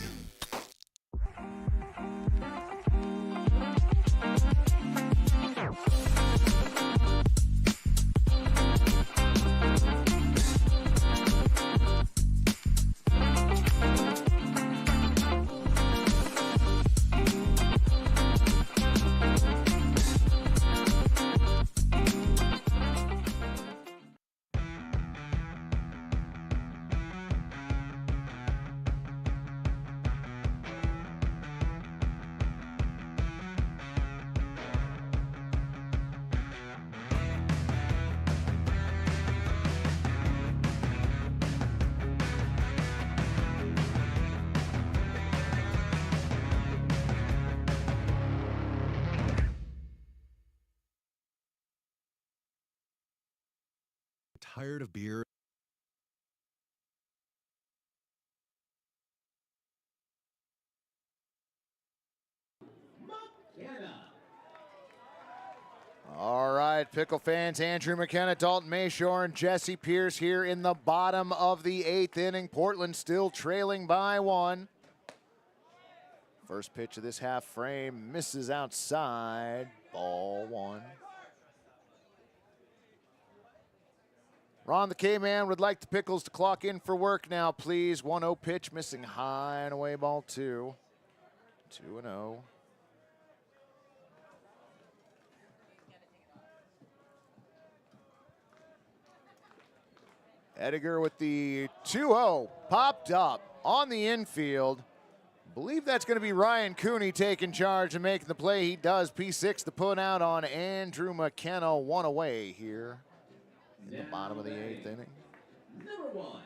Tired of beer? All right, Pickle fans, Andrew McKenna, Dalton Mayshore, and Jesse Pierce here in the bottom of the 8th inning. Portland still trailing by 1. First pitch of this half frame misses outside, ball 1. Ron the K-Man would like the Pickles to clock in for work now, please. 1-0 pitch, missing high and away, ball 2. 2-0. Ediger with the 2-0, popped up on the infield. Believe that's going to be Ryan Cooney taking charge and making the play. He does. P6 to put out on Andrew McKenna, 1 away here in the bottom of the 8th inning. Number 1,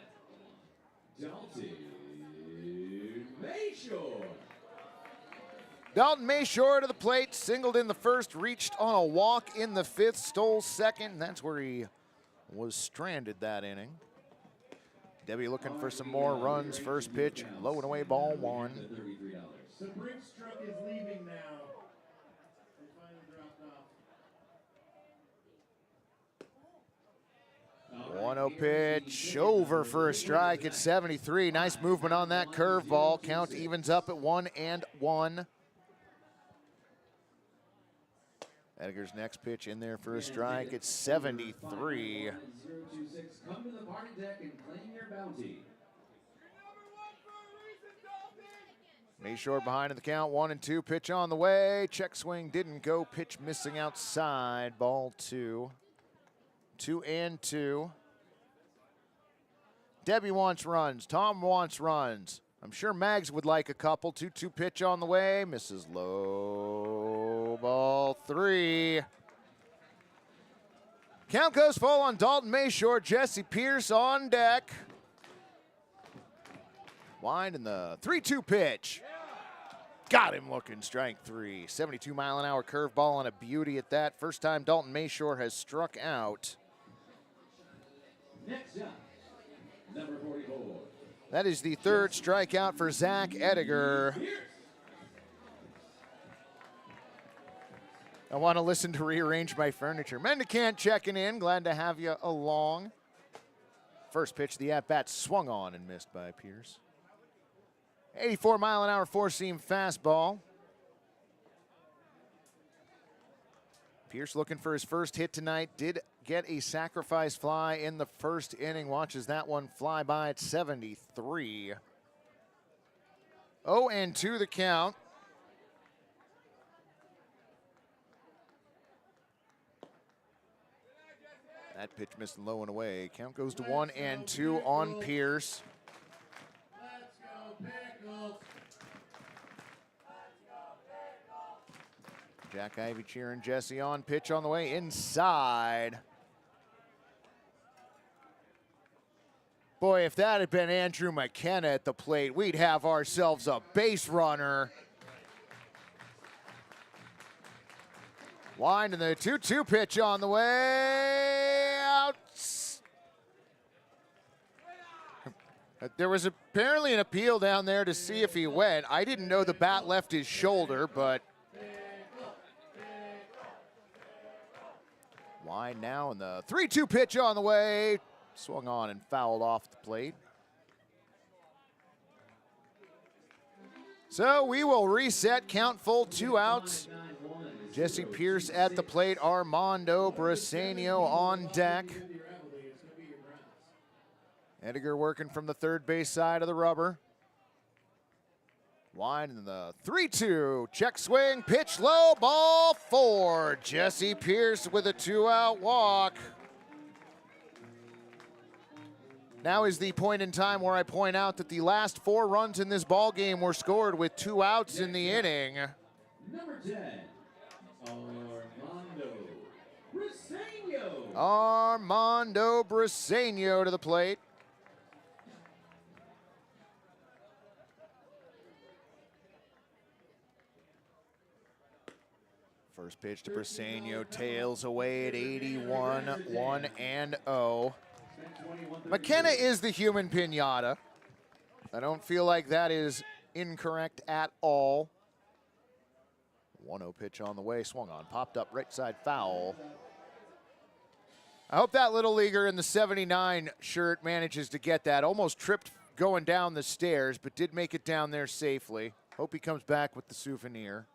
Dalton Mayshore. Dalton Mayshore to the plate, singled in the first, reached on a walk in the 5th, stole second, and that's where he was stranded that inning. Debbie looking for some more runs. First pitch, low and away, ball 1. The Brinks truck is leaving now. They finally dropped off. 1-0 pitch, over for a strike at 73. Nice movement on that curveball. Count evens up at 1-1. Ediger's next pitch in there for a strike at 73. Come to the party deck and claim your bounty. Mayshore behind in the count, 1-2. Pitch on the way. Check swing didn't go. Pitch missing outside. Ball 2. 2-2. Debbie wants runs. Tom wants runs. I'm sure Mags would like a couple. 2-2 pitch on the way. Misses low. Ball 3. Count goes full on Dalton Mayshore. Jesse Pierce on deck. Wind in the 3-2 pitch. Got him looking, strike 3. 72-mile-an-hour curveball and a beauty at that. First time Dalton Mayshore has struck out. Next up, number 44. That is the 3rd strikeout for Zach Ediger. I want to listen to Rearrange My Furniture. Mendicant checking in. Glad to have you along. First pitch, the at-bat swung on and missed by Pierce. 84-mile-an-hour four-seam fastball. Pierce looking for his first hit tonight. Did get a sacrifice fly in the first inning. Watches that one fly by at 73. 0-2 the count. That pitch missed low and away. Count goes to 1-2 on Pierce. Let's go, Pickles. Jack Ivy cheering Jesse on. Pitch on the way inside. Boy, if that had been Andrew McKenna at the plate, we'd have ourselves a base runner. Line to the 2-2 pitch on the way out. There was apparently an appeal down there to see if he went. I didn't know the bat left his shoulder, but line now, and the 3-2 pitch on the way. Swung on and fouled off the plate. So we will reset, count full, 2 outs. Jesse Pierce at the plate, Armando Briseño on deck. Edgar working from the third base side of the rubber. Line in the 3-2, check swing, pitch low, ball 4. Jesse Pierce with a 2-out walk. Now is the point in time where I point out that the last 4 runs in this ball game were scored with 2 outs in the inning. Number 10, Armando Briseño. Armando Briseño to the plate. First pitch to Briseño, tails away at 81, 1-0. McKenna is the human pinata. I don't feel like that is incorrect at all. 1-0 pitch on the way, swung on, popped up right side foul. I hope that little leaguer in the 79 shirt manages to get that. Almost tripped going down the stairs, but did make it down there safely. Hope he comes back with the souvenir.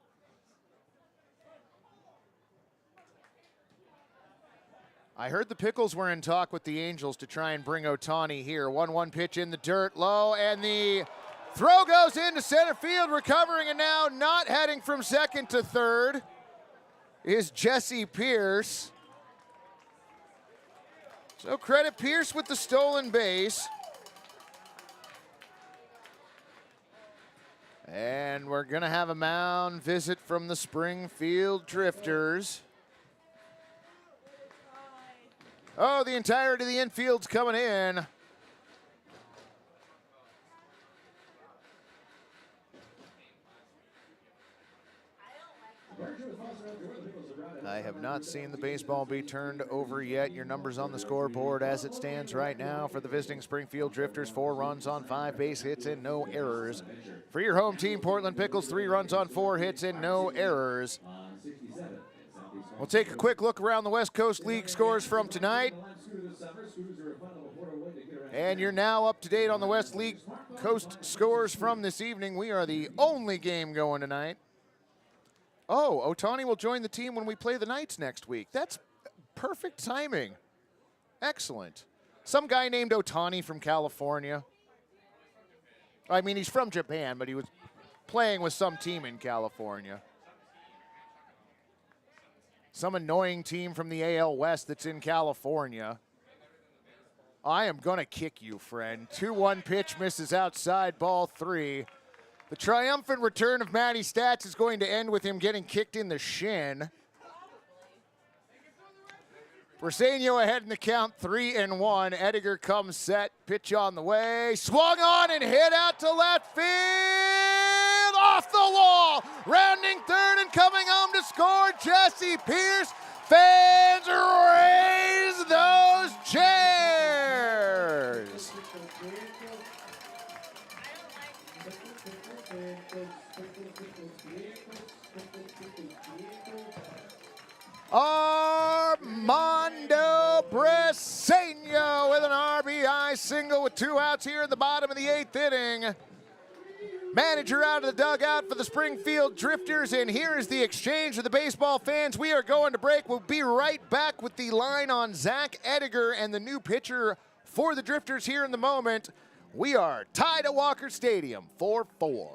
I heard the Pickles were in talk with the Angels to try and bring Ohtani here. 1-1 pitch in the dirt, low, and the throw goes into center field, recovering, and now not heading from second to third is Jesse Pierce. So credit Pierce with the stolen base. And we're gonna have a mound visit from the Springfield Drifters. Oh, the entirety of the infield's coming in. I have not seen the baseball be turned over yet. Your numbers on the scoreboard as it stands right now for the visiting Springfield Drifters: 4 runs on 5 base hits and no errors. For your home team, Portland Pickles, 3 runs on 4 hits and no errors. We'll take a quick look around the West Coast League scores from tonight. And you're now up to date on the West League Coast scores from this evening. We are the only game going tonight. Oh, Ohtani will join the team when we play the Knights next week. That's perfect timing. Excellent. Some guy named Ohtani from California. I mean, he's from Japan, but he was playing with some team in California. Some annoying team from the AL West that's in California. I am going to kick you, friend. 2-1 pitch misses outside, ball 3. The triumphant return of Matty Stats is going to end with him getting kicked in the shin. Briseño ahead in the count, 3-1. Edgar comes set, pitch on the way. Swung on and hit out to left field. Off the wall. Rounding third and coming home to score, Jesse Pierce. Fans raise those chairs. Armando Briseño with an RBI single with 2 outs here in the bottom of the 8th inning. Manager out of the dugout for the Springfield Drifters, and here is the exchange of the baseball fans. We are going to break. We'll be right back with the line on Zach Edgar and the new pitcher for the Drifters here in the moment. We are tied at Walker Stadium, 4-4.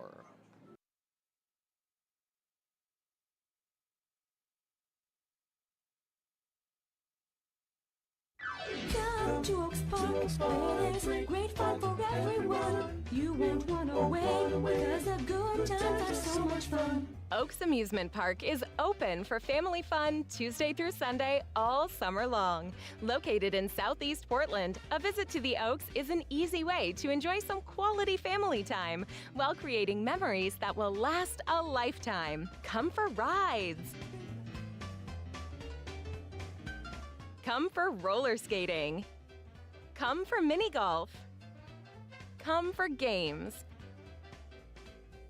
to Oaks Park, where there's great fun for everyone. You won't run away, because the good times are so much fun. Oaks Amusement Park is open for family fun Tuesday through Sunday all summer long. Located in Southeast Portland, a visit to the Oaks is an easy way to enjoy some quality family time while creating memories that will last a lifetime. Come for rides. Come for roller skating. Come for mini golf. Come for games.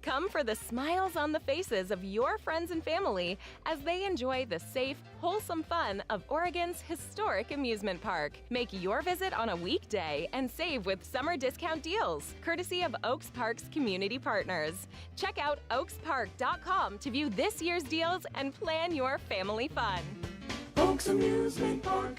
Come for the smiles on the faces of your friends and family as they enjoy the safe, wholesome fun of Oregon's historic amusement park. Make your visit on a weekday and save with summer discount deals, courtesy of Oaks Park's community partners. Check out oakspark.com to view this year's deals and plan your family fun. Oaks Amusement Park.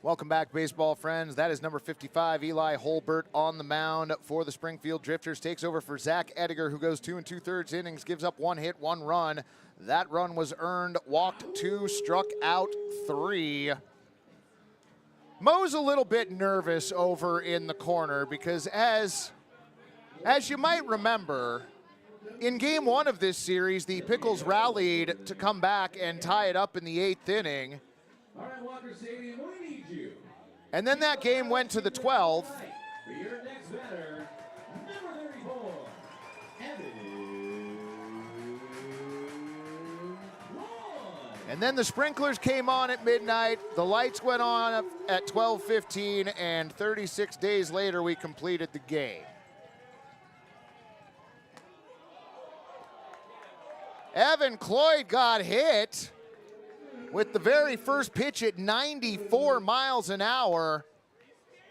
Welcome back, baseball friends. That is number 55, Eli Holbert, on the mound for the Springfield Drifters. Takes over for Zach Ediger, who goes 2 2/3 innings, gives up 1 hit, 1 run. That run was earned, walked 2, struck out 3. Mo's a little bit nervous over in the corner because as you might remember, in game 1 of this series, the Pickles rallied to come back and tie it up in the 8th inning. All right, Walker Stadium, we need you. And then that game went to the 12th. For your next batter, number 34, And then the sprinklers came on at midnight. The lights went on at 12:15, and 36 days later, we completed the game. Evan Cloyd got hit with the very first pitch at 94 miles an hour.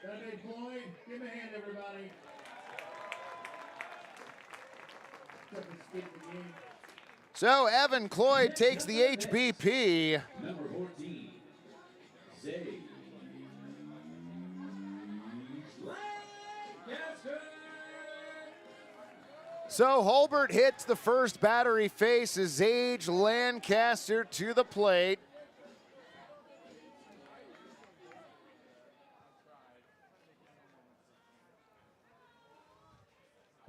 Evan Cloyd, give him a hand, everybody. So Evan Cloyd takes the HBP. Number 14, Zay Lancaster. So Holbert hits the first batter he faces, Zage Lancaster to the plate.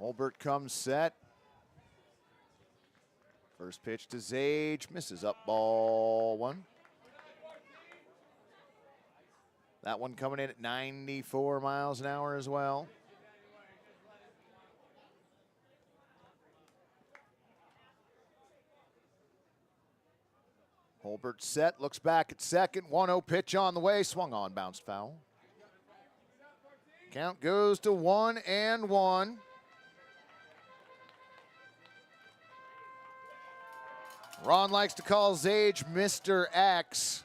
Holbert comes set. First pitch to Zage, misses up, ball 1. That one coming in at 94 miles an hour as well. Holbert set, looks back at second, 1-0 pitch on the way, swung on, bounced foul. Count goes to 1-1. Ron likes to call Zage Mr. X.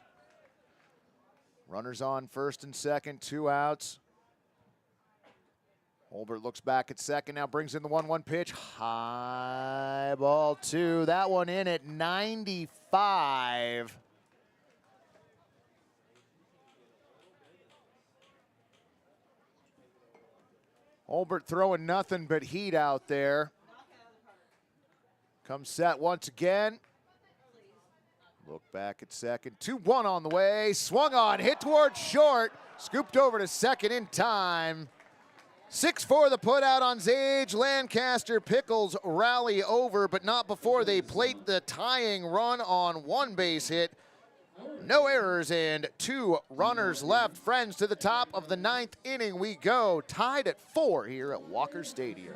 Runners on first and second, 2 outs. Holbert looks back at second, now brings in the 1-1 pitch. High ball 2. That one in at 95. Holbert throwing nothing but heat out there. Comes set once again. Look back at second. 2-1 on the way. Swung on, hit towards short. Scooped over to second in time. 6-4 the put out on Zage Lancaster. Pickles rally over, but not before they plate the tying run on 1 base hit. No errors and 2 runners left. Friends, to the top of the 9th inning we go. Tied at 4 here at Walker Stadium.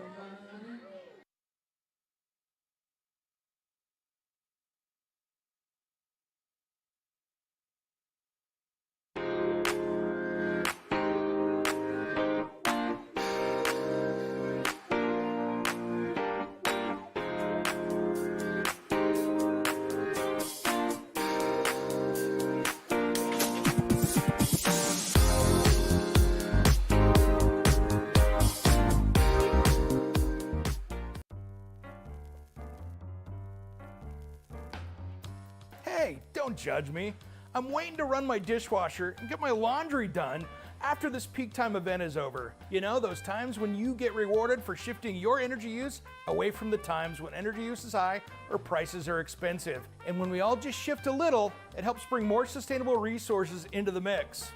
Don't judge me. I'm waiting to run my dishwasher and get my laundry done after this peak time event is over. You know, those times when you get rewarded for shifting your energy use away from the times when energy use is high or prices are expensive. And when we all just shift a little, it helps bring more sustainable resources into the mix.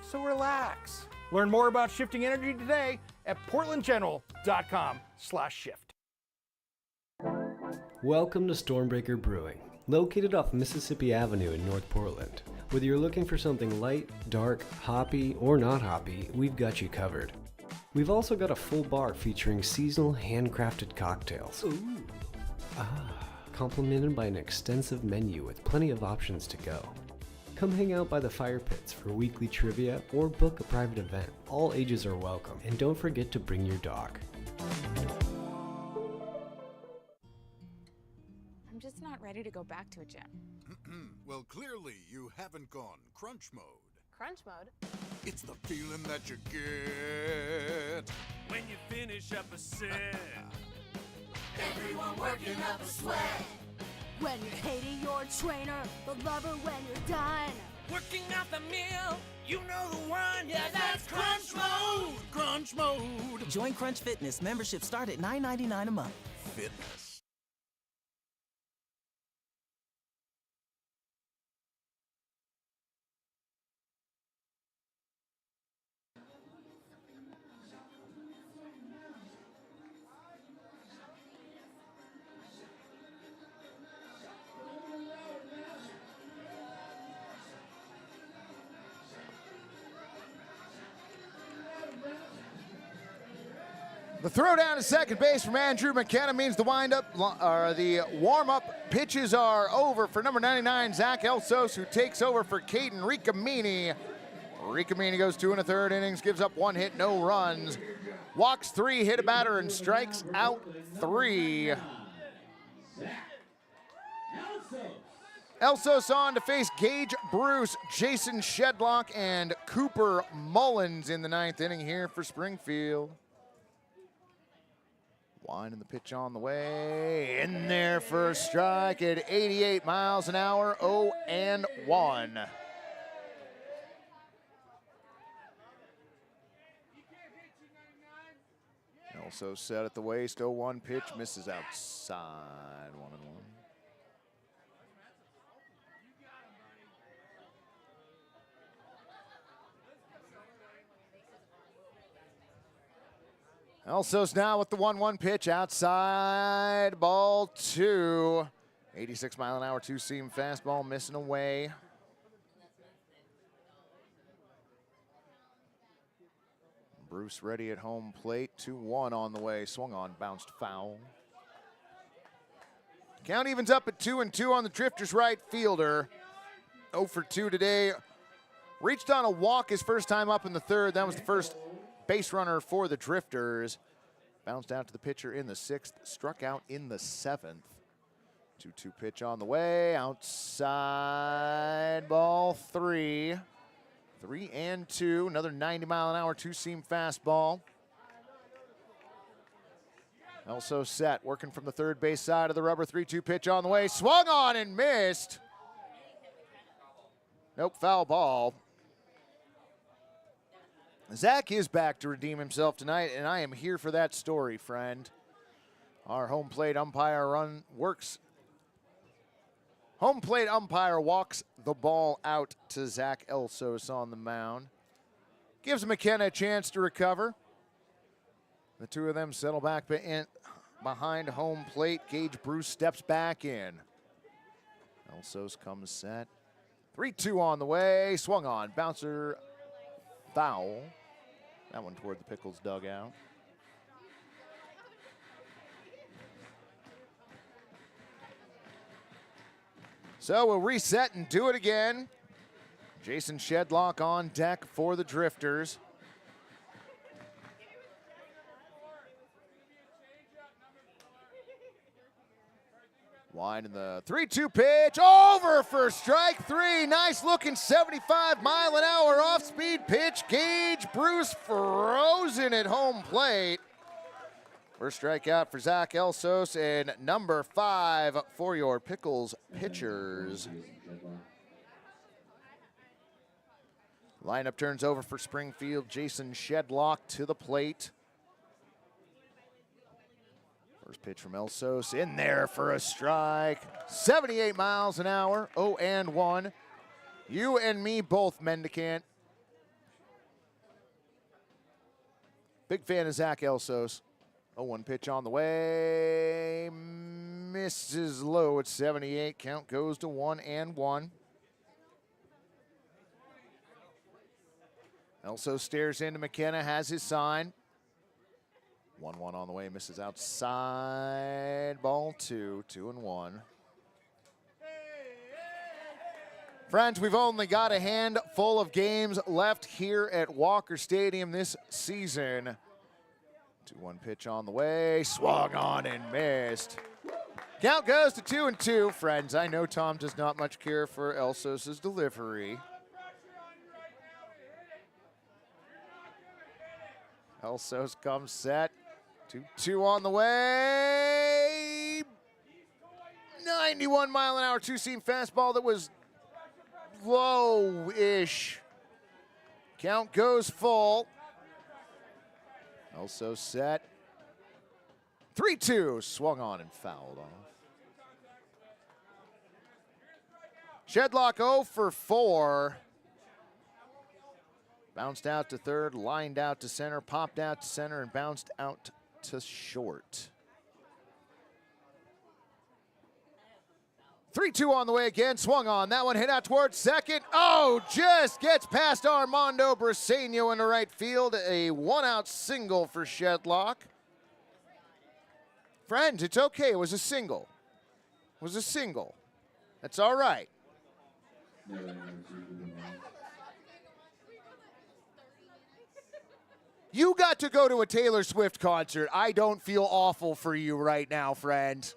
So relax. Learn more about shifting energy today at portlandgeneral.com/shift. Welcome to Stormbreaker Brewing, located off Mississippi Avenue in North Portland. Whether you're looking for something light, dark, hoppy, or not hoppy, we've got you covered. We've also got a full bar featuring seasonal handcrafted cocktails. Ooh. Complemented by an extensive menu with plenty of options to go. Come hang out by the fire pits for weekly trivia or book a private event. All ages are welcome, and don't forget to bring your dog. I'm just not ready to go back to a gym. Well, clearly you haven't gone crunch mode. Crunch mode? It's the feeling that you get When you finish up a set. Everyone working up a sweat. When you're hating your trainer, the lover when you're done. Working out the meal, you know the one. Yeah, that's crunch mode. Crunch mode. Join Crunch Fitness. Membership start at $9.99 a month. Fitness. The throw down to second base from Andrew McKenna means the the warm-up pitches are over for number 99, Zach Elsos, who takes over for Caden Ricamini. Ricamini goes 2 1/3 innings, gives up 1 hit, no runs. Walks 3, hit a batter, and strikes out 3. Elsos on to face Gage Bruce, Jason Shedlock, and Cooper Mullins in the 9th inning here for Springfield. Winding the pitch on the way, in there for a strike at 88 miles an hour, 0-1. Also set at the waist, 0-1 pitch, misses outside, 1-1. Elsos now with the 1-1 pitch outside, ball 2. 86 mile an hour, 2-seam fastball missing away. Bruce ready at home plate, 2-1 on the way, swung on, bounced foul. Count evens up at 2-2 on the Drifters right fielder. 0 for 2 today. Reached on a walk his first time up in the 3rd. That was the first base runner for the Drifters. Bounced out to the pitcher in the 6th, struck out in the 7th. 2-2 pitch on the way, outside, ball 3. 3-2, another 90 mile an hour, 2-seam fastball. Also set, working from the 3rd base side of the rubber, 3-2 pitch on the way, swung on and missed. Nope, foul ball. Zach is back to redeem himself tonight, and I am here for that story, friend. Our home plate umpire Home plate umpire walks the ball out to Zach Elsos on the mound. Gives McKenna a chance to recover. The two of them settle back behind home plate. Gage Bruce steps back in. Elsos comes set. 3-2 on the way. Swung on. Bouncer foul. That one toward the Pickles dugout. So we'll reset and do it again. Jason Shedlock on deck for the Drifters. Winding the 3-2 pitch, over for strike 3. Nice looking 75 mile an hour off speed pitch. Gage Bruce frozen at home plate. First strikeout for Zach Elsos, and number 5 for your Pickles pitchers. Lineup turns over for Springfield. Jason Shedlock to the plate. First pitch from Elsos, in there for a strike. 78 miles an hour, 0-1. You and me both, Mendicant. Big fan of Zach Elsos. 0-1 pitch on the way. Misses low at 78. Count goes to 1-1. Elsos stares into McKenna, has his sign. 1-1 on the way, misses outside. Ball 2, 2-1. Friends, we've only got a handful of games left here at Walker Stadium this season. 2-1 pitch on the way, swung on and missed. Count goes to 2-2. Friends, I know Tom does not much care for Elsos' delivery. Elsos comes set. 2-2 on the way. 91 mile an hour two-seam fastball that was low-ish. Count goes full. Also set. 3-2, swung on and fouled off. Shedlock 0 for 4. Bounced out to third, lined out to center, popped out to center, and bounced out to short. 3-2 on the way again, swung on. That one hit out towards second. Oh, just gets past Armando Briseño into right field. A one-out single for Shedlock. Friends, it's okay. It was a single. It was a single. That's all right. You got to go to a Taylor Swift concert. I don't feel awful for you right now, friend.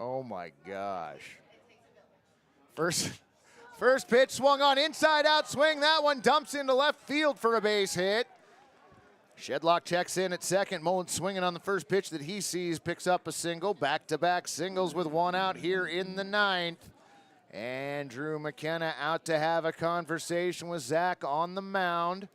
Oh my gosh. First pitch swung on, inside out swing. That one dumps into left field for a base hit. Shedlock checks in at second. Mullins swinging on the first pitch that he sees, picks up a single. Back-to-back singles with one out here in the ninth. And Drew McKenna out to have a conversation with Zach on the mound.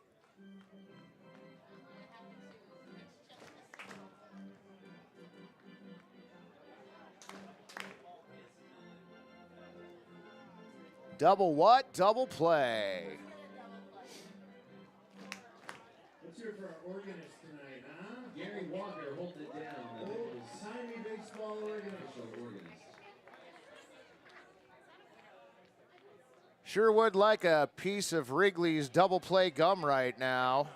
Double what? Double play. Let's hear it for our organist tonight, huh? Gary Walker, hold it down. Sign me baseball organist. Sure would like a piece of Wrigley's double play gum right now.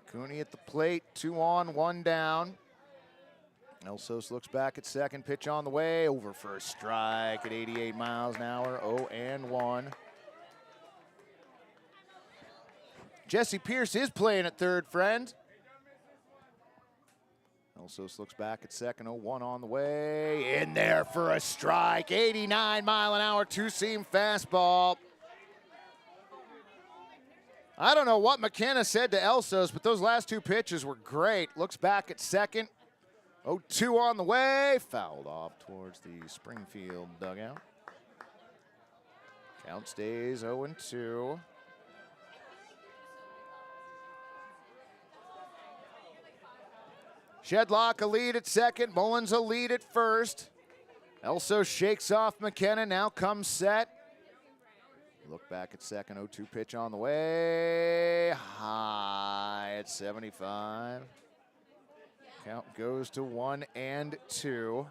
Cooney at the plate, 2 on, 1 down. Elsos looks back at second, pitch on the way, over for a strike at 88 miles an hour, 0-1. Jesse Pierce is playing at third, friend. Elsos looks back at second, 0-1 on the way. In there for a strike, 89 mile an hour two-seam fastball. I don't know what McKenna said to Elsos, but those last two pitches were great. Looks back at second, 0-2 on the way. Fouled off towards the Springfield dugout. Count stays 0-2. Shedlock a lead at second, Mullins a lead at first. Elsos shakes off McKenna, now comes set. Look back at second, 0-2 pitch on the way. High at 75. Count goes to 1-2.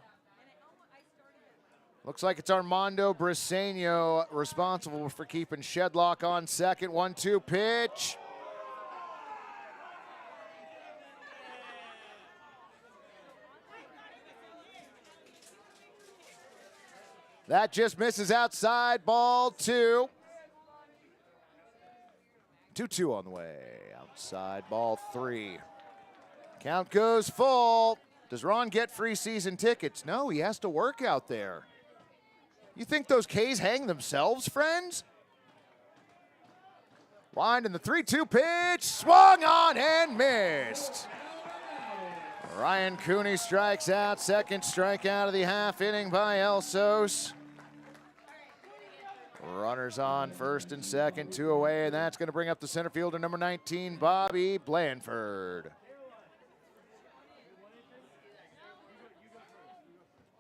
Looks like it's Armando Briseño responsible for keeping Shedlock on second. 1-2 pitch. That just misses outside, ball 2. 2-2 on the way, outside, ball 3. Count goes full. Does Ron get free season tickets? No, he has to work out there. You think those K's hang themselves, friends? Wind in the 3-2 pitch, swung on and missed. Ryan Cooney strikes out, second strikeout of the half inning by Elsos. Runners on first and second, 2 away, and that's going to bring up the center fielder, number 19, Bobby Blandford.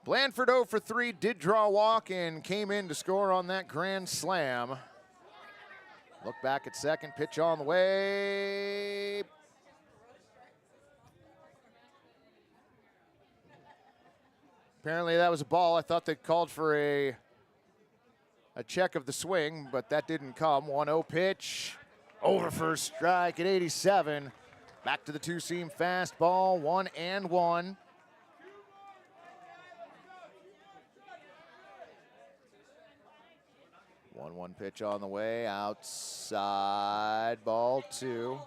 Blandford 0 for 3, did draw a walk and came in to score on that grand slam. Look back at second, pitch on the way. Apparently that was a ball. I thought they called for a check of the swing, but that didn't come. 1-0 pitch, over for a strike at 87. Back to the two-seam fastball, 1-1. One pitch on the way, outside, ball 2.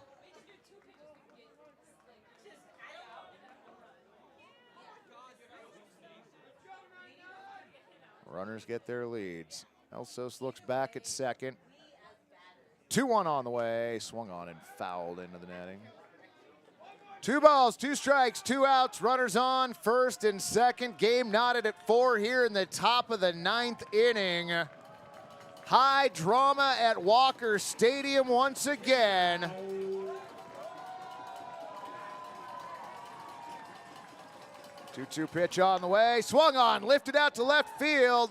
Runners get their leads. Elsos looks back at second. 2-1 on the way, swung on and fouled into the netting. 2 balls, 2 strikes, 2 outs, runners on first and second. Game knotted at 4 here in the top of the 9th inning. High drama at Walker Stadium once again. Two-two pitch on the way, swung on, lifted out to left field.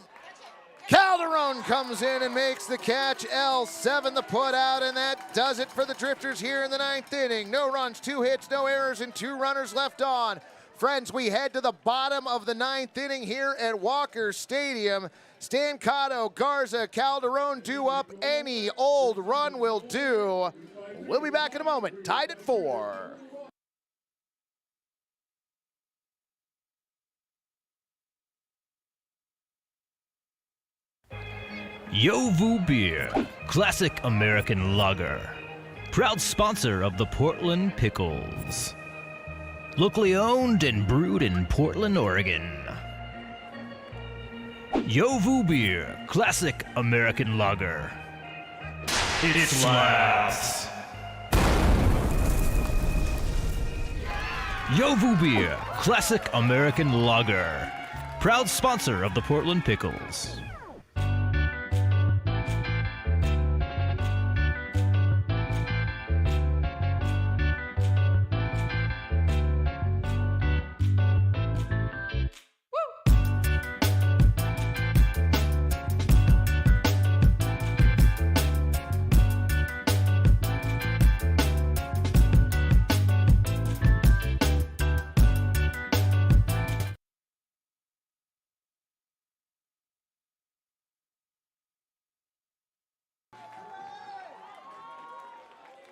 Calderon comes in and makes the catch. L7 the put out, and that does it for the Drifters here in the 9th inning. No runs, 2 hits, no errors, and 2 runners left on. Friends, we head to the bottom of the 9th inning here at Walker Stadium. Stancato, Garza, Calderon due up. Any old run will do. We'll be back in a moment, tied at 4. Yovu Beer, classic American lager. Proud sponsor of the Portland Pickles. Locally owned and brewed in Portland, Oregon. Yovu Beer, classic American lager. It slaps. Yovu Beer, classic American lager. Proud sponsor of the Portland Pickles.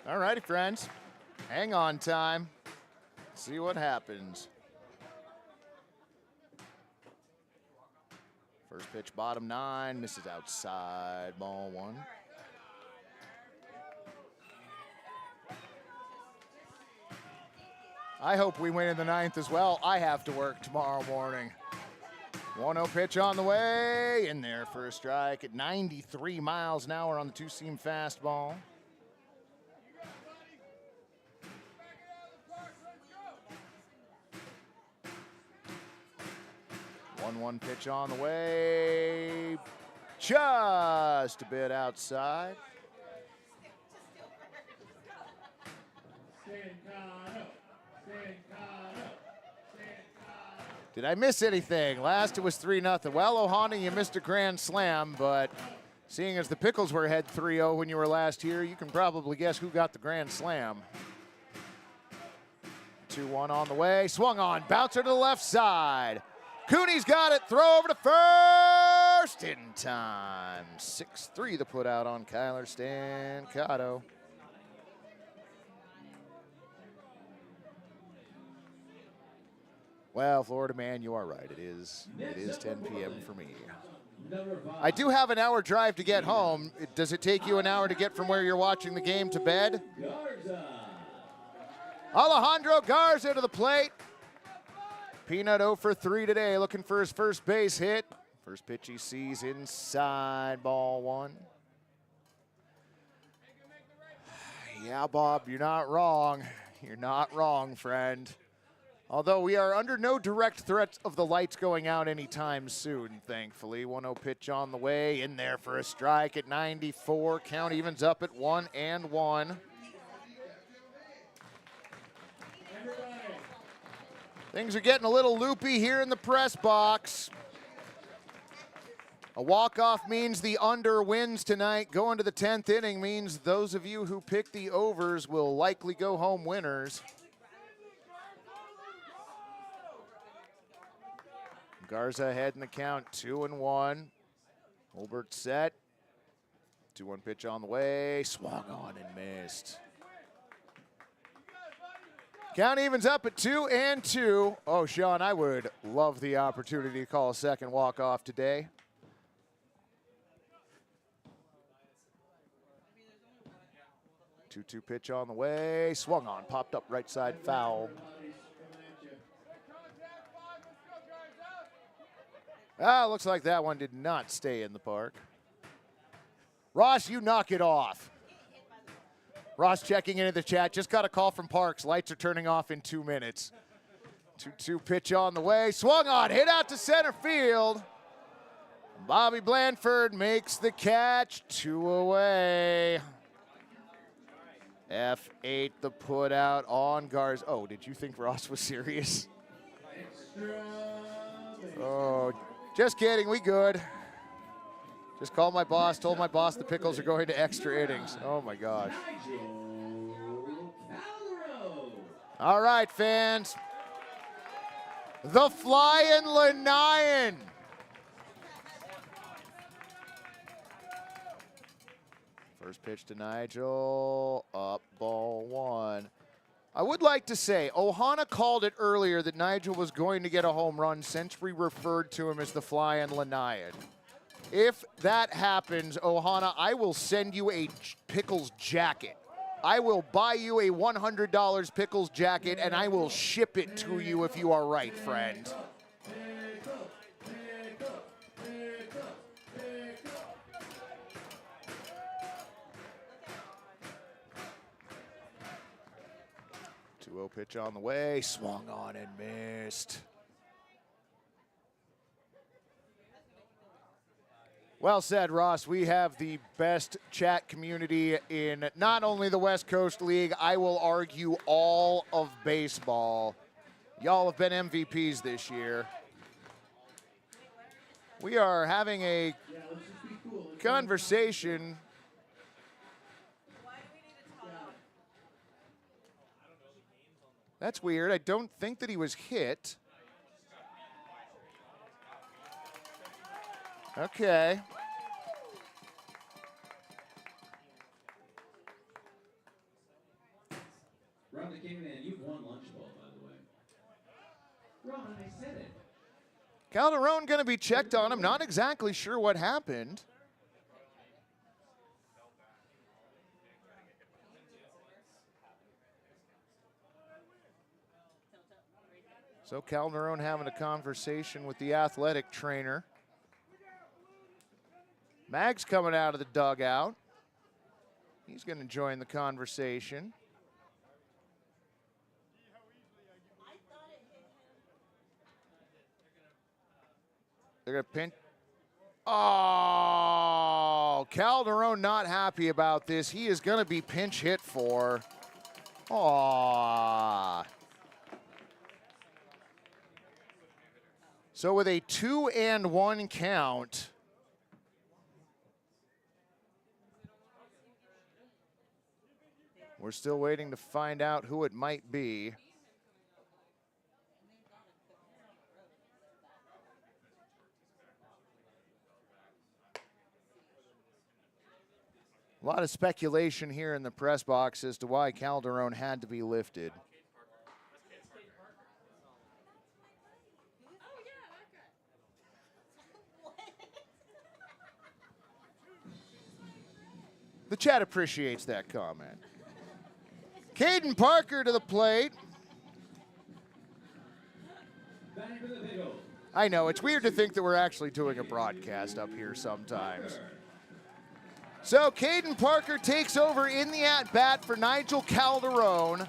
All righty, friends. Hang on time. See what happens. First pitch, bottom 9, misses outside, ball 1. I hope we win in the 9th as well. I have to work tomorrow morning. 1-0 pitch on the way, in there for a strike at 93 miles an hour on the two-seam fastball. 1-1 pitch on the way, just a bit outside. Did I miss anything? Last it was 3-0. Well, Ohana, you missed a grand slam, but seeing as the Pickles were ahead 3-0 when you were last here, you can probably guess who got the grand slam. 2-1 on the way, swung on, bouncer to the left side. Cooney's got it, throw over to first in time. 6-3 the put out on Kyler Stancato. Well, Florida man, you are right. It is 10 p.m. for me. I do have an hour drive to get home. Does it take you an hour to get from where you're watching the game to bed? Alejandro Garza to the plate. Peanut 0 for 3 today, looking for his first base hit. First pitch he sees inside, ball one. Yeah, Bob, you're not wrong. You're not wrong, friend. Although we are under no direct threat of the lights going out anytime soon, thankfully. 1-0 pitch on the way, in there for a strike at 94. Count evens up at 1-1. Things are getting a little loopy here in the press box. A walk-off means the under wins tonight. Going to the 10th inning means those of you who pick the overs will likely go home winners. Garza ahead in the count, 2-1. Holbert set. 2-1 pitch on the way. Swung on and missed. Count evens up at 2-2. Oh, Sean, I would love the opportunity to call a second walk-off today. Two-two pitch on the way. Swung on, popped up right side foul. Looks like that one did not stay in the park. Ross, you knock it off. Ross checking into the chat. Just got a call from Parks. Lights are turning off in 2 minutes. 2-2 pitch on the way. Swung on, hit out to center field. Bobby Blandford makes the catch. 2 away. F8 the put out on Garza. Oh, did you think Ross was serious? Oh, just kidding, we good. Just called my boss, told my boss the Pickles are going to extra innings. Oh my gosh. All right, fans. The Flying Lanyan. First pitch to Nigel, up ball one. I would like to say, Ohana called it earlier that Nigel was going to get a home run since we referred to him as the Flying Lanyan. If that happens, Ohana, I will send you a Pickles jacket. I will buy you a $100 Pickles jacket, and I will ship it to you if you are right, friend. Pitch on the way, swung on and missed. Well said, Ross. We have the best chat community in not only the West Coast League, I will argue all of baseball. Y'all have been MVPs this year. We are having a conversation. That's weird. I don't think that he was hit. Okay. Ron the Caveman, you've won Lunchball, by the way. Ron, I said it. Calderon going to be checked on him. Not exactly sure what happened. So Calderon having a conversation with the athletic trainer. Mag's coming out of the dugout. He's going to join the conversation. They're going to pinch. Oh, Calderon not happy about this. He is going to be pinch hit for. Aww. So with a 2-1 count, we're still waiting to find out who it might be. A lot of speculation here in the press box as to why Calderon had to be lifted. The chat appreciates that comment. Caden Parker to the plate. Batting for the Pickles, I know, it's weird to think that we're actually doing a broadcast up here sometimes. So Caden Parker takes over in the at-bat for Nigel Calderon.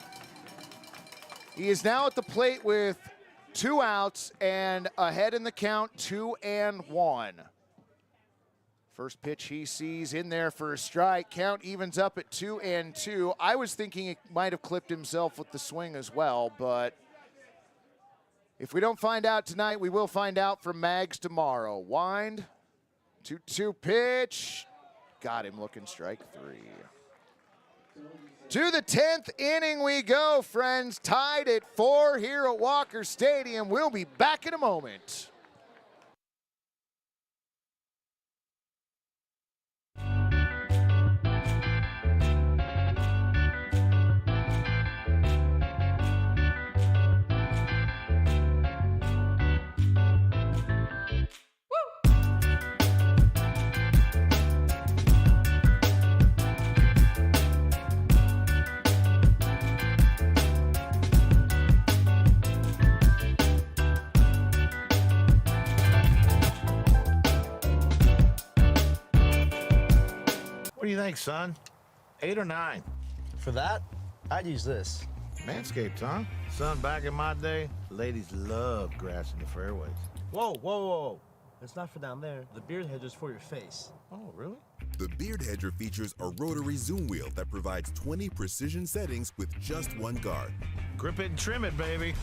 He is now at the plate with 2 outs and ahead in the count, 2-1. First pitch he sees in there for a strike. Count evens up at 2-2. I was thinking he might have clipped himself with the swing as well, but if we don't find out tonight, we will find out from Mags tomorrow. Wind, 2-2 pitch. Got him looking, strike 3. To the 10th inning we go, friends. Tied at 4 here at Walker Stadium. We'll be back in a moment. What do you think, son? 8 or 9? For that, I'd use this. Manscaped, huh? Son, back in my day, ladies loved grass in the fairways. Whoa, whoa, whoa. It's not for down there. The beard hedger's for your face. Oh, really? The Beard Hedger features a rotary zoom wheel that provides 20 precision settings with just one guard. Grip it and trim it, baby.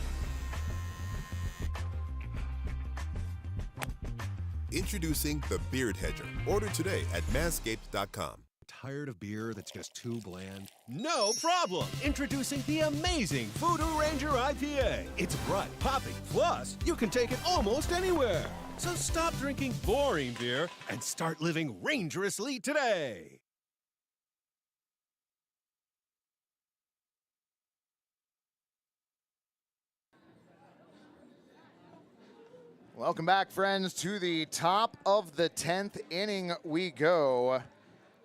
Introducing the Beard Hedger. Order today at manscaped.com. Tired of beer that's just too bland? No problem! Introducing the amazing Voodoo Ranger IPA. It's bright, poppy, plus you can take it almost anywhere. So stop drinking boring beer and start living rangerously today. Welcome back, friends, to the top of the 10th inning we go.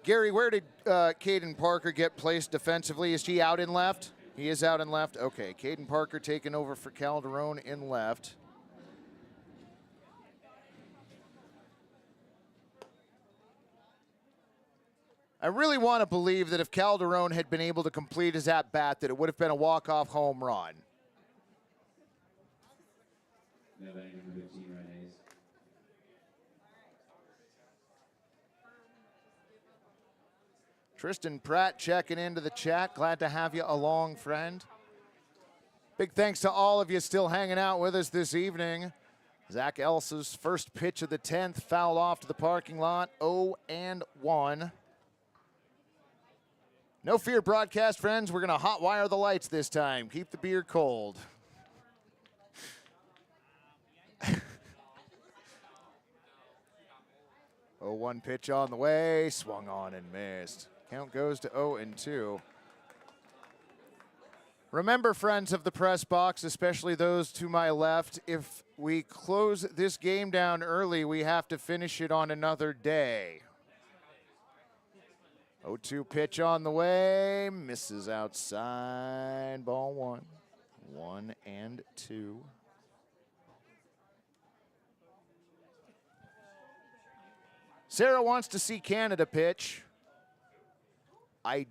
Gary, where did Caden Parker get placed defensively? Is he out in left? He is out in left? Okay, Caden Parker taking over for Calderon in left. I really want to believe that if Calderon had been able to complete his at-bat, that it would have been a walk-off home run. Tristan Pratt checking into the chat. Glad to have you along, friend. Big thanks to all of you still hanging out with us this evening. Zach Elsa's first pitch of the 10th, fouled off to the parking lot, 0-1. No fear, broadcast friends. We're going to hot wire the lights this time. Keep the beer cold. 0-1 pitch on the way, swung on and missed. Count goes to 0-2. Remember, friends of the press box, especially those to my left, if we close this game down early, we have to finish it on another day. 0-2 pitch on the way, misses outside, ball 1. 1-2. Sarah wants to see Canada pitch. I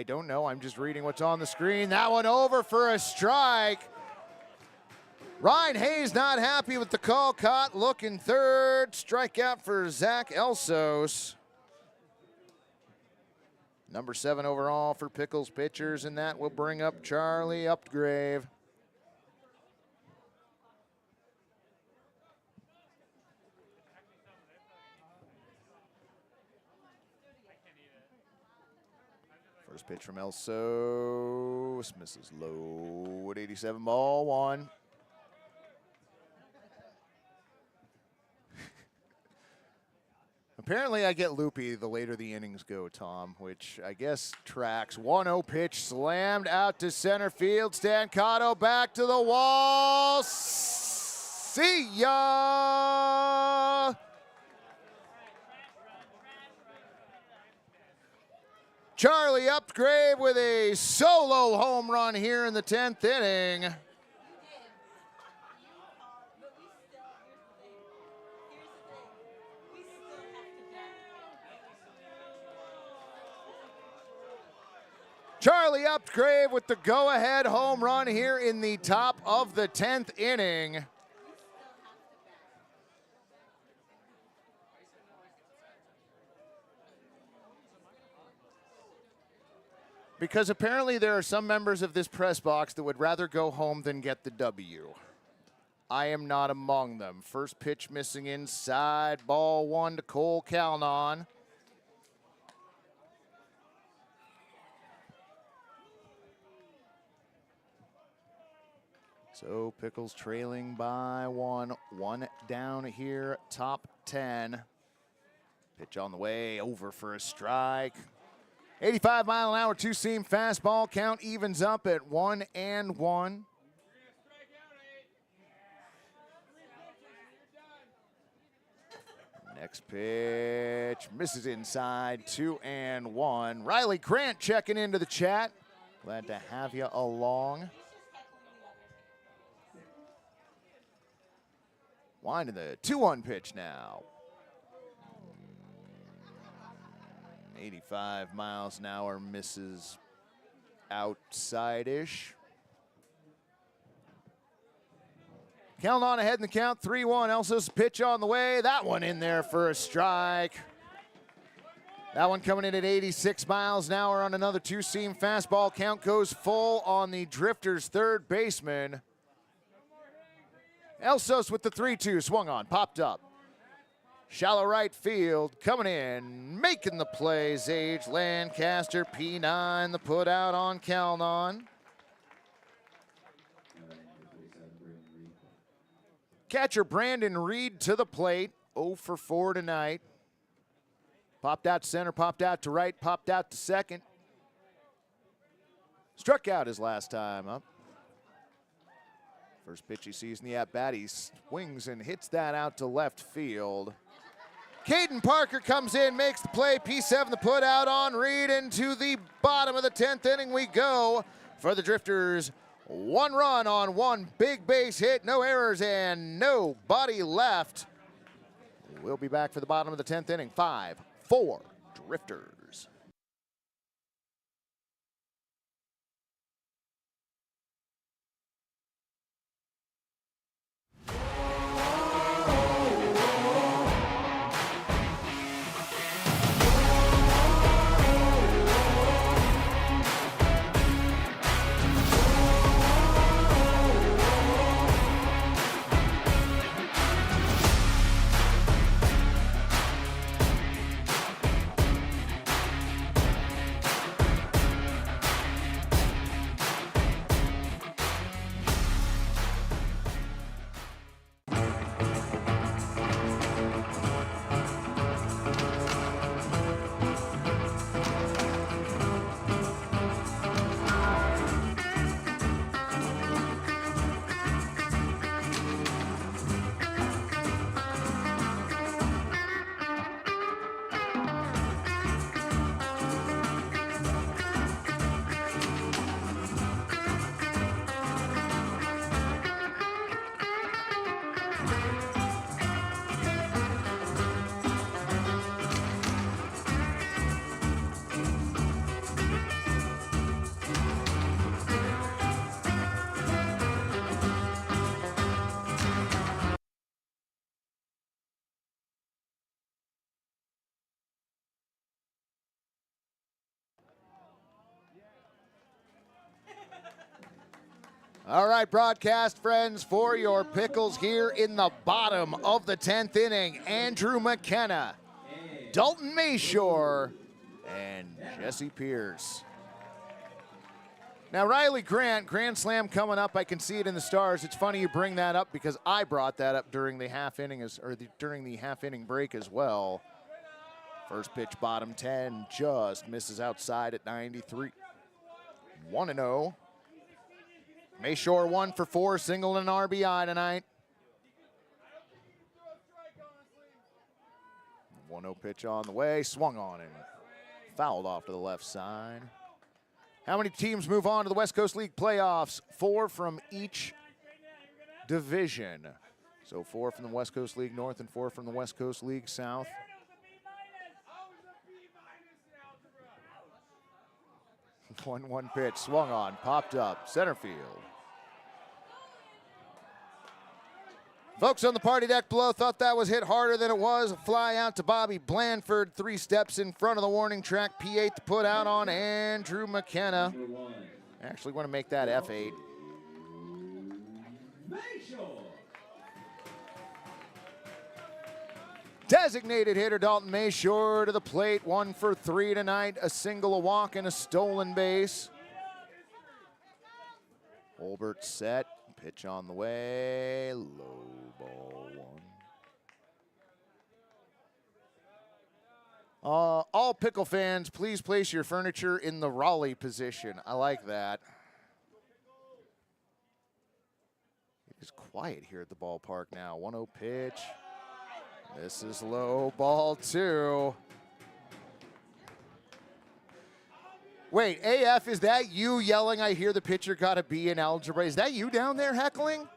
don't know. I'm just reading what's on the screen. That one over for a strike. Ryan Hayes not happy with the call. Caught looking third. Strikeout for Zach Elsos. Number 7 overall for Pickles pitchers, and that will bring up Charlie Upgrave. First pitch from Elsos, misses low at 87, ball 1. Apparently I get loopy the later the innings go, Tom, which I guess tracks. 1-0 pitch slammed out to center field. Stancato back to the wall. See ya! Charlie Upgrave with a solo home run here in the 10th inning. Charlie Upgrave with the go-ahead home run here in the top of the 10th inning. Because apparently there are some members of this press box that would rather go home than get the W. I am not among them. First pitch missing inside. Ball 1 to Cole Calnon. So Pickles trailing by 1. 1 down here, top 10. Pitch on the way, over for a strike. 85-mile-an-hour two-seam fastball. Count evens up at 1-1. Next pitch misses inside, 2-1. Riley Grant checking into the chat. Glad to have you along. Winding the 2-1 pitch now. 85 miles an hour, misses outside-ish. Calnon ahead in the count, 3-1. Elsa's pitch on the way. That one in there for a strike. That one coming in at 86 miles an hour on another two-seam fastball. Count goes full on the Drifters' third baseman. Elsos with the 3-2, swung on, popped up. Shallow right field, coming in, making the play, Zage Lancaster, P9, the put out on Calnon. Catcher Brandon Reed to the plate, 0 for 4 tonight. Popped out to center, popped out to right, popped out to second. Struck out his last time up. First pitch he sees in the at-bat, he swings and hits that out to left field. Caden Parker comes in, makes the play, P7 the put out on Reed, into the bottom of the 10th inning we go for the Drifters. 1 run on 1 big base hit, no errors and nobody left. We'll be back for the bottom of the 10th inning, 5-4 Drifters. All right, broadcast friends, for your Pickles here in the bottom of the 10th inning, Andrew McKenna, Dalton Mayshore, and Jesse Pierce. Now, Riley Grant, Grand Slam coming up. I can see it in the stars. It's funny you bring that up because I brought that up during the half inning during the half inning break as well. First pitch, bottom 10, just misses outside at 93. 1-0. Mayshore 1 for 4, single and RBI tonight. 1-0 pitch on the way, swung on and fouled off to the left side. How many teams move on to the West Coast League playoffs? 4 from each division. So 4 from the West Coast League North and 4 from the West Coast League South. 1-1 pitch, swung on, popped up, center field. Folks on the party deck below thought that was hit harder than it was. A fly out to Bobby Blandford, 3 steps in front of the warning track. P8 to put out on Andrew McKenna. Actually want to make that F8. Designated hitter Dalton Mayshore to the plate, 1 for 3 tonight, a single, a walk, and a stolen base. Holbert set, pitch on the way, low ball 1. All Pickle fans, please place your furniture in the Raleigh position. I like that. It is quiet here at the ballpark now. 1-0 pitch. This is low ball 2. Wait, AF, is that you yelling, I hear the pitcher got to be in algebra? Is that you down there heckling?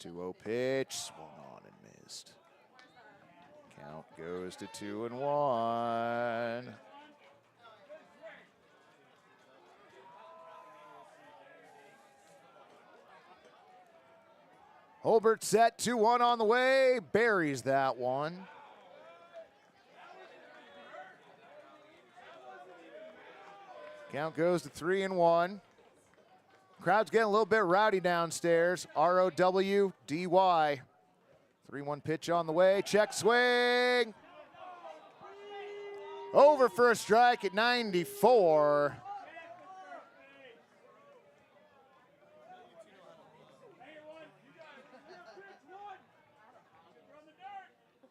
2-0 pitch, swung on and missed. Count goes to 2-1. Holbert set, 2-1 on the way, buries that one. Count goes to 3-1. Crowd's getting a little bit rowdy downstairs. ROWDY. 3-1 pitch on the way, check swing. Over for a strike at 94.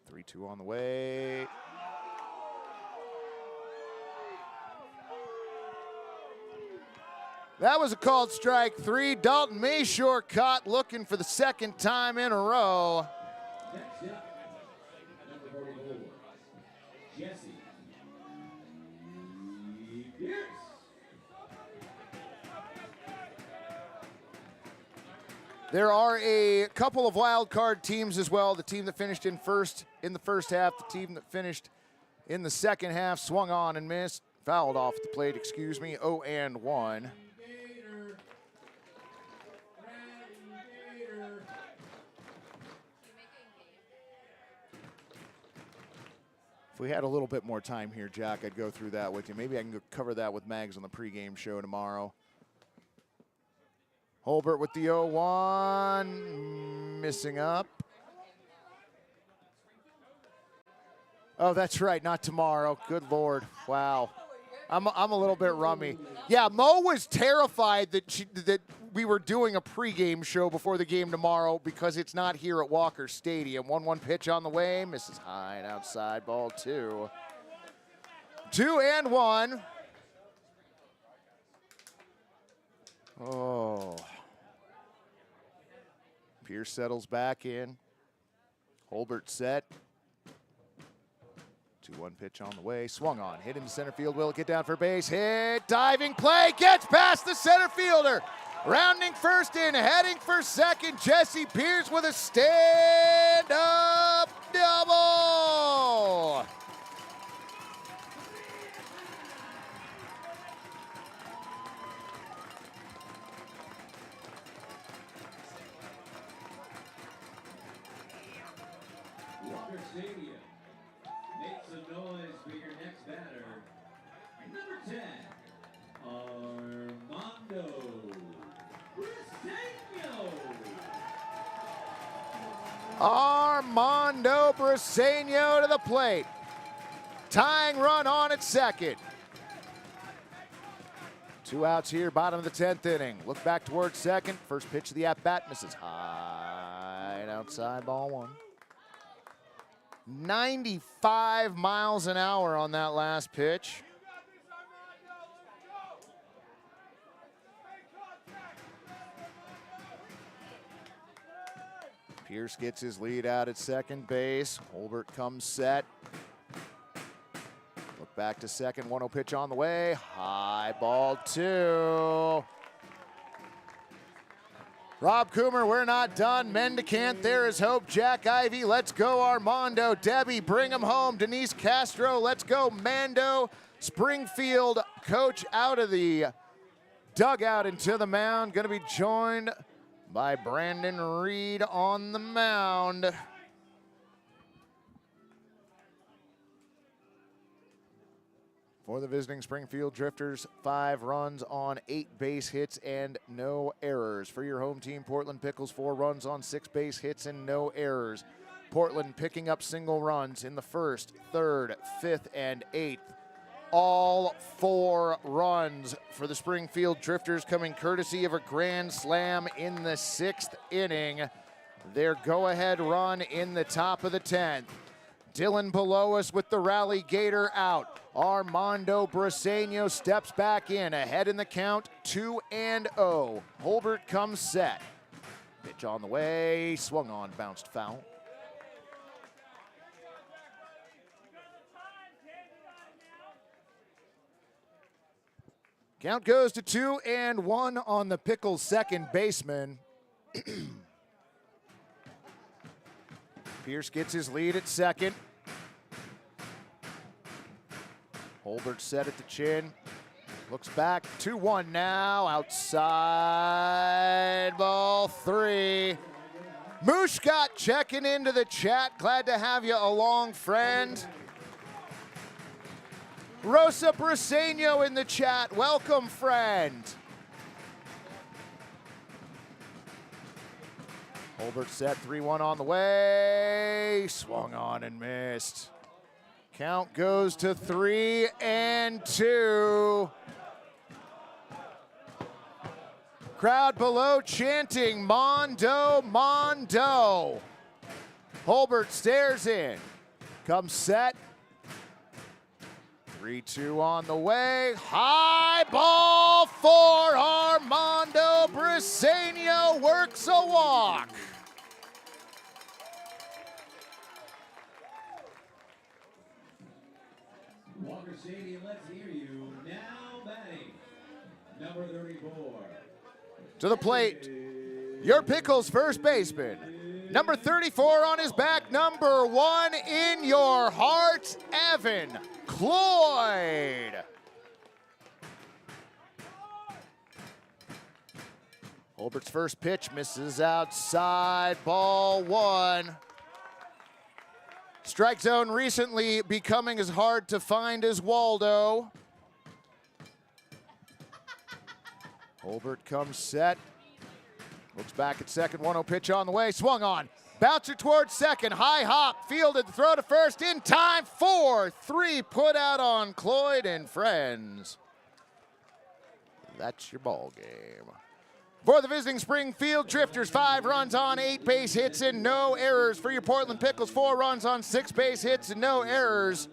3-2 on the way. That was a called strike 3. Dalton Mayshore caught looking for the second time in a row. Next up, number 44, Jesse Pierce. There are a couple of wild card teams as well. The team that finished in the first half, the team that finished in the second half, swung on and missed, fouled off the plate, 0-1. If we had a little bit more time here, Jack, I'd go through that with you. Maybe I can go cover that with Mags on the pregame show tomorrow. Holbert with the 0-1, missing up. Oh, that's right, not tomorrow. Good Lord, wow. I'm a little bit rummy. Yeah, Mo was terrified that we were doing a pregame show before the game tomorrow because it's not here at Walker Stadium. 1-1 pitch on the way, misses high and outside, ball 2. 2-1. Oh. Pierce settles back in. Holbert set. 2-1 pitch on the way, swung on, hit into center field, will it get down for base, hit, diving play, gets past the center fielder. Rounding first in, heading for second, Jesse Pierce with a stand-up double. Walker Stadium. Make some noise for your next batter. Number 10, Armando Briseño. Armando Briseño to the plate. Tying run on at second. 2 outs here, bottom of the 10th inning. Look back towards second. First pitch of the at-bat misses high and outside, ball 1. 95 miles an hour on that last pitch. Pierce gets his lead out at second base. Holbert comes set. Look back to second, 1-0 pitch on the way. High ball 2. Rob Coomer, we're not done. Mendicant, there is hope. Jack Ivy, let's go Armando. Debbie, bring him home. Denise Castro, let's go Mando. Springfield coach out of the dugout into the mound. Going to be joined by Brandon Reed on the mound. For the visiting Springfield Drifters, 5 runs on 8 base hits and no errors. For your home team, Portland Pickles, 4 runs on 6 base hits and no errors. Portland picking up single runs in the 1st, 3rd, 5th, and 8th. All 4 runs for the Springfield Drifters coming courtesy of a grand slam in the 6th inning. Their go-ahead run in the top of the 10th. Dylan below us with the rally gator out. Armando Briseño steps back in, ahead in the count, 2-0. Holbert comes set. Pitch on the way, swung on, bounced foul. Count goes to 2-1 on the Pickles second baseman. Pierce gets his lead at second. Holbert set at the chin. Looks back, 2-1 now. Outside, ball 3. Mushkat checking into the chat. Glad to have you along, friend. Rosa Briseño in the chat. Welcome, friend. Holbert set, 3-1 on the way. Swung on and missed. Count goes to 3-2. Crowd below chanting, Mondo, Mondo. Holbert stares in. Comes set. 3-2 on the way. High ball for Armando Briseño. Works a walk. Walker Stadium, let's hear you. Now batting, number 34. To the plate, your Pickles first baseman. Number 34 on his back, number 1 in your heart, Evan Cloyd. Holbert's first pitch misses outside, ball 1. Strike zone recently becoming as hard to find as Waldo. Holbert comes set. Looks back at second, 1-0 pitch on the way, swung on. Bouncer towards second, high hop, fielded, throw to first, in time, 4-3 put out on Cloyd and friends. That's your ball game. For the visiting Springfield Drifters, 5 runs on 8 base hits and no errors. For your Portland Pickles, 4 runs on 6 base hits and no errors.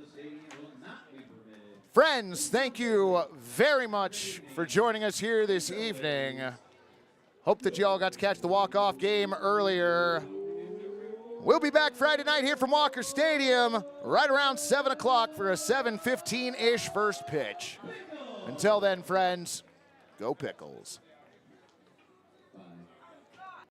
Friends, thank you very much for joining us here this evening. Hope that you all got to catch the walk-off game earlier. We'll be back Friday night here from Walker Stadium right around 7 o'clock for a 7:15-ish first pitch. Until then, friends, go Pickles.